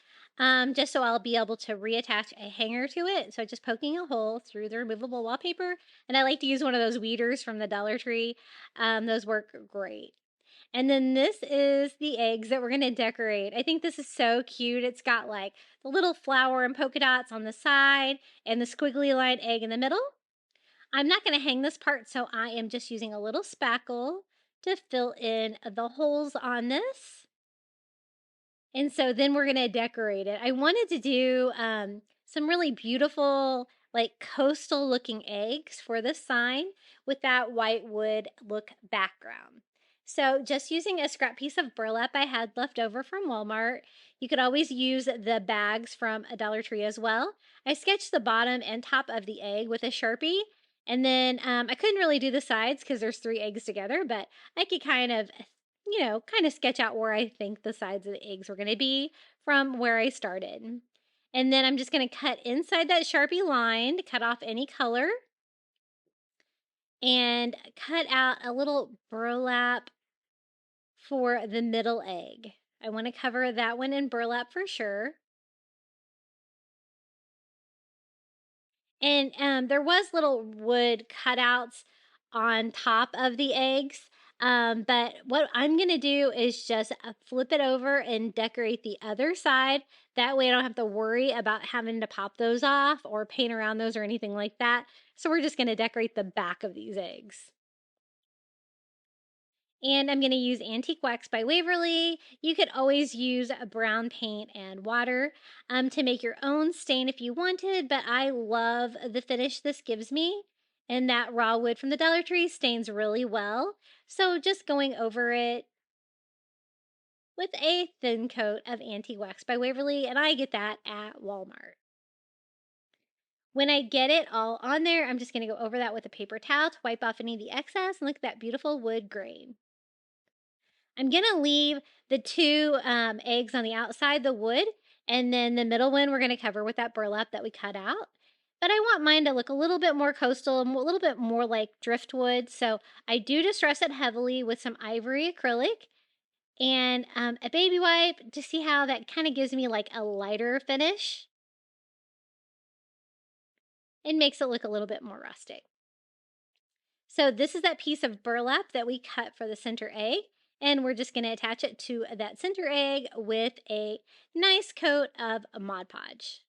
just so I'll be able to reattach a hanger to it. So just poking a hole through the removable wallpaper. And I like to use one of those weeders from the Dollar Tree. Those work great. And then this is the eggs that we're going to decorate. I think this is so cute. It's got like the little flower and polka dots on the side and the squiggly line egg in the middle. I'm not going to hang this part, so I am just using a little spackle to fill in the holes on this. And so then we're going to decorate it. I wanted to do some really beautiful, like coastal looking eggs for the sign with that white wood look background. So just using a scrap piece of burlap I had left over from Walmart. You could always use the bags from a Dollar Tree as well. I sketched the bottom and top of the egg with a Sharpie. And then I couldn't really do the sides because there's 3 eggs together, but I could kind of sketch out where I think the sides of the eggs were going to be from where I started. And then I'm just going to cut inside that Sharpie line to cut off any color and cut out a little burlap for the middle egg. I want to cover that one in burlap for sure. And there was little wood cutouts on top of the eggs. But what I'm going to do is just flip it over and decorate the other side. That way I don't have to worry about having to pop those off or paint around those or anything like that. So we're just going to decorate the back of these eggs. And I'm going to use Antique Wax by Waverly. You could always use a brown paint and water to make your own stain if you wanted, but I love the finish this gives me. And that raw wood from the Dollar Tree stains really well. So just going over it with a thin coat of Antique Wax by Waverly, and I get that at Walmart. When I get it all on there, I'm just going to go over that with a paper towel to wipe off any of the excess, and look at that beautiful wood grain. I'm going to leave the 2 eggs on the outside, the wood, and then the middle one we're going to cover with that burlap that we cut out. But I want mine to look a little bit more coastal and a little bit more like driftwood. So I do distress it heavily with some ivory acrylic and a baby wipe to see how that kind of gives me like a lighter finish. It makes it look a little bit more rustic. So this is that piece of burlap that we cut for the center egg. And we're just going to attach it to that center egg with a nice coat of Mod Podge.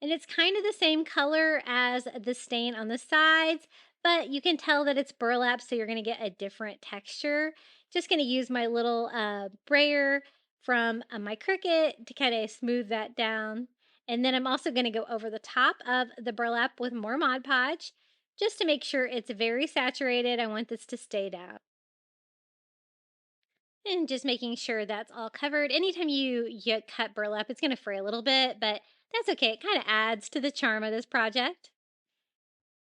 And it's kind of the same color as the stain on the sides, but you can tell that it's burlap, so you're going to get a different texture. Just going to use my little brayer from my Cricut to kind of smooth that down. And then I'm also going to go over the top of the burlap with more Mod Podge just to make sure it's very saturated. I want this to stay down. And just making sure that's all covered. Anytime you cut burlap, it's going to fray a little bit, but that's okay. It kind of adds to the charm of this project.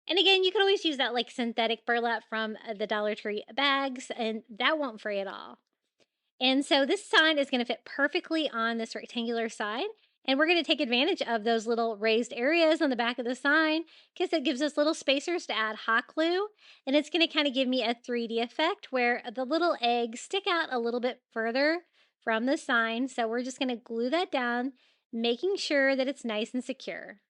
And again, you can always use that like synthetic burlap from the Dollar Tree bags, and that won't fray at all. And so this sign is going to fit perfectly on this rectangular side. And we're going to take advantage of those little raised areas on the back of the sign because it gives us little spacers to add hot glue. And it's going to kind of give me a 3D effect where the little eggs stick out a little bit further from the sign. So we're just going to glue that down, making sure that it's nice and secure.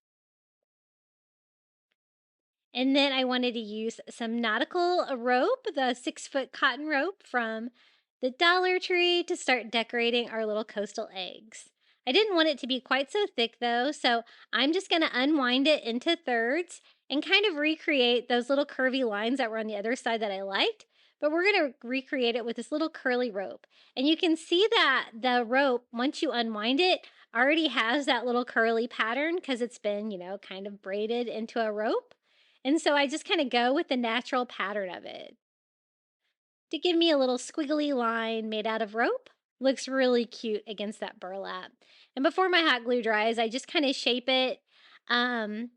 And then I wanted to use some nautical rope, the 6-foot cotton rope from the Dollar Tree, to start decorating our little coastal eggs. I didn't want it to be quite so thick though, so I'm just going to unwind it into thirds and kind of recreate those little curvy lines that were on the other side that I liked. But we're going to recreate it with this little curly rope. And you can see that the rope, once you unwind it, already has that little curly pattern because it's been, kind of braided into a rope. And so I just kind of go with the natural pattern of it to give me a little squiggly line made out of rope. Looks really cute against that burlap. And before my hot glue dries, I just kind of shape it while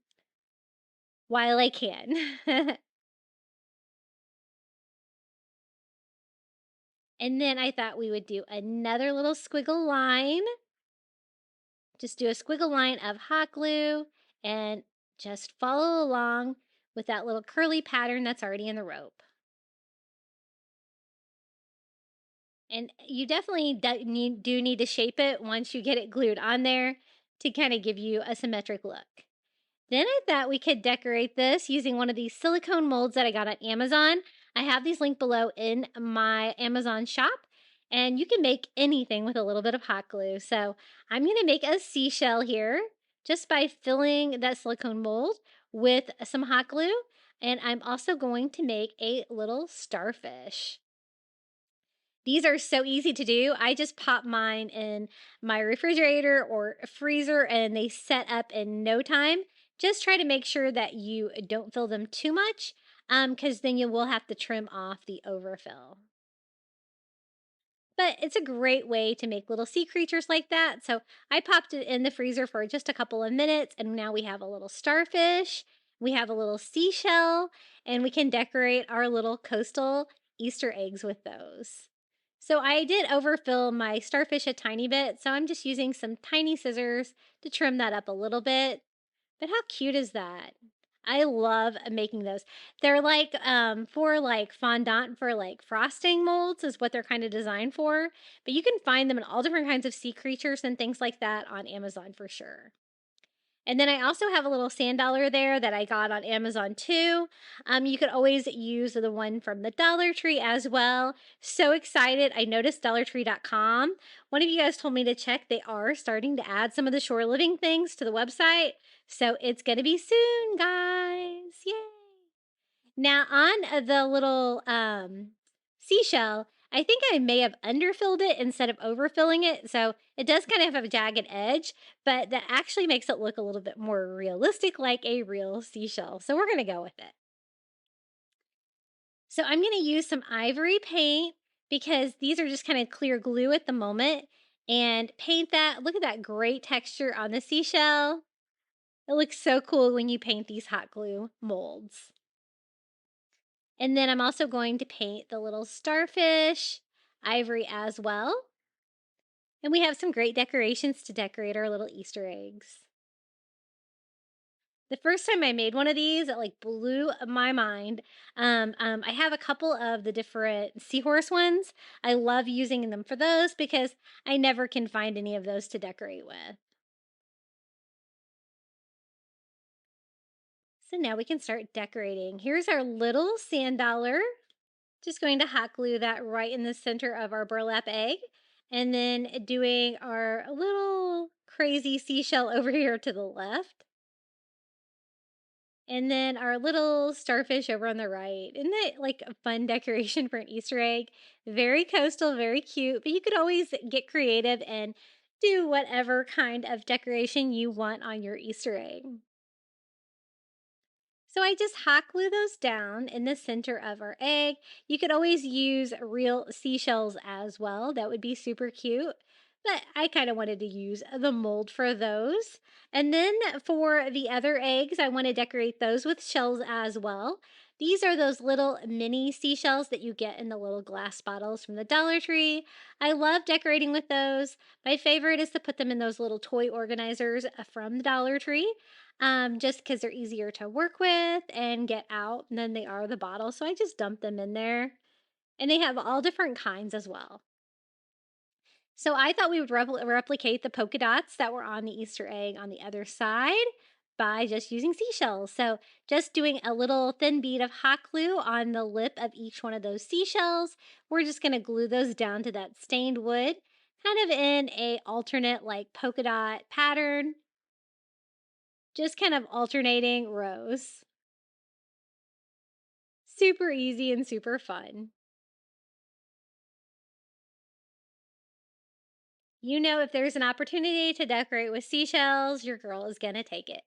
I can. And then I thought we would do another little squiggle line. Just do a squiggle line of hot glue and just follow along with that little curly pattern that's already in the rope. And you definitely do need to shape it once you get it glued on there to kind of give you a symmetric look. Then I thought we could decorate this using one of these silicone molds that I got on Amazon. I have these linked below in my Amazon shop, and you can make anything with a little bit of hot glue. So I'm going to make a seashell here just by filling that silicone mold with some hot glue. And I'm also going to make a little starfish. These are so easy to do. I just pop mine in my refrigerator or freezer and they set up in no time. Just try to make sure that you don't fill them too much because then you will have to trim off the overfill. But it's a great way to make little sea creatures like that. So I popped it in the freezer for just a couple of minutes and now we have a little starfish, we have a little seashell, and we can decorate our little coastal Easter eggs with those. So I did overfill my starfish a tiny bit, so I'm just using some tiny scissors to trim that up a little bit. But how cute is that? I love making those. They're like for like fondant for like frosting molds is what they're kind of designed for. But you can find them in all different kinds of sea creatures and things like that on Amazon for sure. And then I also have a little sand dollar there that I got on Amazon too. You could always use the one from the Dollar Tree as well. So excited. I noticed dollartree.com. One of you guys told me to check. They are starting to add some of the shore living things to the website. So it's going to be soon, guys. Yay. Now on the little seashell, I think I may have underfilled it instead of overfilling it. So it does kind of have a jagged edge, but that actually makes it look a little bit more realistic like a real seashell. So we're going to go with it. So I'm going to use some ivory paint because these are just kind of clear glue at the moment, and paint that. Look at that great texture on the seashell. It looks so cool when you paint these hot glue molds. And then I'm also going to paint the little starfish ivory as well. And we have some great decorations to decorate our little Easter eggs. The first time I made one of these, it like blew my mind. I have a couple of the different seahorse ones. I love using them for those because I never can find any of those to decorate with. So now we can start decorating. Here's our little sand dollar. Just going to hot glue that right in the center of our burlap egg. And then doing our little crazy seashell over here to the left. And then our little starfish over on the right. Isn't that like a fun decoration for an Easter egg? Very coastal, very cute, but you could always get creative and do whatever kind of decoration you want on your Easter egg. So I just hot glue those down in the center of our egg. You could always use real seashells as well. That would be super cute. But I kind of wanted to use the mold for those. And then for the other eggs, I want to decorate those with shells as well. These are those little mini seashells that you get in the little glass bottles from the Dollar Tree. I love decorating with those. My favorite is to put them in those little toy organizers from the Dollar Tree. Just because they're easier to work with and get out than they are the bottle. So I just dump them in there. And they have all different kinds as well. So I thought we would replicate the polka dots that were on the Easter egg on the other side by just using seashells. So just doing a little thin bead of hot glue on the lip of each one of those seashells. We're just going to glue those down to that stained wood, kind of in a alternate like polka dot pattern, just kind of alternating rows. Super easy and super fun. You know, if there's an opportunity to decorate with seashells, your girl is going to take it.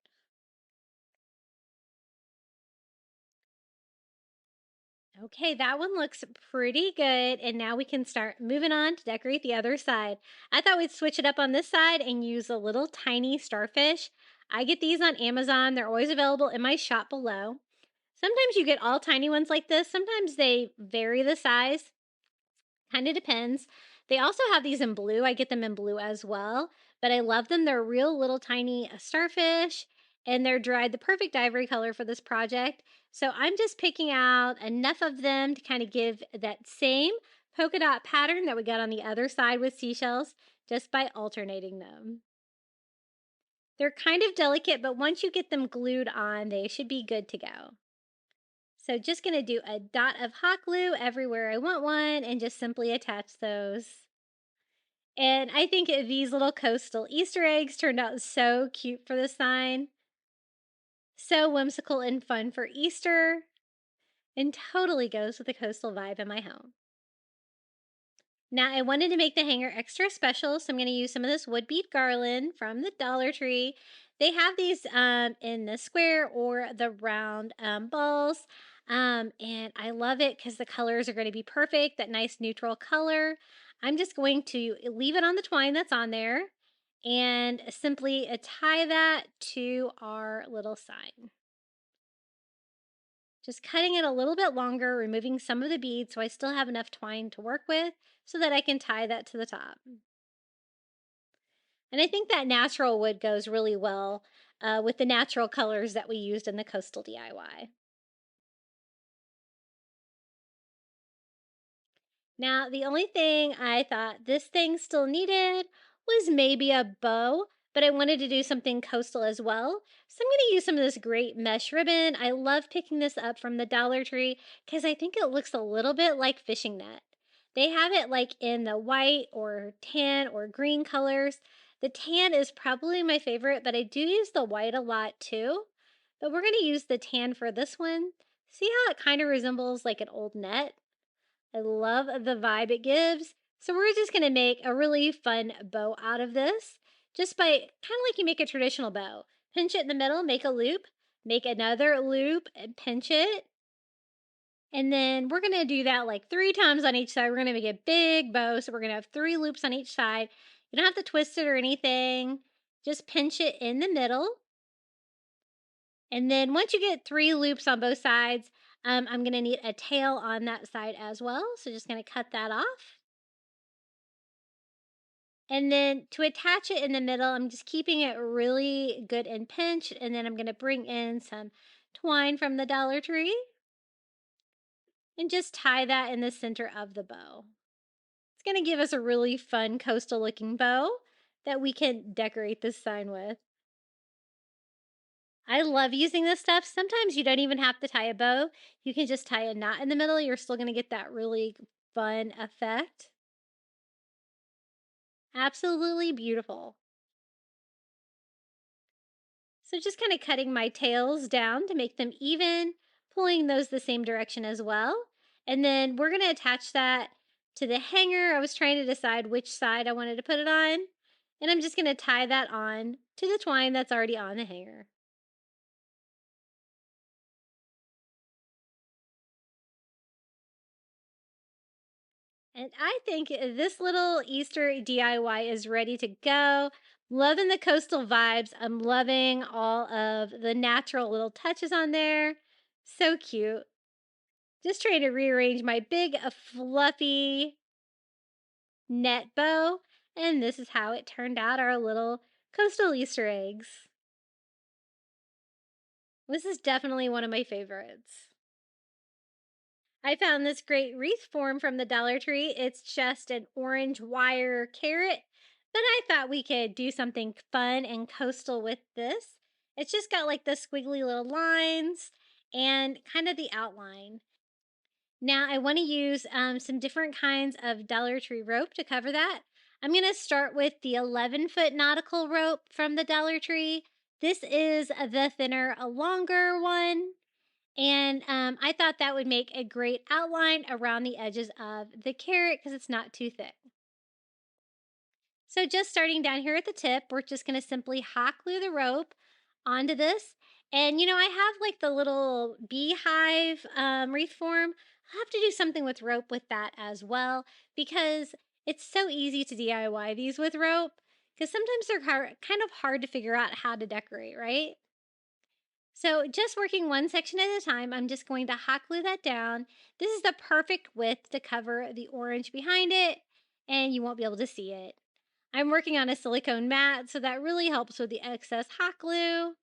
Okay, that one looks pretty good. And now we can start moving on to decorate the other side. I thought we'd switch it up on this side and use a little tiny starfish. I get these on Amazon. They're always available in my shop below. Sometimes you get all tiny ones like this. Sometimes they vary the size. Kind of depends. They also have these in blue. I get them in blue as well, but I love them. They're real little tiny starfish, and they're dried the perfect ivory color for this project. So I'm just picking out enough of them to kind of give that same polka dot pattern that we got on the other side with seashells, just by alternating them. They're kind of delicate, but once you get them glued on, they should be good to go. So just going to do a dot of hot glue everywhere I want one and just simply attach those. And I think these little coastal Easter eggs turned out so cute for the sign. So whimsical and fun for Easter, and totally goes with the coastal vibe in my home. Now I wanted to make the hanger extra special, so I'm going to use some of this wood bead garland from the Dollar Tree. They have these in the square or the round balls. And I love it because the colors are going to be perfect, that nice neutral color. I'm just going to leave it on the twine that's on there and simply tie that to our little sign. Just cutting it a little bit longer, removing some of the beads so I still have enough twine to work with so that I can tie that to the top. And I think that natural wood goes really well with the natural colors that we used in the coastal DIY. Now, the only thing I thought this thing still needed was maybe a bow, but I wanted to do something coastal as well. So I'm going to use some of this great mesh ribbon. I love picking this up from the Dollar Tree because I think it looks a little bit like fishing net. They have it like in the white or tan or green colors. The tan is probably my favorite, but I do use the white a lot too. But we're going to use the tan for this one. See how it kind of resembles like an old net? I love the vibe it gives. So we're just going to make a really fun bow out of this, just by kind of like you make a traditional bow. Pinch it in the middle, make a loop, make another loop and pinch it. And then we're going to do that like 3 times on each side. We're going to make a big bow. So we're going to have 3 loops on each side. You don't have to twist it or anything. Just pinch it in the middle. And then once you get 3 loops on both sides, I'm going to need a tail on that side as well. So just going to cut that off. And then to attach it in the middle, I'm just keeping it really good and pinched. And then I'm going to bring in some twine from the Dollar Tree and just tie that in the center of the bow. It's going to give us a really fun coastal looking bow that we can decorate this sign with. I love using this stuff. Sometimes you don't even have to tie a bow. You can just tie a knot in the middle. You're still going to get that really fun effect. Absolutely beautiful. So just kind of cutting my tails down to make them even, pulling those the same direction as well. And then we're going to attach that to the hanger. I was trying to decide which side I wanted to put it on. And I'm just going to tie that on to the twine that's already on the hanger. And I think this little Easter DIY is ready to go. Loving the coastal vibes. I'm loving all of the natural little touches on there. So cute. Just trying to rearrange my big, fluffy net bow. And this is how it turned out, our little coastal Easter eggs. This is definitely one of my favorites. I found this great wreath form from the Dollar Tree. It's just an orange wire carrot, but I thought we could do something fun and coastal with this. It's just got like the squiggly little lines and kind of the outline. Now I want to use some different kinds of Dollar Tree rope to cover that. I'm going to start with the 11-foot nautical rope from the Dollar Tree. This is the thinner, a longer one. And I thought that would make a great outline around the edges of the carrot because it's not too thick. So just starting down here at the tip, we're just going to simply hot glue the rope onto this. And I have like the little beehive wreath form. I'll have to do something with rope with that as well because it's so easy to DIY these with rope because sometimes they're kind of hard to figure out how to decorate, right? So just working one section at a time, I'm just going to hot glue that down. This is the perfect width to cover the orange behind it, and you won't be able to see it. I'm working on a silicone mat, so that really helps with the excess hot glue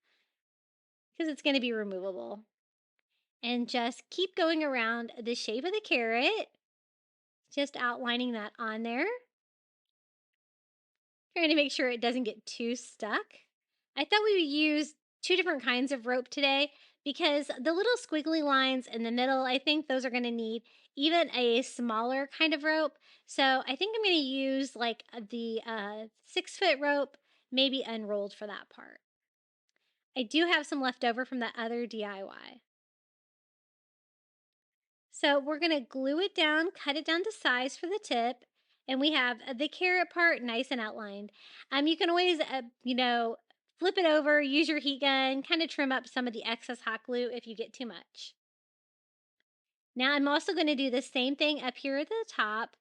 because it's going to be removable. And just keep going around the shape of the carrot, just outlining that on there. Trying to make sure it doesn't get too stuck. I thought we would use two different kinds of rope today because the little squiggly lines in the middle, I think those are going to need even a smaller kind of rope. So I think I'm going to use like the 6-foot rope, maybe unrolled for that part. I do have some left over from that other DIY. So we're going to glue it down, cut it down to size for the tip, and we have the carrot part nice and outlined. You can always, flip it over, use your heat gun, kind of trim up some of the excess hot glue if you get too much. Now I'm also going to do the same thing up here at the top.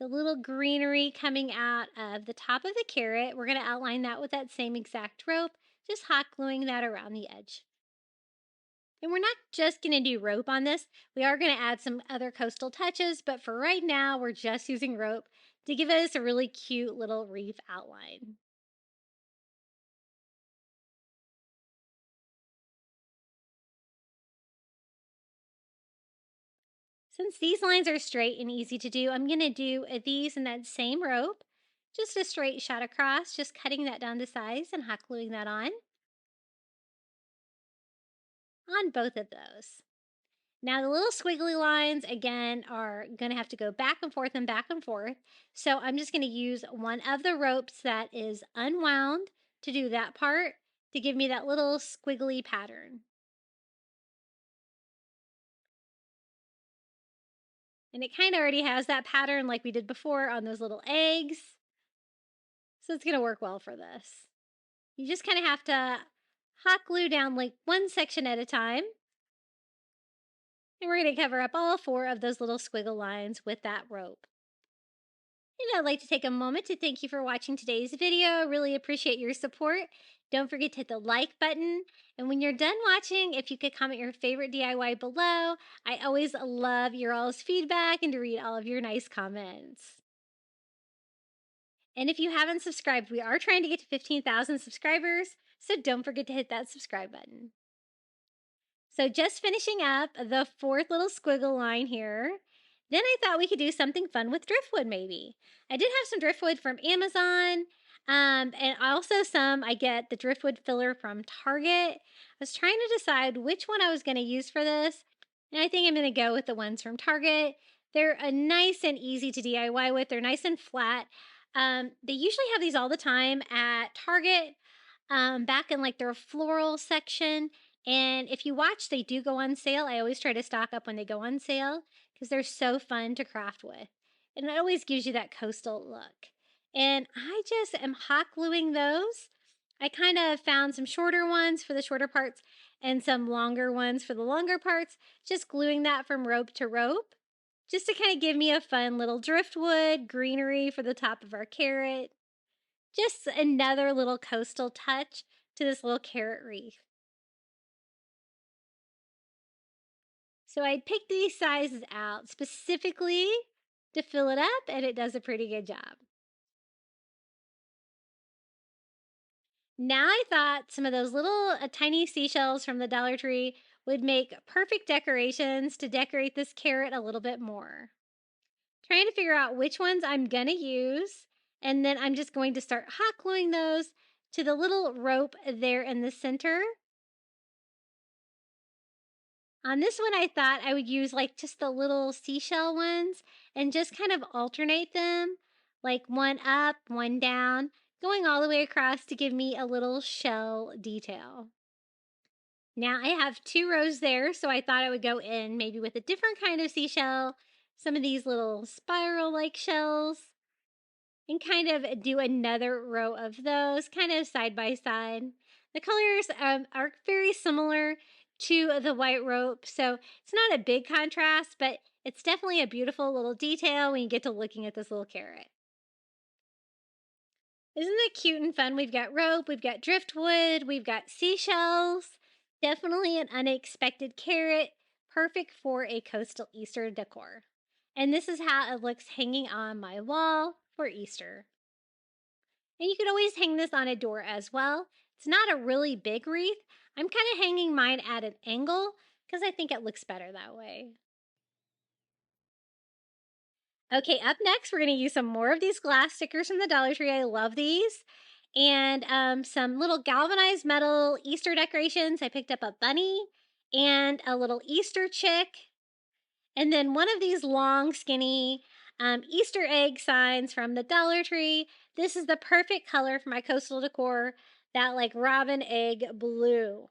The little greenery coming out of the top of the carrot, we're going to outline that with that same exact rope, just hot gluing that around the edge. And we're not just going to do rope on this. We are going to add some other coastal touches, but for right now, we're just using rope to give us a really cute little wreath outline. Since these lines are straight and easy to do, I'm going to do these in that same rope, just a straight shot across, just cutting that down to size and hot gluing that on both of those. Now the little squiggly lines, again, are going to have to go back and forth and back and forth. So I'm just going to use one of the ropes that is unwound to do that part to give me that little squiggly pattern. And it kind of already has that pattern like we did before on those little eggs. So it's going to work well for this. You just kind of have to hot glue down like one section at a time. And we're going to cover up all 4 of those little squiggle lines with that rope. And I'd like to take a moment to thank you for watching today's video. Really appreciate your support. Don't forget to hit the like button. And when you're done watching, if you could comment your favorite DIY below. I always love your all's feedback and to read all of your nice comments. And if you haven't subscribed, we are trying to get to 15,000 subscribers, so don't forget to hit that subscribe button. So just finishing up the 4th little squiggle line here. Then I thought we could do something fun with driftwood maybe. I did have some driftwood from Amazon, and also I get the driftwood filler from Target. I was trying to decide which one I was going to use for this, and I think I'm going to go with the ones from Target. They're nice and easy to DIY with. They're nice and flat. They usually have these all the time at Target, back in like their floral section. And if you watch, they do go on sale. I always try to stock up when they go on sale because they're so fun to craft with. And it always gives you that coastal look. And I just am hot gluing those. I kind of found some shorter ones for the shorter parts and some longer ones for the longer parts. Just gluing that from rope to rope. Just to kind of give me a fun little driftwood greenery for the top of our carrot. Just another little coastal touch to this little carrot wreath. So I picked these sizes out specifically to fill it up, and it does a pretty good job. Now I thought some of those little tiny seashells from the Dollar Tree would make perfect decorations to decorate this carrot a little bit more. Trying to figure out which ones I'm gonna use, and then I'm just going to start hot gluing those to the little rope there in the center. On this one, I thought I would use like just the little seashell ones and just kind of alternate them, like one up, one down, going all the way across to give me a little shell detail. Now I have 2 rows there, so I thought I would go in maybe with a different kind of seashell, some of these little spiral-like shells, and kind of do another row of those, kind of side by side. The colors are very similar to the white rope, so it's not a big contrast, but it's definitely a beautiful little detail when you get to looking at this little carrot. Isn't that cute and fun? We've got rope, we've got driftwood, we've got seashells. Definitely an unexpected carrot, perfect for a coastal Easter decor. And this is how it looks hanging on my wall for Easter. And you could always hang this on a door as well. It's not a really big wreath. I'm kind of hanging mine at an angle because I think it looks better that way. Okay, up next, we're going to use some more of these glass stickers from the Dollar Tree. I love these. And some little galvanized metal Easter decorations. I picked up a bunny and a little Easter chick. And then one of these long, skinny Easter egg signs from the Dollar Tree. This is the perfect color for my coastal decor, that like robin egg blue.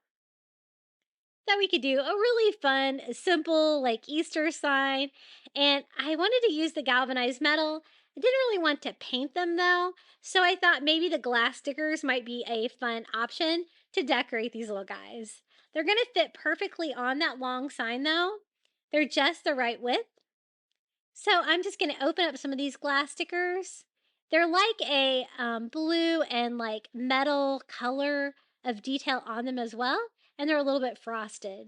That we could do a really fun, simple, like Easter sign. And I wanted to use the galvanized metal. I didn't really want to paint them though, so I thought maybe the glass stickers might be a fun option to decorate these little guys. They're going to fit perfectly on that long sign though. They're just the right width. So I'm just going to open up some of these glass stickers. They're like a blue and like metal color of detail on them as well, and they're a little bit frosted.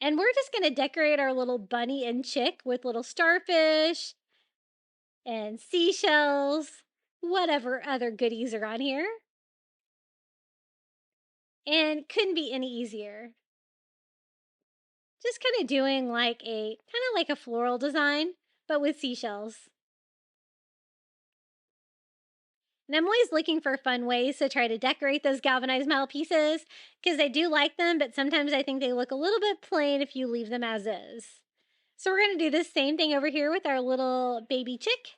And we're just going to decorate our little bunny and chick with little starfish and seashells, whatever other goodies are on here. And couldn't be any easier. Just kind of doing like a floral design, but with seashells. And I'm always looking for fun ways to try to decorate those galvanized metal pieces because I do like them, but sometimes I think they look a little bit plain if you leave them as is. So we're going to do the same thing over here with our little baby chick.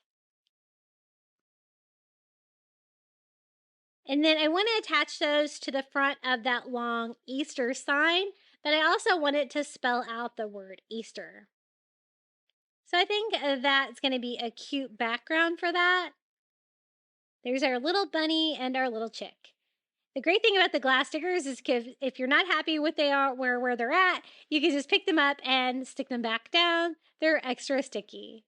And then I want to attach those to the front of that long Easter sign, but I also want it to spell out the word Easter. So I think that's going to be a cute background for that. There's our little bunny and our little chick. The great thing about the glass stickers is if you're not happy with where they're at, you can just pick them up and stick them back down. They're extra sticky.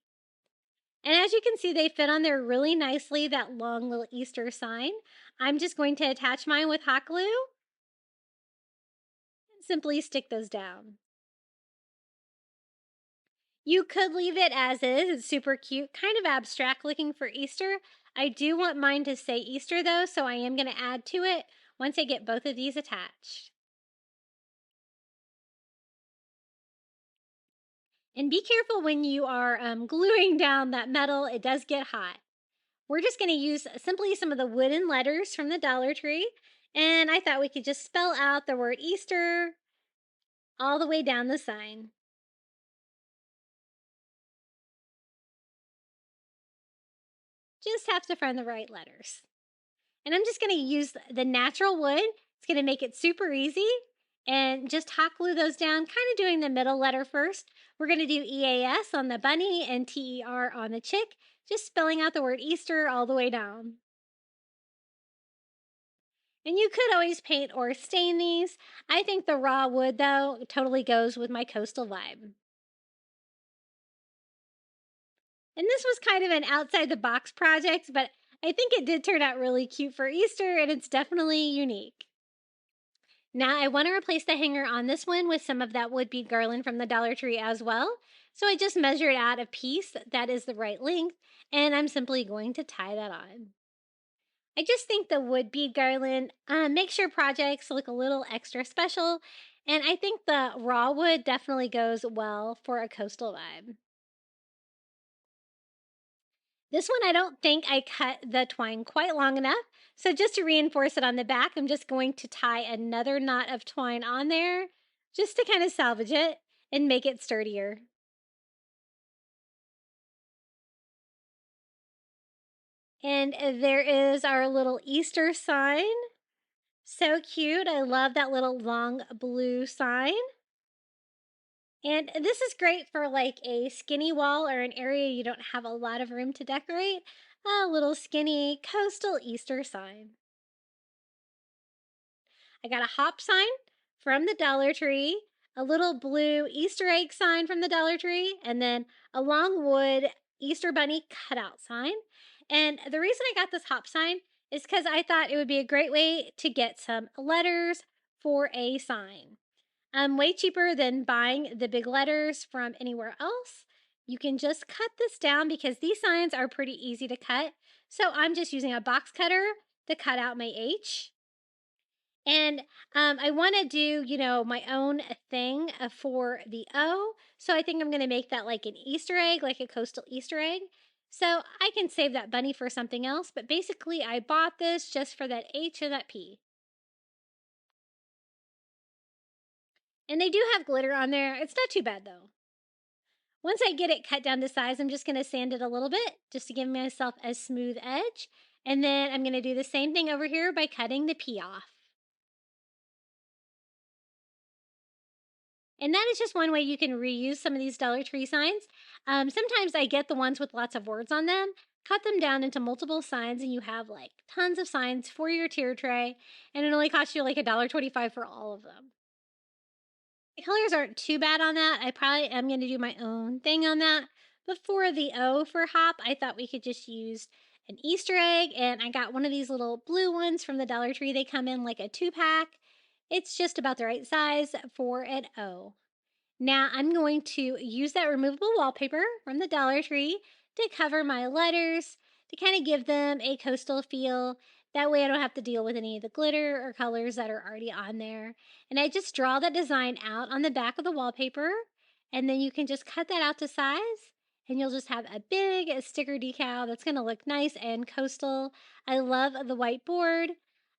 And as you can see, they fit on there really nicely, that long little Easter sign. I'm just going to attach mine with hot glue. And simply stick those down. You could leave it as is. It's super cute, kind of abstract looking for Easter. I do want mine to say Easter though, so I am going to add to it once I get both of these attached. And be careful when you are gluing down that metal, it does get hot. We're just going to use simply some of the wooden letters from the Dollar Tree, and I thought we could just spell out the word Easter all the way down the sign. Just have to find the right letters. And I'm just going to use the natural wood. It's going to make it super easy. And just hot glue those down, kind of doing the middle letter first. We're going to do EAS on the bunny and TER on the chick, just spelling out the word Easter all the way down. And you could always paint or stain these. I think the raw wood, though, totally goes with my coastal vibe. And this was kind of an outside-the-box project, but I think it did turn out really cute for Easter, and it's definitely unique. Now I want to replace the hanger on this one with some of that wood bead garland from the Dollar Tree as well. So I just measured out a piece that is the right length, and I'm simply going to tie that on. I just think the wood bead garland makes your projects look a little extra special, And I think the raw wood definitely goes well for a coastal vibe. This one, I don't think I cut the twine quite long enough. So just to reinforce it on the back, I'm just going to tie another knot of twine on there just to kind of salvage it and make it sturdier. And there is our little Easter sign. So cute. I love that little long blue sign. And this is great for like a skinny wall or an area you don't have a lot of room to decorate. A little skinny coastal Easter sign. I got a hop sign from the Dollar Tree, a little blue Easter egg sign from the Dollar Tree, and then a long wood Easter bunny cutout sign. And the reason I got this hop sign is because I thought it would be a great way to get some letters for a sign. Way cheaper than buying the big letters from anywhere else. You can just cut this down because these signs are pretty easy to cut. So I'm just using a box cutter to cut out my H. And I want to do, my own thing for the O. So I think I'm going to make that like an Easter egg, like a coastal Easter egg. So I can save that bunny for something else. But basically, I bought this just for that H and that P. And they do have glitter on there. It's not too bad though. Once I get it cut down to size, I'm just going to sand it a little bit just to give myself a smooth edge. And then I'm going to do the same thing over here by cutting the P off. And that is just one way you can reuse some of these Dollar Tree signs. Sometimes I get the ones with lots of words on them, cut them down into multiple signs, and you have like tons of signs for your tier tray. And it only costs you like $1.25 for all of them. The colors aren't too bad on that. I probably am going to do my own thing on that. But for the O for hop, I thought we could just use an Easter egg. And I got one of these little blue ones from the Dollar Tree. They come in like a 2-pack. It's just about the right size for an O. Now I'm going to use that removable wallpaper from the Dollar Tree to cover my letters to kind of give them a coastal feel. That way I don't have to deal with any of the glitter or colors that are already on there. And I just draw that design out on the back of the wallpaper, and then you can just cut that out to size, and you'll just have a big sticker decal that's going to look nice and coastal. I love the whiteboard.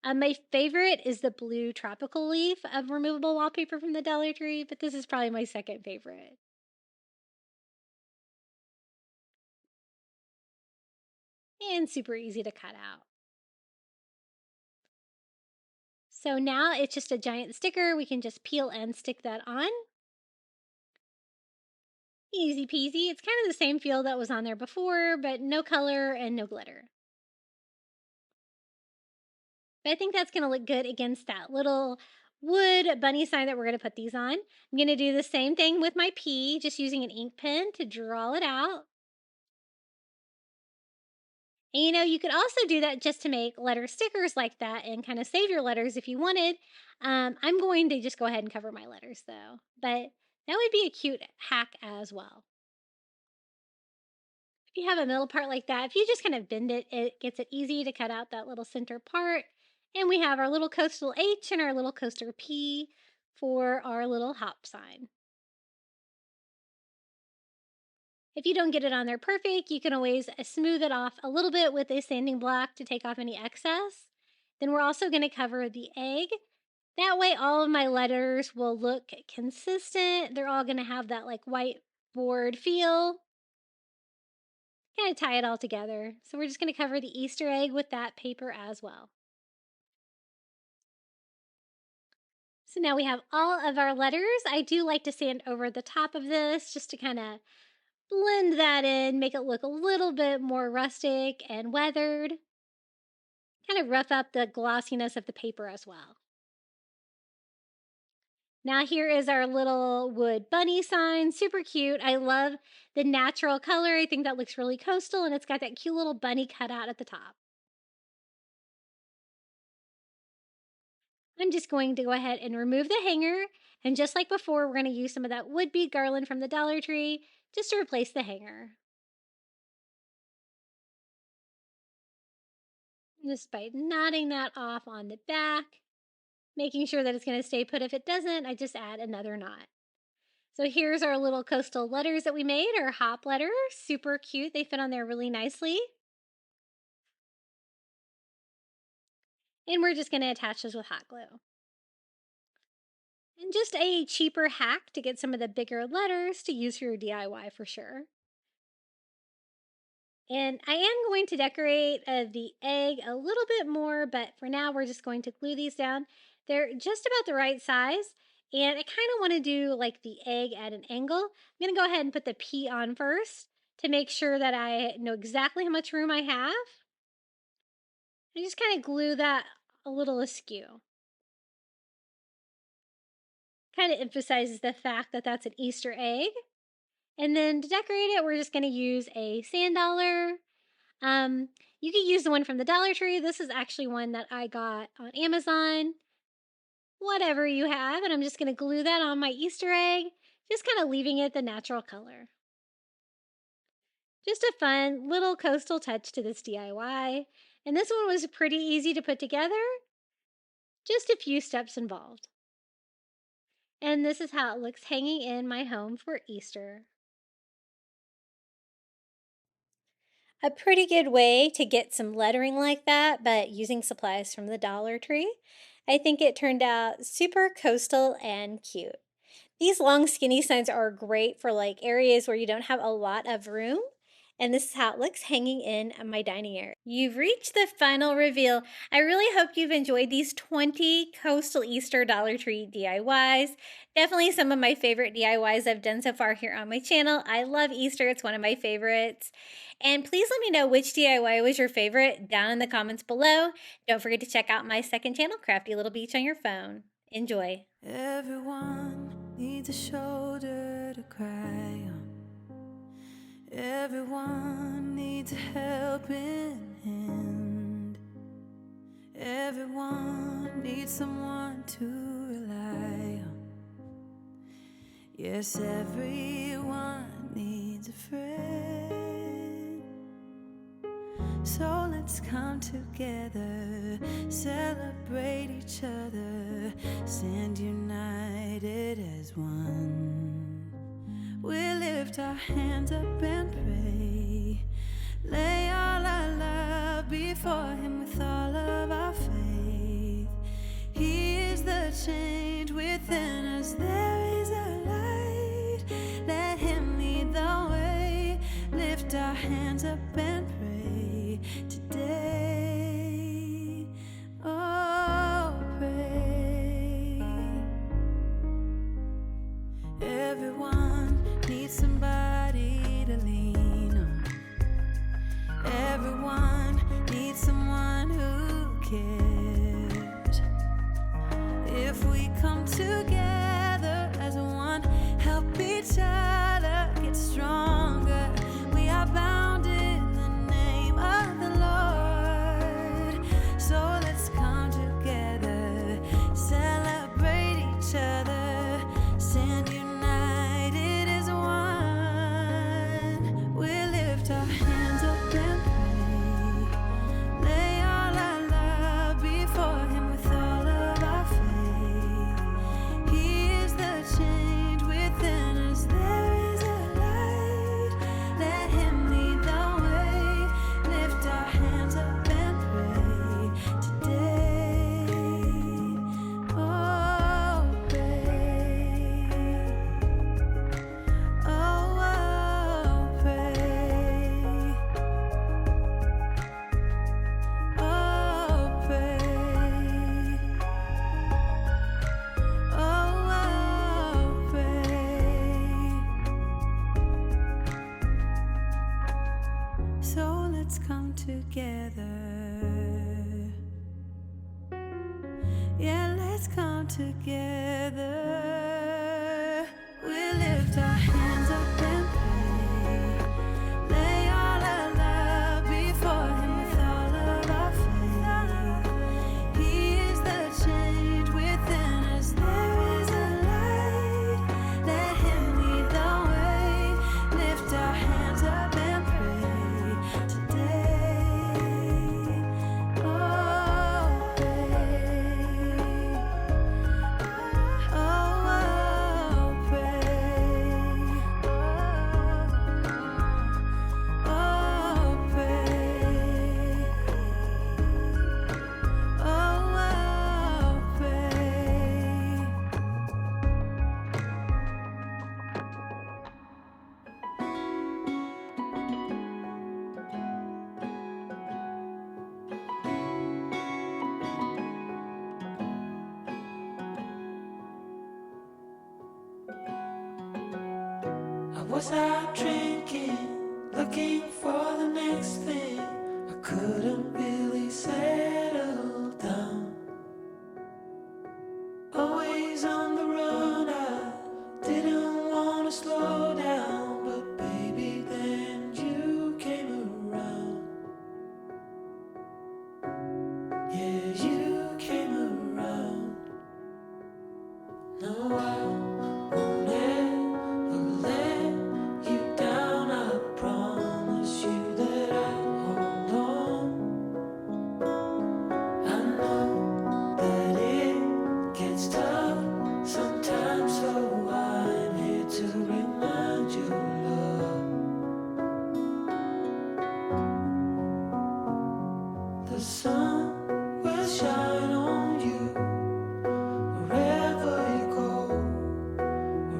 My favorite is the blue tropical leaf of removable wallpaper from the Dollar Tree, but this is probably my second favorite. And super easy to cut out. So now it's just a giant sticker. We can just peel and stick that on. Easy peasy. It's kind of the same feel that was on there before, but no color and no glitter. But I think that's going to look good against that little wood bunny sign that we're going to put these on. I'm going to do the same thing with my P, just using an ink pen to draw it out. And you could also do that just to make letter stickers like that and kind of save your letters if you wanted. I'm going to just go ahead and cover my letters though, but that would be a cute hack as well. If you have a middle part like that, if you just kind of bend it, it gets it easy to cut out that little center part. And we have our little coastal H and our little coaster P for our little hop sign. If you don't get it on there perfect, you can always smooth it off a little bit with a sanding block to take off any excess. Then we're also going to cover the egg. That way all of my letters will look consistent. They're all going to have that like whiteboard feel. Kind of tie it all together. So we're just going to cover the Easter egg with that paper as well. So now we have all of our letters. I do like to sand over the top of this just to kind of blend that in, make it look a little bit more rustic and weathered. Kind of rough up the glossiness of the paper as well. Now here is our little wood bunny sign, super cute. I love the natural color. I think that looks really coastal, and it's got that cute little bunny cutout at the top. I'm just going to go ahead and remove the hanger, and just like before, we're going to use some of that wood bead garland from the Dollar Tree just to replace the hanger. Just by knotting that off on the back. making sure that it's going to stay put. If it doesn't, I just add another knot. So here's our little coastal letters that we made, our hop letters. Super cute. They fit on there really nicely. And we're just going to attach those with hot glue. And just a cheaper hack to get some of the bigger letters to use for your DIY for sure. And I am going to decorate the egg a little bit more, but for now we're just going to glue these down. They're just about the right size, and I kind of want to do like the egg at an angle. I'm going to go ahead and put the P on first to make sure that I know exactly how much room I have. And just kind of glue that a little askew. Kind of emphasizes the fact that that's an Easter egg. And then to decorate it, we're just going to use a sand dollar. You can use the one from the Dollar Tree. This is actually one that I got on Amazon. Whatever you have, and I'm just going to glue that on my Easter egg, just kind of leaving it the natural color. Just a fun little coastal touch to this DIY. And this one was pretty easy to put together. Just a few steps involved. And this is how it looks hanging in my home for Easter. A pretty good way to get some lettering like that, but using supplies from the Dollar Tree. I think it turned out super coastal and cute. These long skinny signs are great for like areas where you don't have a lot of room. And this is how it looks hanging in my dining area. You've reached the final reveal. I really hope you've enjoyed these 20 coastal Easter Dollar Tree DIYs. Definitely some of my favorite DIYs I've done so far here on my channel. I love Easter. It's one of my favorites. And please let me know which DIY was your favorite down in the comments below. Don't forget to check out my second channel, Crafty Little Beach on your phone. Enjoy. Everyone needs a shoulder to cry on. Everyone needs a helping hand. Everyone needs someone to rely on. Yes, everyone needs a friend. So let's come together, celebrate each other, stand united as one. We lift our hands up and pray, lay all our love before Him with all of our faith. He is the change within us, there is a light. Let Him lead the way, lift our hands up and pray today. Oh, pray. Everyone needs somebody to lean on. Everyone needs someone who cares. If we come together as one, help each other get stronger, we are bound in the name of the Lord. So let's come together, celebrate each other, stand united as one. We lift our hands up and pray, lay all our love before Him with all of our faith. He is the change within us, there is a light. Let Him lead the way, lift our hands up and pray today. Oh, pray. Oh, pray. Oh, pray. Oh, pray. So let's come together. Yeah, let's come together. We lift our hands up and pray, lay all our love before Him with all of our faith. He is the change within us, there is a light. Let Him lead the way, lift our hands up and pray today. Oh, pray. was out drinking, looking for the next thing. I couldn't really settle down. Always on the run, I didn't want to slow down. But baby, then you came around. Yeah, you came around. No, I won't ever let you down. I promise you that I'll hold on. I know that it gets tough sometimes, so I'm here to remind you, love. The sun will shine on you wherever you go,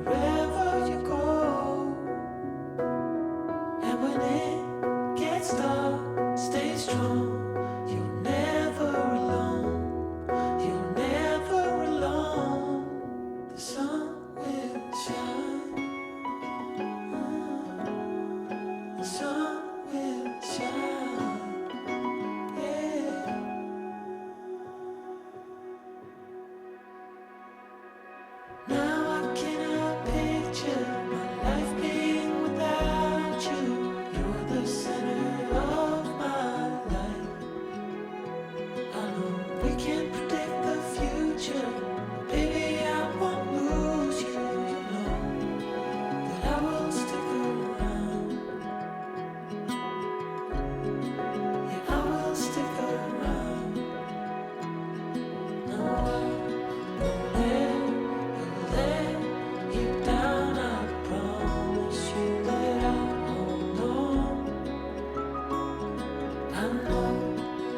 wherever you go. And when it gets dark, stay strong. You're never alone. You're never alone. The sun will shine. The sun will shine. Yeah. Now I cannot picture my life being without you. You're the center of my life. I know we can't predict the future, but baby, I won't lose you. You know that I will stick around. Yeah, I will stick around. No, I won't ever let you down. I promise you that I'll hold on. I know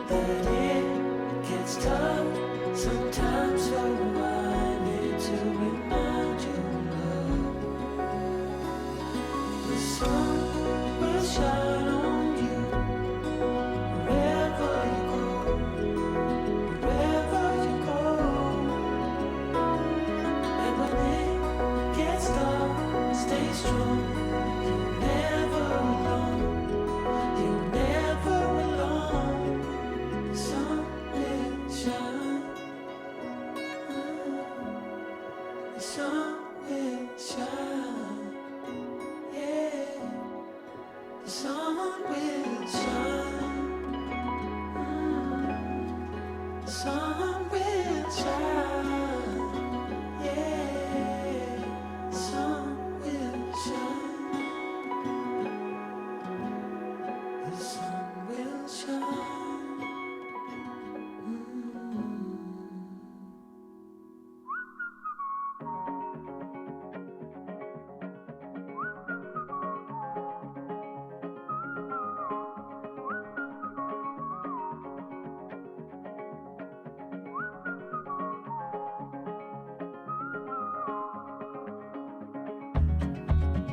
that it gets tough sometimes, so I'm here to remind you, love. The sun will shine on you wherever you go, wherever you go. And when it gets dark, stay strong. You're never alone. You're never alone. The sun will shine. The sun will shine. Yeah. The sun will shine. The sun will shine. Yeah. The sun will shine. The sun will shine.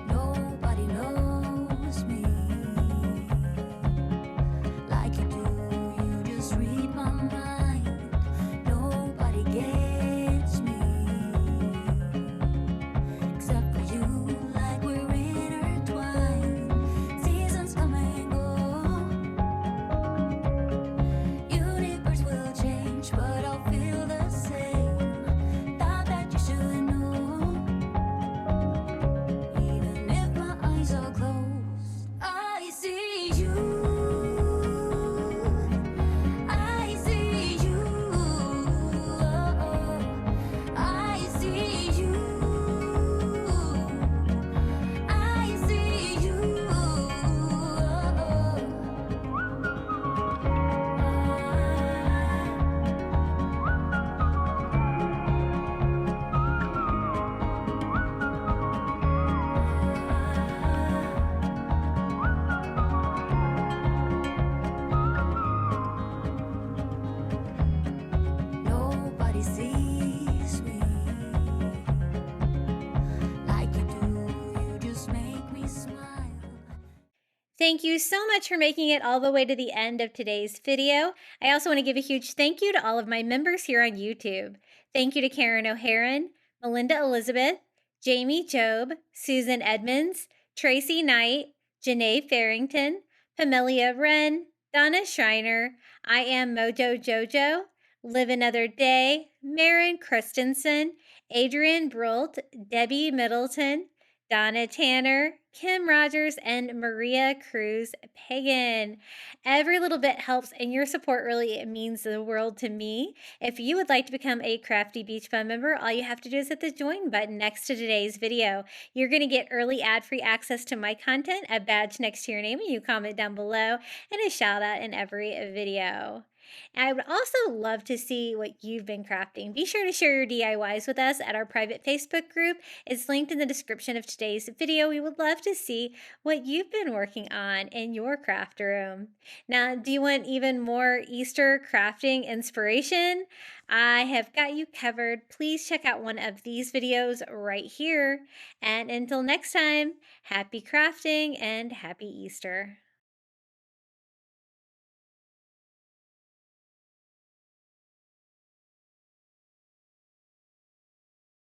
Nobody knows me like you do. You just read my mind. Nobody gets me except for you. Like we're intertwined. Seasons come and go. Universe will change, but I'll feel the same. Thought that you should know. Even if my eyes are closed, I see you. I see you. I see you. I see you. Nobody sees me like you do. You just make me smile. Thank you so much for making it all the way to the end of today's video. I also want to give a huge thank you to all of my members here on YouTube. Thank you to Karen O'Haron, Melinda Elizabeth, Jamie Job, Susan Edmonds, Tracy Knight, Janae Farrington, Pamelia Wren, Donna Schreiner, I Am Mojo Jojo, Live Another Day, Marin Christensen, Adrian Brult, Debbie Middleton, Donna Tanner, Kim Rogers, and Maria Cruz Pagan. Every little bit helps, and your support really means the world to me. If you would like to become a Crafty Beach Fun member, all you have to do is hit the join button next to today's video. You're going to get early ad-free access to my content, a badge next to your name, and you comment down below, and a shout out in every video. I would also love to see what you've been crafting. Be sure to share your DIYs with us at our private Facebook group. It's linked in the description of today's video. We would love to see what you've been working on in your craft room. Now, do you want even more Easter crafting inspiration? I have got you covered. Please check out one of these videos right here. And until next time, happy crafting and happy Easter.